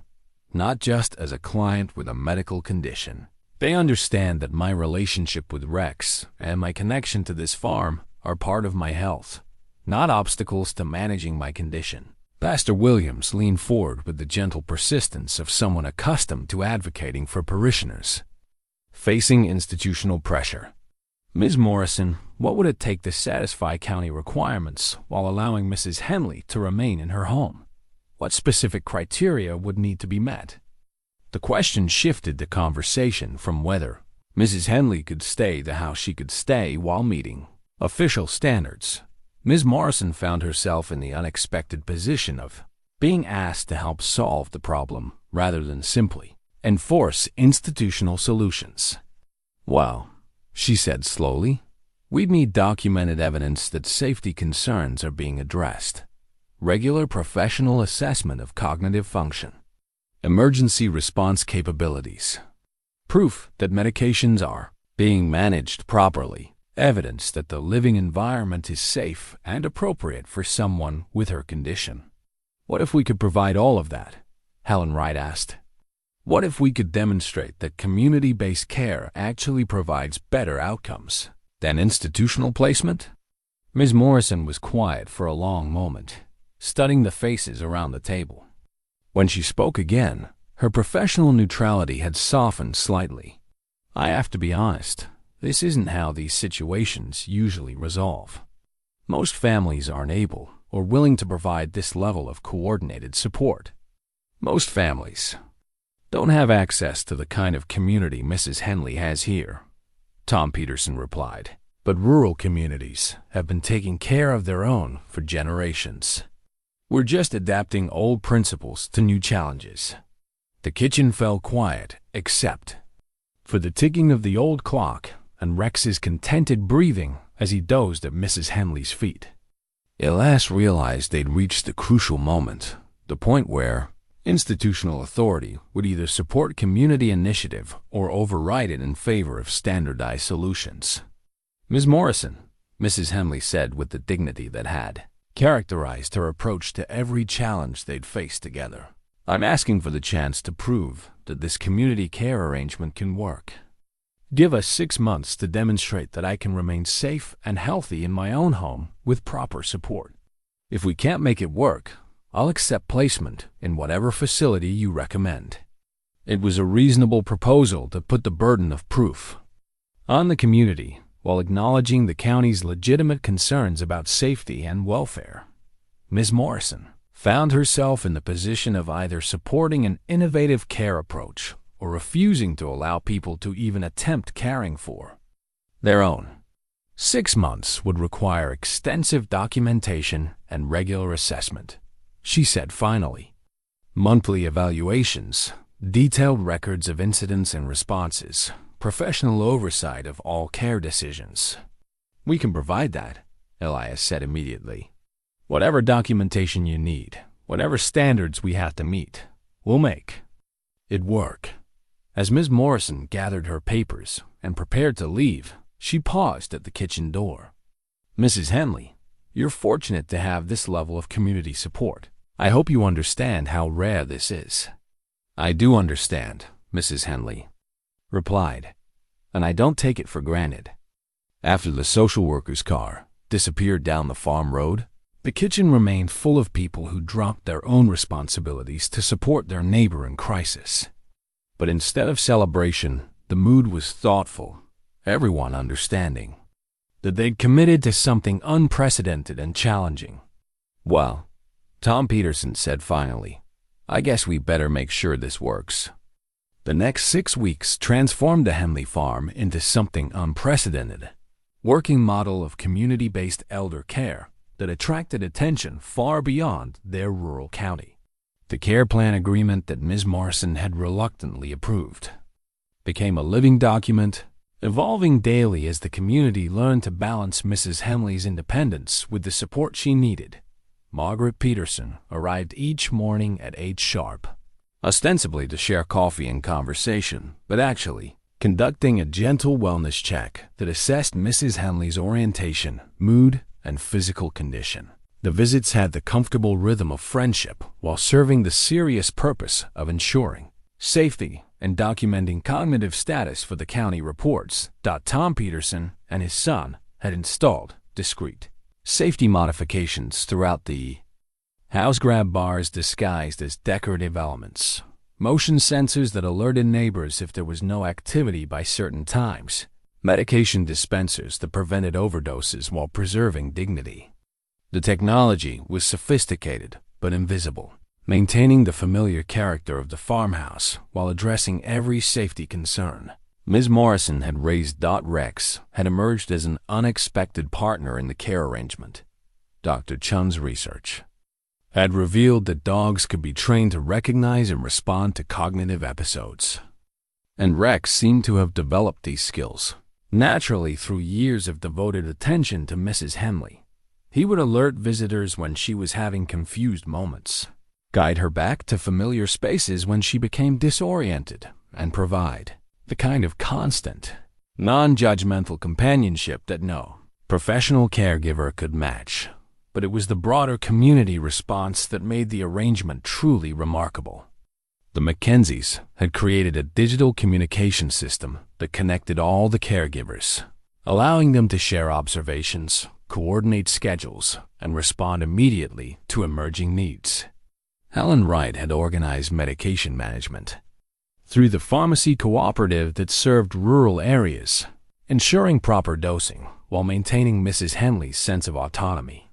Speaker 1: not just as a client with a medical condition. They understand that my relationship with Rex and my connection to this farm are part of my health, not obstacles to managing my condition. Pastor Williams leaned forward with the gentle persistence of someone accustomed to advocating for parishioners facing institutional pressure. Ms. Morrison, what would it take to satisfy county requirements while allowing Mrs. Henley to remain in her home? What specific criteria would need to be met? The question shifted the conversation from whether Mrs. Henley could stay the how she could stay while meeting official standards. Ms. Morrison found herself in the unexpected position of being asked to help solve the problem rather than simply enforce institutional solutions. Well, she said slowly, we'd need documented evidence that safety concerns are being addressed, regular professional assessment of cognitive function, emergency response capabilities, proof that medications are being managed properly, evidence that the living environment is safe and appropriate for someone with her condition. What if we could provide all of that? Helen Wright asked. What if we could demonstrate that community-based care actually provides better outcomes than institutional placement? Ms. Morrison was quiet for a long moment, studying the faces around the table. When she spoke again, her professional neutrality had softened slightly. I have to be honest. This isn't how these situations usually resolve. Most families aren't able or willing to provide this level of coordinated support. Most families don't have access to the kind of community Mrs. Henley has here, Tom Peterson replied. But rural communities have been taking care of their own for generations. We're just adapting old principles to new challenges. The kitchen fell quiet, except for the ticking of the old clock and Rex's contented breathing as he dozed at Mrs. Henley's feet. Elias realized they'd reached the crucial moment, the point where institutional authority would either support community initiative or override it in favor of standardized solutions. Ms. Morrison, Mrs. Henley said with the dignity that had characterized her approach to every challenge they'd faced together, I'm asking for the chance to prove that this community care arrangement can work. Give us 6 months to demonstrate that I can remain safe and healthy in my own home with proper support. If we can't make it work, I'll accept placement in whatever facility you recommend. It was a reasonable proposal to put the burden of proof on the community while acknowledging the county's legitimate concerns about safety and welfare. Ms. Morrison found herself in the position of either supporting an innovative care approach or refusing to allow people to even attempt caring for their own. 6 months would require extensive documentation and regular assessment, she said finally. Monthly evaluations, detailed records of incidents and responses, professional oversight of all care decisions. We can provide that, Elias said immediately. Whatever documentation you need, whatever standards we have to meet, we'll make it work. As Ms. Morrison gathered her papers and prepared to leave, she paused at the kitchen door. Mrs. Henley, you're fortunate to have this level of community support. I hope you understand how rare this is." "I do understand," Mrs. Henley replied, "and I don't take it for granted." After the social worker's car disappeared down the farm road, the kitchen remained full of people who dropped their own responsibilities to support their neighbor in crisis. But instead of celebration, the mood was thoughtful, everyone understanding that they'd committed to something unprecedented and challenging. "Well," Tom Peterson said finally, "I guess we better make sure this works." The next 6 weeks transformed the Henley farm into something unprecedented, working model of community-based elder care that attracted attention far beyond their rural county. The care plan agreement that Ms. Morrison had reluctantly approved became a living document, evolving daily as the community learned to balance Mrs. Henley's independence with the support she needed. Margaret Peterson arrived each morning at 8 sharp, ostensibly to share coffee and conversation, but actually conducting a gentle wellness check that assessed Mrs. Henley's orientation, mood, and physical condition. The visits had the comfortable rhythm of friendship while serving the serious purpose of ensuring safety and documenting cognitive status for the county reports. Tom Peterson and his son had installed discrete safety modifications throughout the house: grab bars disguised as decorative elements, motion sensors that alerted neighbors if there was no activity by certain times, medication dispensers that prevented overdoses while preserving dignity. The technology was sophisticated but invisible, maintaining the familiar character of the farmhouse while addressing every safety concern. Ms. Morrison had raised Rex, had emerged as an unexpected partner in the care arrangement. Dr. Chun's research had revealed that dogs could be trained to recognize and respond to cognitive episodes, and Rex seemed to have developed these skills naturally through years of devoted attention to Mrs. Henley. He would alert visitors when she was having confused moments, guide her back to familiar spaces when she became disoriented, and provide the kind of constant, non-judgmental companionship that no professional caregiver could match. But it was the broader community response that made the arrangement truly remarkable. The Mackenzies had created a digital communication system that connected all the caregivers, allowing them to share observations, coordinate schedules, and respond immediately to emerging needs. Helen Wright had organized medication management through the pharmacy cooperative that served rural areas, ensuring proper dosing while maintaining Mrs. Henley's sense of autonomy.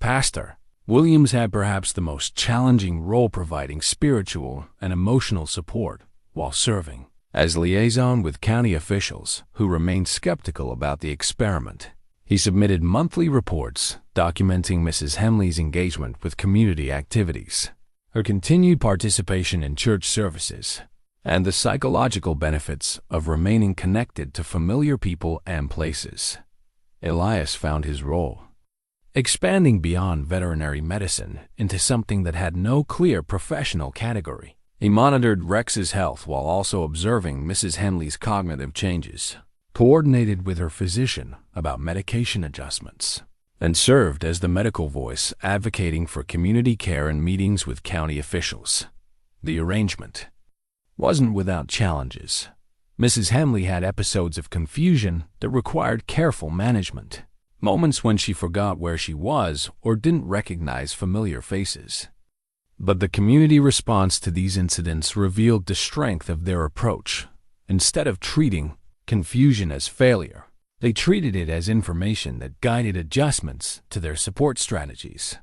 Speaker 1: Pastor Williams had perhaps the most challenging role, providing spiritual and emotional support while serving as liaison with county officials who remained skeptical about the experiment. He submitted monthly reports documenting Mrs. Henley's engagement with community activities, her continued participation in church services, and the psychological benefits of remaining connected to familiar people and places. Elias found his role expanding beyond veterinary medicine into something that had no clear professional category. He monitored Rex's health while also observing Mrs. Henley's cognitive changes, coordinated with her physician about medication adjustments, and served as the medical voice advocating for community care in meetings with county officials. The arrangement wasn't without challenges. Mrs. Henley had episodes of confusion that required careful management, moments when she forgot where she was or didn't recognize familiar faces. But the community response to these incidents revealed the strength of their approach. Instead of treating confusion as failure, they treated it as information that guided adjustments to their support strategies.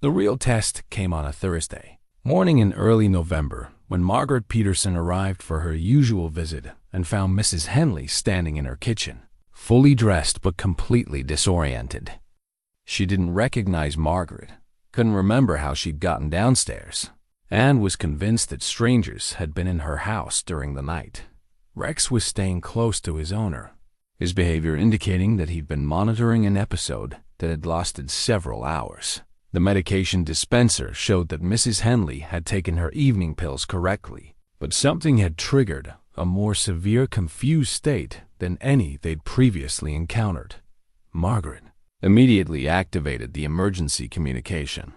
Speaker 1: The real test came on a Thursday morning in early November, when Margaret Peterson arrived for her usual visit and found Mrs. Henley standing in her kitchen, fully dressed but completely disoriented. She didn't recognize Margaret, couldn't remember how she'd gotten downstairs, and was convinced that strangers had been in her house during the night. Rex was staying close to his owner, his behavior indicating that he'd been monitoring an episode that had lasted several hours. The medication dispenser showed that Mrs. Henley had taken her evening pills correctly, but something had triggered a more severe confused state than any they'd previously encountered. Margaret immediately activated the emergency communication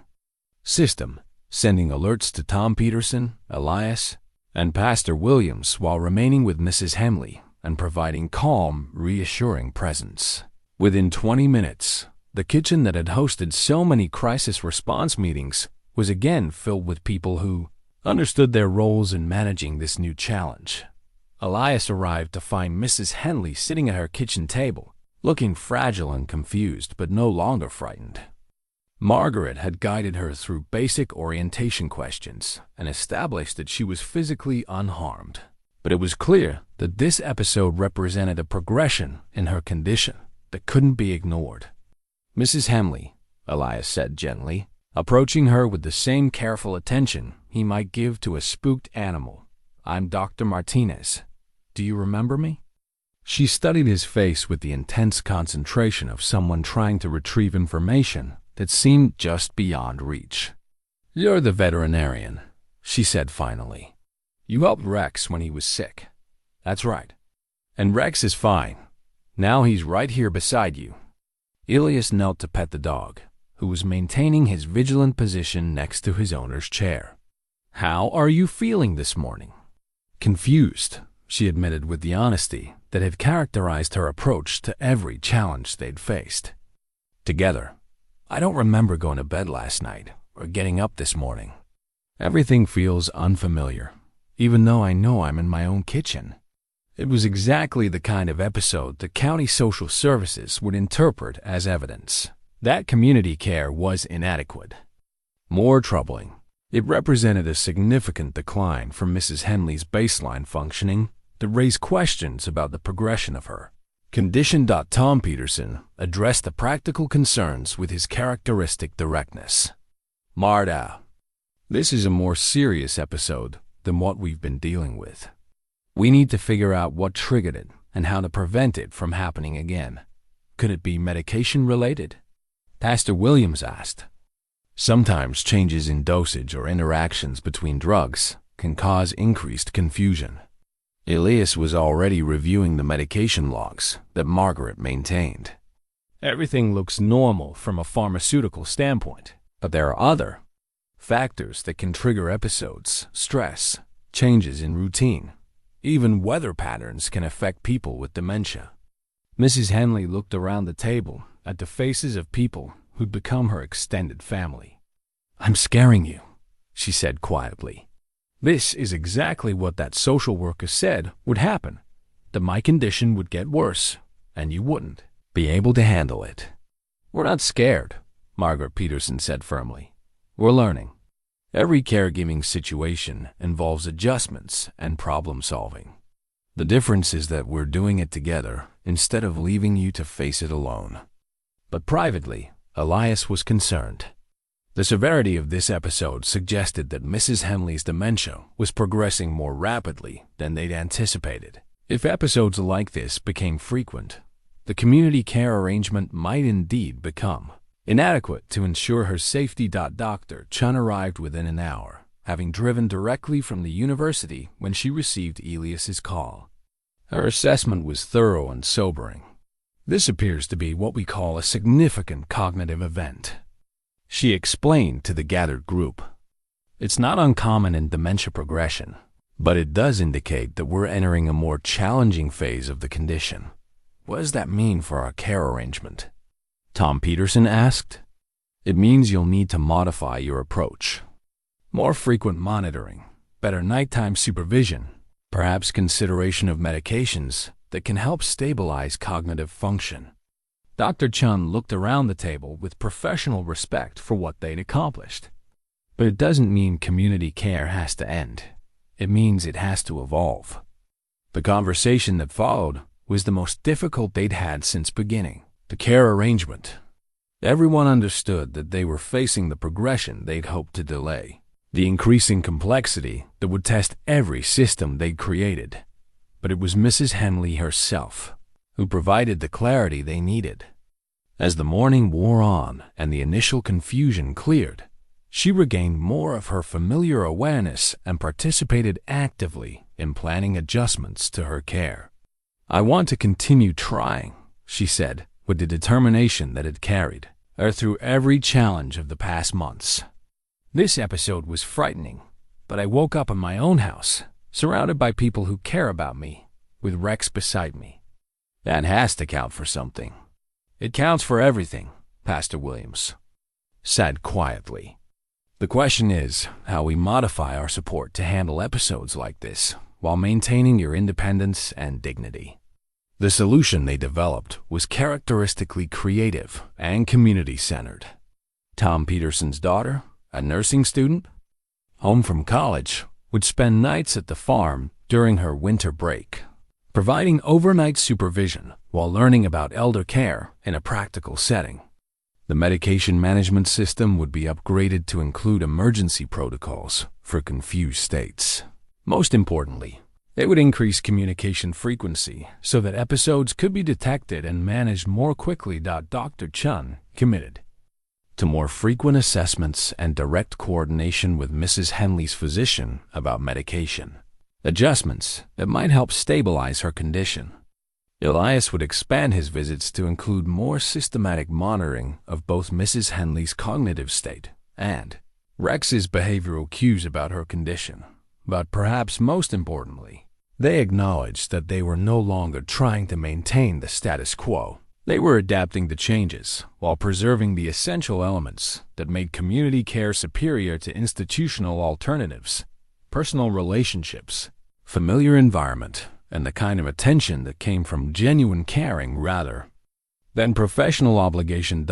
Speaker 1: system, sending alerts to Tom Peterson, Elias, and Pastor Williams while remaining with Mrs. Henley and providing calm, reassuring presence. Within 20 minutes, the kitchen that had hosted so many crisis response meetings was again filled with people who understood their roles in managing this new challenge. Elias arrived to find Mrs. Henley sitting at her kitchen table, looking fragile and confused, but no longer frightened. Margaret had guided her through basic orientation questions and established that she was physically unharmed. But it was clear that this episode represented a progression in her condition that couldn't be ignored. "Mrs. Henley," Elias said gently, approaching her with the same careful attention he might give to a spooked animal. "I'm Dr. Martinez. Do you remember me?" She studied his face with the intense concentration of someone trying to retrieve information that seemed just beyond reach. "You're the veterinarian," she said finally. "You helped Rex when he was sick." "That's right. And Rex is fine. Now he's right here beside you." Elias knelt to pet the dog, who was maintaining his vigilant position next to his owner's chair. "How are you feeling this morning?" "Confused," she admitted with the honesty that had characterized her approach to every challenge they'd faced. Together, "I don't remember going to bed last night or getting up this morning. Everything feels unfamiliar, even though I know I'm in my own kitchen." It was exactly the kind of episode the county social services would interpret as evidence that community care was inadequate. More troubling, it represented a significant decline from Mrs. Henley's baseline functioning that raised questions about the progression of her condition. Tom Peterson addressed the practical concerns with his characteristic directness. "Marta, this is a more serious episode than what we've been dealing with. We need to figure out what triggered it and how to prevent it from happening again. Could it be medication-related?" Pastor Williams asked. "Sometimes changes in dosage or interactions between drugs can cause increased confusion." Elias was already reviewing the medication logs that Margaret maintained. "Everything looks normal from a pharmaceutical standpoint, but there are other factors that can trigger episodes: stress, changes in routine. Even weather patterns can affect people with dementia." Mrs. Henley looked around the table at the faces of people who'd become her extended family. "I'm scaring you," she said quietly. "This is exactly what that social worker said would happen, that my condition would get worse, and you wouldn't be able to handle it." "We're not scared," Margaret Peterson said firmly. "We're learning. Every caregiving situation involves adjustments and problem solving. The difference is that we're doing it together instead of leaving you to face it alone." But privately, Elias was concerned. The severity of this episode suggested that Mrs. Henley's dementia was progressing more rapidly than they'd anticipated. If episodes like this became frequent, the community care arrangement might indeed become inadequate to ensure her safety. Dr. Chun arrived within an hour, having driven directly from the university when she received Elias's call. Her assessment was thorough and sobering. "This appears to be what we call a significant cognitive event," she explained to the gathered group. "It's not uncommon in dementia progression, but it does indicate that we're entering a more challenging phase of the condition. What does that mean for our care arrangement?" Tom Peterson asked. "It means you'll need to modify your approach. More frequent monitoring, better nighttime supervision, perhaps consideration of medications that can help stabilize cognitive function." Dr. Chun looked around the table with professional respect for what they'd accomplished. "But it doesn't mean community care has to end. It means it has to evolve." The conversation that followed was the most difficult they'd had since beginning the care arrangement. Everyone understood that they were facing the progression they'd hoped to delay, the increasing complexity that would test every system they'd created. But it was Mrs. Henley herself who provided the clarity they needed. As the morning wore on and the initial confusion cleared, she regained more of her familiar awareness and participated actively in planning adjustments to her care. "I want to continue trying," she said, with the determination that it carried her through every challenge of the past months. This episode was frightening, but I woke up in my own house, surrounded by people who care about me, with Rex beside me. That has to count for something. It counts for everything, Pastor Williams said quietly. The question is how we modify our support to handle episodes like this while maintaining your independence and dignity. The solution they developed was characteristically creative and community-centered. Tom Peterson's daughter, a nursing student, home from college, would spend nights at the farm during her winter break, providing overnight supervision while learning about elder care in a practical setting. The medication management system would be upgraded to include emergency protocols for confused states. Most importantly, it would increase communication frequency so that episodes could be detected and managed more quickly. Dr. Chun committed to more frequent assessments and direct coordination with Mrs. Henley's physician about medication adjustments that might help stabilize her condition. Elias would expand his visits to include more systematic monitoring of both Mrs. Henley's cognitive state and Rex's behavioral cues about her condition. But perhaps most importantly, they acknowledged that they were no longer trying to maintain the status quo. They were adapting to changes while preserving the essential elements that made community care superior to institutional alternatives: personal relationships, familiar environment, and the kind of attention that came from genuine caring rather than professional obligation.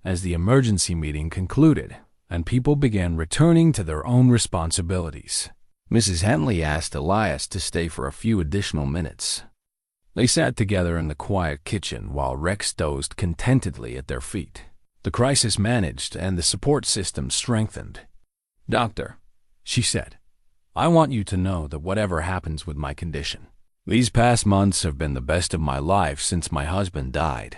Speaker 1: As the emergency meeting concluded and people began returning to their own responsibilities, Mrs. Henley asked Elias to stay for a few additional minutes. They sat together in the quiet kitchen while Rex dozed contentedly at their feet. The crisis managed and the support system strengthened. "Doctor," she said, "I want you to know that whatever happens with my condition, these past months have been the best of my life since my husband died.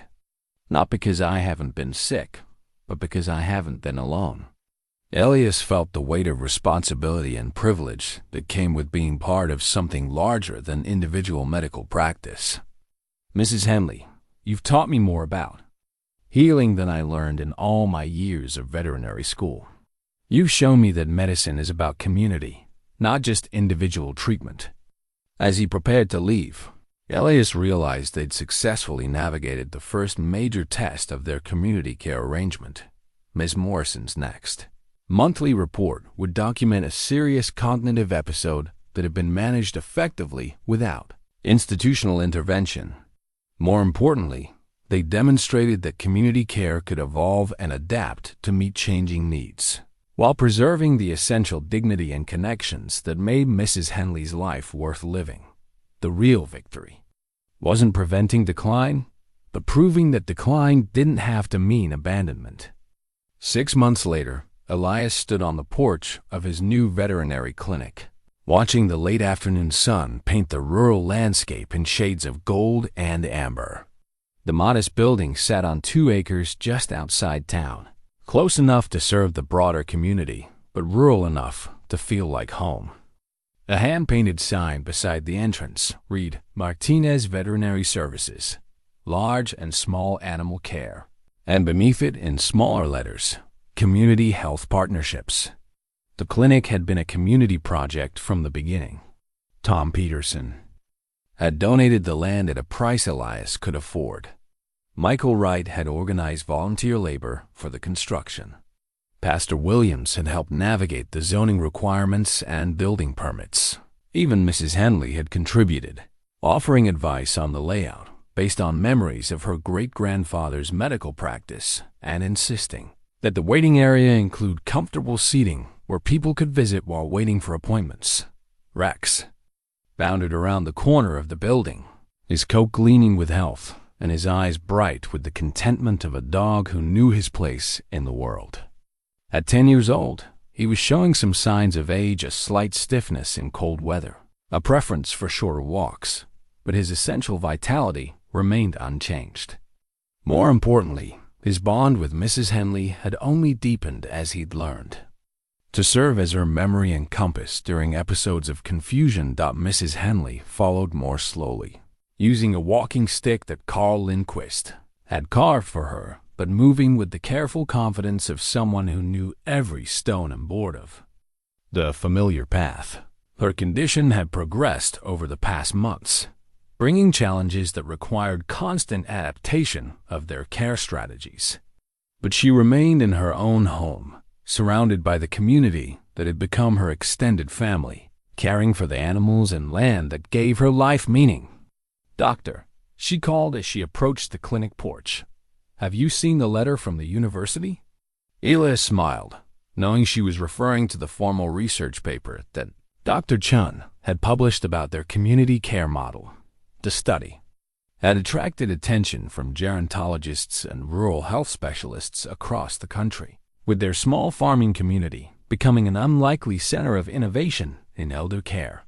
Speaker 1: Not because I haven't been sick, but because I haven't been alone." Elias felt the weight of responsibility and privilege that came with being part of something larger than individual medical practice. "Mrs. Henley, you've taught me more about healing than I learned in all my years of veterinary school. You've shown me that medicine is about community, not just individual treatment." As he prepared to leave, Elias realized they'd successfully navigated the first major test of their community care arrangement. Ms. Morrison's next monthly report would document a serious cognitive episode that had been managed effectively without institutional intervention. More importantly, they demonstrated that community care could evolve and adapt to meet changing needs, while preserving the essential dignity and connections that made Mrs. Henley's life worth living. The real victory wasn't preventing decline, but proving that decline didn't have to mean abandonment. 6 months later, Elias stood on the porch of his new veterinary clinic, watching the late afternoon sun paint the rural landscape in shades of gold and amber. The modest building sat on 2 acres just outside town, close enough to serve the broader community, but rural enough to feel like home. A hand-painted sign beside the entrance read, "Martinez Veterinary Services, Large and Small Animal Care," and beneath it in smaller letters, "Community Health Partnerships." The clinic had been a community project from the beginning. Tom Peterson had donated the land at a price Elias could afford. Michael Wright had organized volunteer labor for the construction. Pastor Williams had helped navigate the zoning requirements and building permits. Even Mrs. Henley had contributed, offering advice on the layout based on memories of her great-grandfather's medical practice and insisting that the waiting area include comfortable seating where people could visit while waiting for appointments. Rex bounded around the corner of the building, his coat gleaming with health and his eyes bright with the contentment of a dog who knew his place in the world. At 10 years old, he was showing some signs of age, a slight stiffness in cold weather, a preference for shorter walks, but his essential vitality remained unchanged. More importantly, his bond with Mrs. Henley had only deepened as he'd learned to serve as her memory and compass during episodes of confusion. Mrs. Henley followed more slowly, using a walking stick that Carl Lindquist had carved for her, but moving with the careful confidence of someone who knew every stone and board of the familiar path. Her condition had progressed over the past months, bringing challenges that required constant adaptation of their care strategies. But she remained in her own home, surrounded by the community that had become her extended family, caring for the animals and land that gave her life meaning. "Doctor," she called as she approached the clinic porch, "have you seen the letter from the university?" Elias smiled, knowing she was referring to the formal research paper that Dr. Chun had published about their community care model. The study had attracted attention from gerontologists and rural health specialists across the country, with their small farming community becoming an unlikely center of innovation in elder care.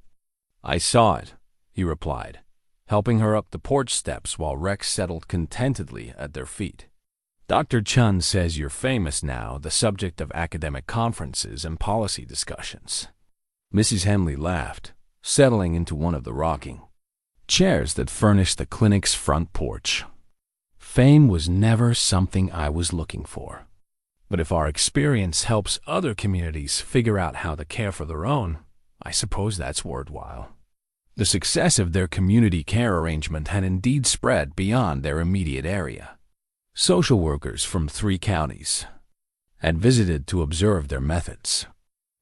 Speaker 1: "I saw it," he replied, helping her up the porch steps while Rex settled contentedly at their feet. "Dr. Chun says you're famous now, the subject of academic conferences and policy discussions." Mrs. Henley laughed, settling into one of the rocking chairs that furnished the clinic's front porch. "Fame was never something I was looking for. But if our experience helps other communities figure out how to care for their own, I suppose that's worthwhile." The success of their community care arrangement had indeed spread beyond their immediate area. Social workers from 3 counties had visited to observe their methods.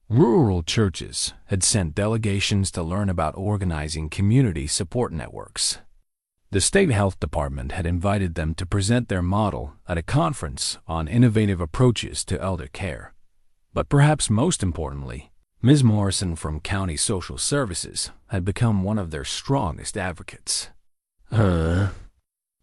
Speaker 1: Rural churches had sent delegations to learn about organizing community support networks. The state health department had invited them to present their model at a conference on innovative approaches to elder care. But perhaps most importantly, Ms. Morrison from County Social Services had become one of their strongest advocates.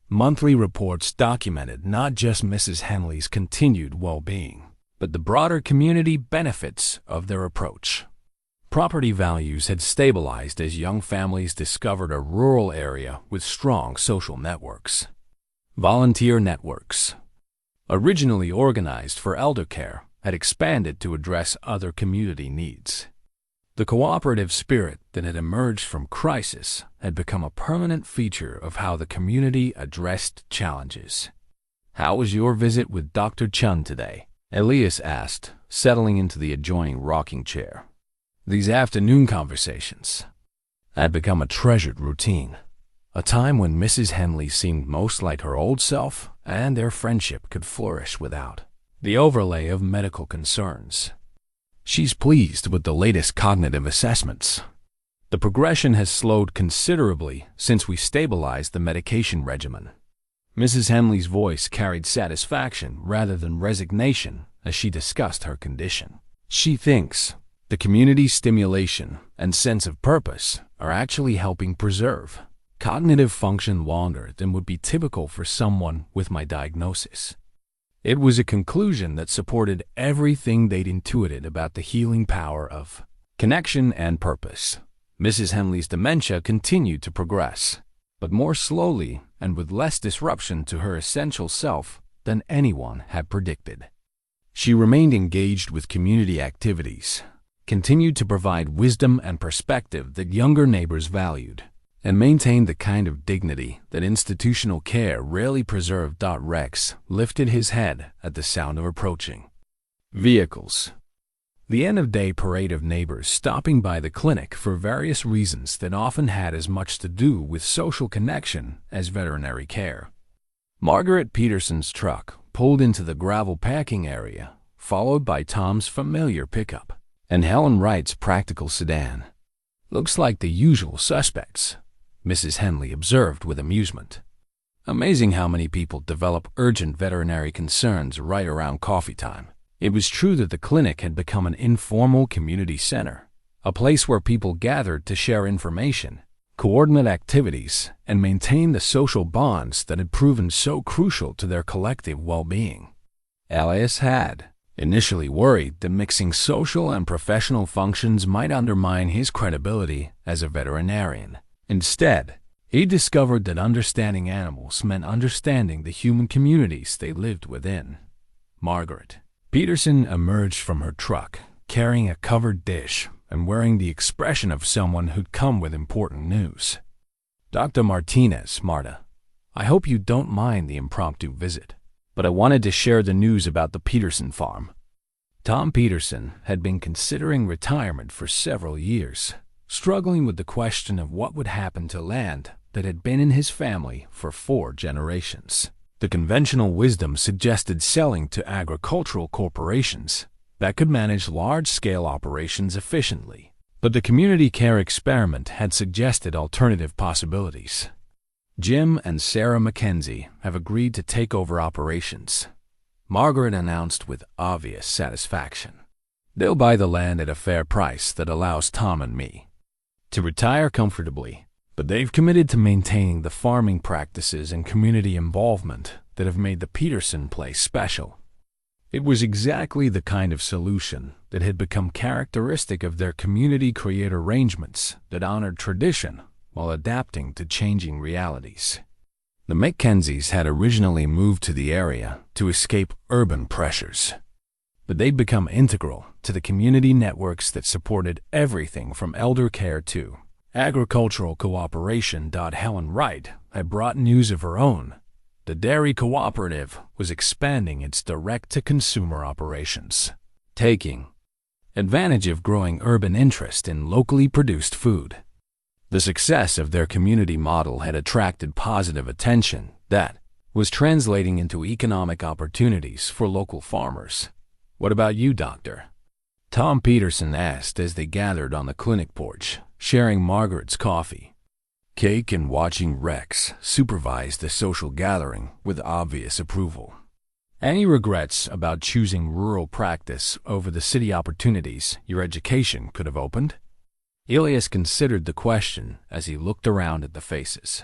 Speaker 1: Monthly reports documented not just Mrs. Henley's continued well-being, but the broader community benefits of their approach. Property values had stabilized as young families discovered a rural area with strong social networks. Volunteer networks, originally organized for elder care, had expanded to address other community needs. The cooperative spirit that had emerged from crisis had become a permanent feature of how the community addressed challenges. "How was your visit with Dr. Chun today?" Elias asked, settling into the adjoining rocking chair. These afternoon conversations had become a treasured routine, a time when Mrs. Henley seemed most like her old self, and their friendship could flourish without the overlay of medical concerns. "She's pleased with the latest cognitive assessments. The progression has slowed considerably since we stabilized the medication regimen." Mrs. Henley's voice carried satisfaction rather than resignation as she discussed her condition. She thinks the community stimulation and sense of purpose are actually helping preserve cognitive function longer than would be typical for someone with my diagnosis. It was a conclusion that supported everything they'd intuited about the healing power of connection and purpose. Mrs. Henley's dementia continued to progress, but more slowly and with less disruption to her essential self than anyone had predicted. She remained engaged with community activities, continued to provide wisdom and perspective that younger neighbors valued, and maintained the kind of dignity that institutional care rarely preserved. Rex lifted his head at the sound of approaching vehicles. The end-of-day parade of neighbors stopping by the clinic for various reasons that often had as much to do with social connection as veterinary care. Margaret Peterson's truck pulled into the gravel packing area, followed by Tom's familiar pickup and Helen Wright's practical sedan. "Looks like the usual suspects," Mrs. Henley observed with amusement. Amazing how many people develop urgent veterinary concerns right around coffee time. It was true that the clinic had become an informal community center, a place where people gathered to share information, coordinate activities, and maintain the social bonds that had proven so crucial to their collective well-being. Elias had initially worried that mixing social and professional functions might undermine his credibility as a veterinarian. Instead, he discovered that understanding animals meant understanding the human communities they lived within. Margaret Peterson emerged from her truck, carrying a covered dish and wearing the expression of someone who'd come with important news. "Dr. Martinez, Marta. I hope you don't mind the impromptu visit, but I wanted to share the news about the Peterson farm." Tom Peterson had been considering retirement for several years, struggling with the question of what would happen to land that had been in his family for 4 generations. The conventional wisdom suggested selling to agricultural corporations that could manage large-scale operations efficiently, but the community care experiment had suggested alternative possibilities. Jim and Sarah Mackenzie have agreed to take over operations, Margaret announced with obvious satisfaction. They'll buy the land at a fair price that allows Tom and me to retire comfortably, but they've committed to maintaining the farming practices and community involvement that have made the Peterson place special. It was exactly the kind of solution that had become characteristic of their community-create arrangements that honored tradition while adapting to changing realities. The Mackenzies had originally moved to the area to escape urban pressures, but they'd become integral to the community networks that supported everything from elder care to agricultural cooperation. Helen Wright had brought news of her own. The dairy cooperative was expanding its direct-to-consumer operations, taking advantage of growing urban interest in locally produced food. The success of their community model had attracted positive attention that was translating into economic opportunities for local farmers. "What about you, Doctor?" Tom Peterson asked as they gathered on the clinic porch, sharing Margaret's coffee, cake, and watching Rex supervise the social gathering with obvious approval. "Any regrets about choosing rural practice over the city opportunities your education could have opened?" Elias considered the question as he looked around at the faces.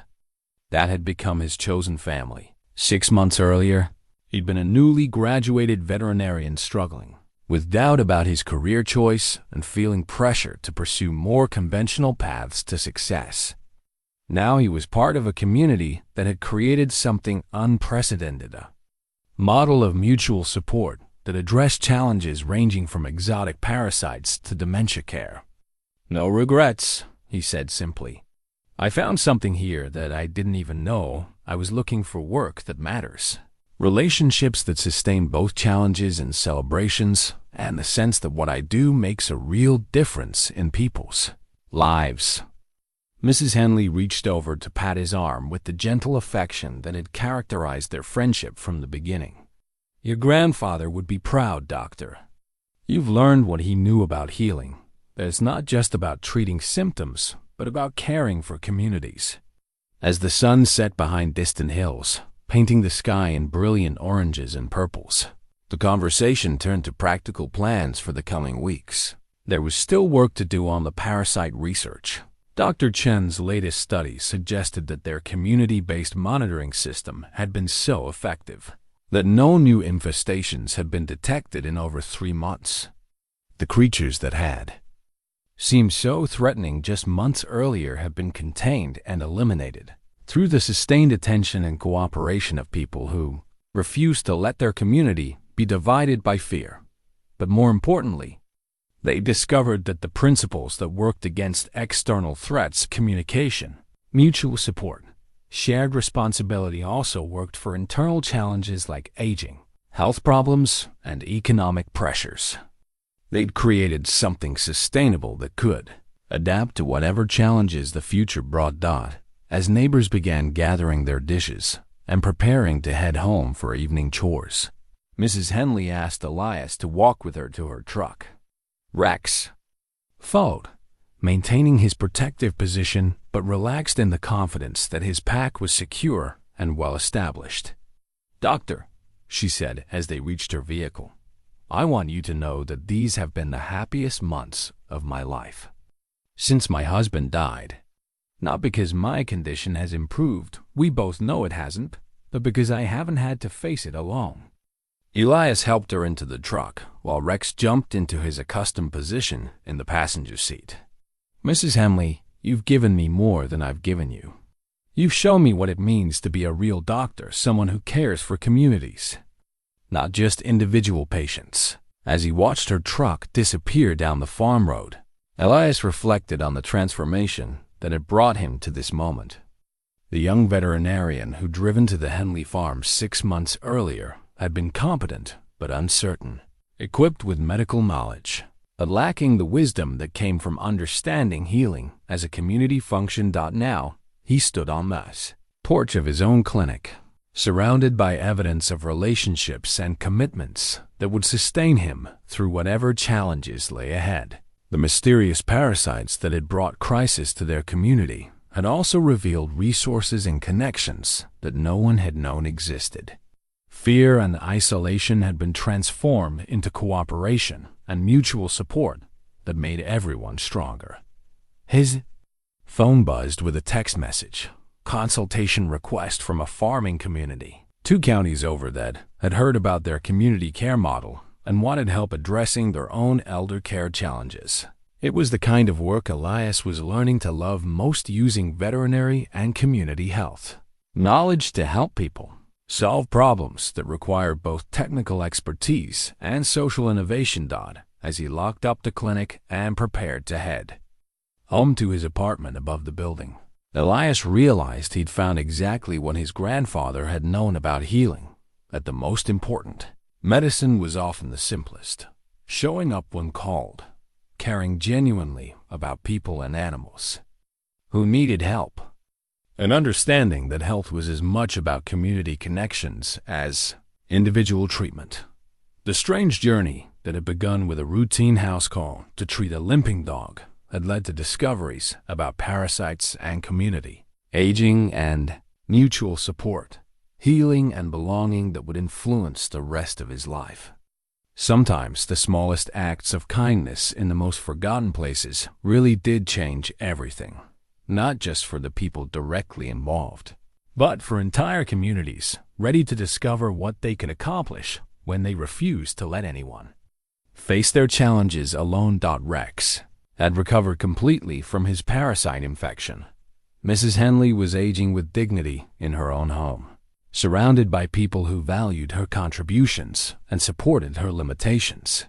Speaker 1: That had become his chosen family. 6 months earlier, he'd been a newly graduated veterinarian struggling with doubt about his career choice and feeling pressure to pursue more conventional paths to success. Now he was part of a community that had created something unprecedented, a model of mutual support that addressed challenges ranging from exotic parasites to dementia care. "No regrets," he said simply. "I found something here that I didn't even know I was looking for. Work that matters. Relationships that sustain both challenges and celebrations, and the sense that what I do makes a real difference in people's lives." Mrs. Henley reached over to pat his arm with the gentle affection that had characterized their friendship from the beginning. "Your grandfather would be proud, Doctor. You've learned what he knew about healing. That it's not just about treating symptoms, but about caring for communities." As the sun set behind distant hills, painting the sky in brilliant oranges and purples, the conversation turned to practical plans for the coming weeks. There was still work to do on the parasite research. Dr. Chen's latest studies suggested that their community-based monitoring system had been so effective that no new infestations had been detected in over 3 months. The creatures that had seemed so threatening just months earlier have been contained and eliminated through the sustained attention and cooperation of people who refused to let their community be divided by fear. But more importantly, they discovered that the principles that worked against external threats, communication, mutual support, shared responsibility, also worked for internal challenges like aging, health problems, and economic pressures. They'd created something sustainable that could adapt to whatever challenges the future brought. As neighbors began gathering their dishes and preparing to head home for evening chores, Mrs. Henley asked Elias to walk with her to her truck. Rex followed, maintaining his protective position but relaxed in the confidence that his pack was secure and well established. "Doctor," she said as they reached her vehicle, "I want you to know that these have been the happiest months of my life since my husband died. Not because my condition has improved, we both know it hasn't, but because I haven't had to face it alone." Elias helped her into the truck, while Rex jumped into his accustomed position in the passenger seat. "Mrs. Henley, you've given me more than I've given you. You've shown me what it means to be a real doctor, someone who cares for communities, not just individual patients." As he watched her truck disappear down the farm road, Elias reflected on the transformation that had brought him to this moment. The young veterinarian who'd driven to the Henley farm 6 months earlier had been competent but uncertain, equipped with medical knowledge, but lacking the wisdom that came from understanding healing as a community function. Now, he stood on the porch of his own clinic, surrounded by evidence of relationships and commitments that would sustain him through whatever challenges lay ahead. The mysterious parasites that had brought crisis to their community had also revealed resources and connections that no one had known existed. Fear and isolation had been transformed into cooperation and mutual support that made everyone stronger. His phone buzzed with a text message, consultation request from a farming community 2 counties over that had heard about their community care model and wanted help addressing their own elder care challenges. It was the kind of work Elias was learning to love most, using veterinary and community health knowledge to help people solve problems that required both technical expertise and social innovation. As he locked up the clinic and prepared to head home to his apartment above the building, Elias realized he'd found exactly what his grandfather had known about healing: that the most important medicine was often the simplest, showing up when called, caring genuinely about people and animals who needed help, and understanding that health was as much about community connections as individual treatment. The strange journey that had begun with a routine house call to treat a limping dog had led to discoveries about parasites and community, aging and mutual support, healing and belonging that would influence the rest of his life. Sometimes the smallest acts of kindness in the most forgotten places really did change everything, not just for the people directly involved, but for entire communities ready to discover what they could accomplish when they refused to let anyone face their challenges alone. Rex had recovered completely from his parasite infection. Mrs. Henley was aging with dignity in her own home, surrounded by people who valued her contributions and supported her limitations.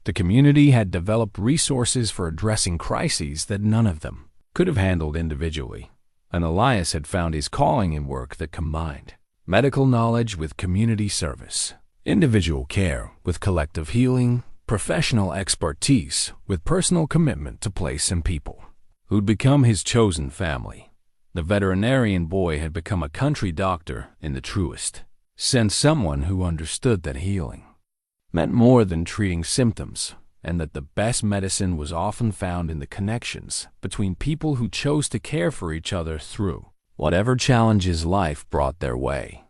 Speaker 1: The community had developed resources for addressing crises that none of them could have handled individually, and Elias had found his calling in work that combined medical knowledge with community service, individual care with collective healing, professional expertise with personal commitment to place and people. Who'd become his chosen family. The veterinarian boy had become a country doctor in the truest sense, someone who understood that healing meant more than treating symptoms, and that the best medicine was often found in the connections between people who chose to care for each other through whatever challenges life brought their way.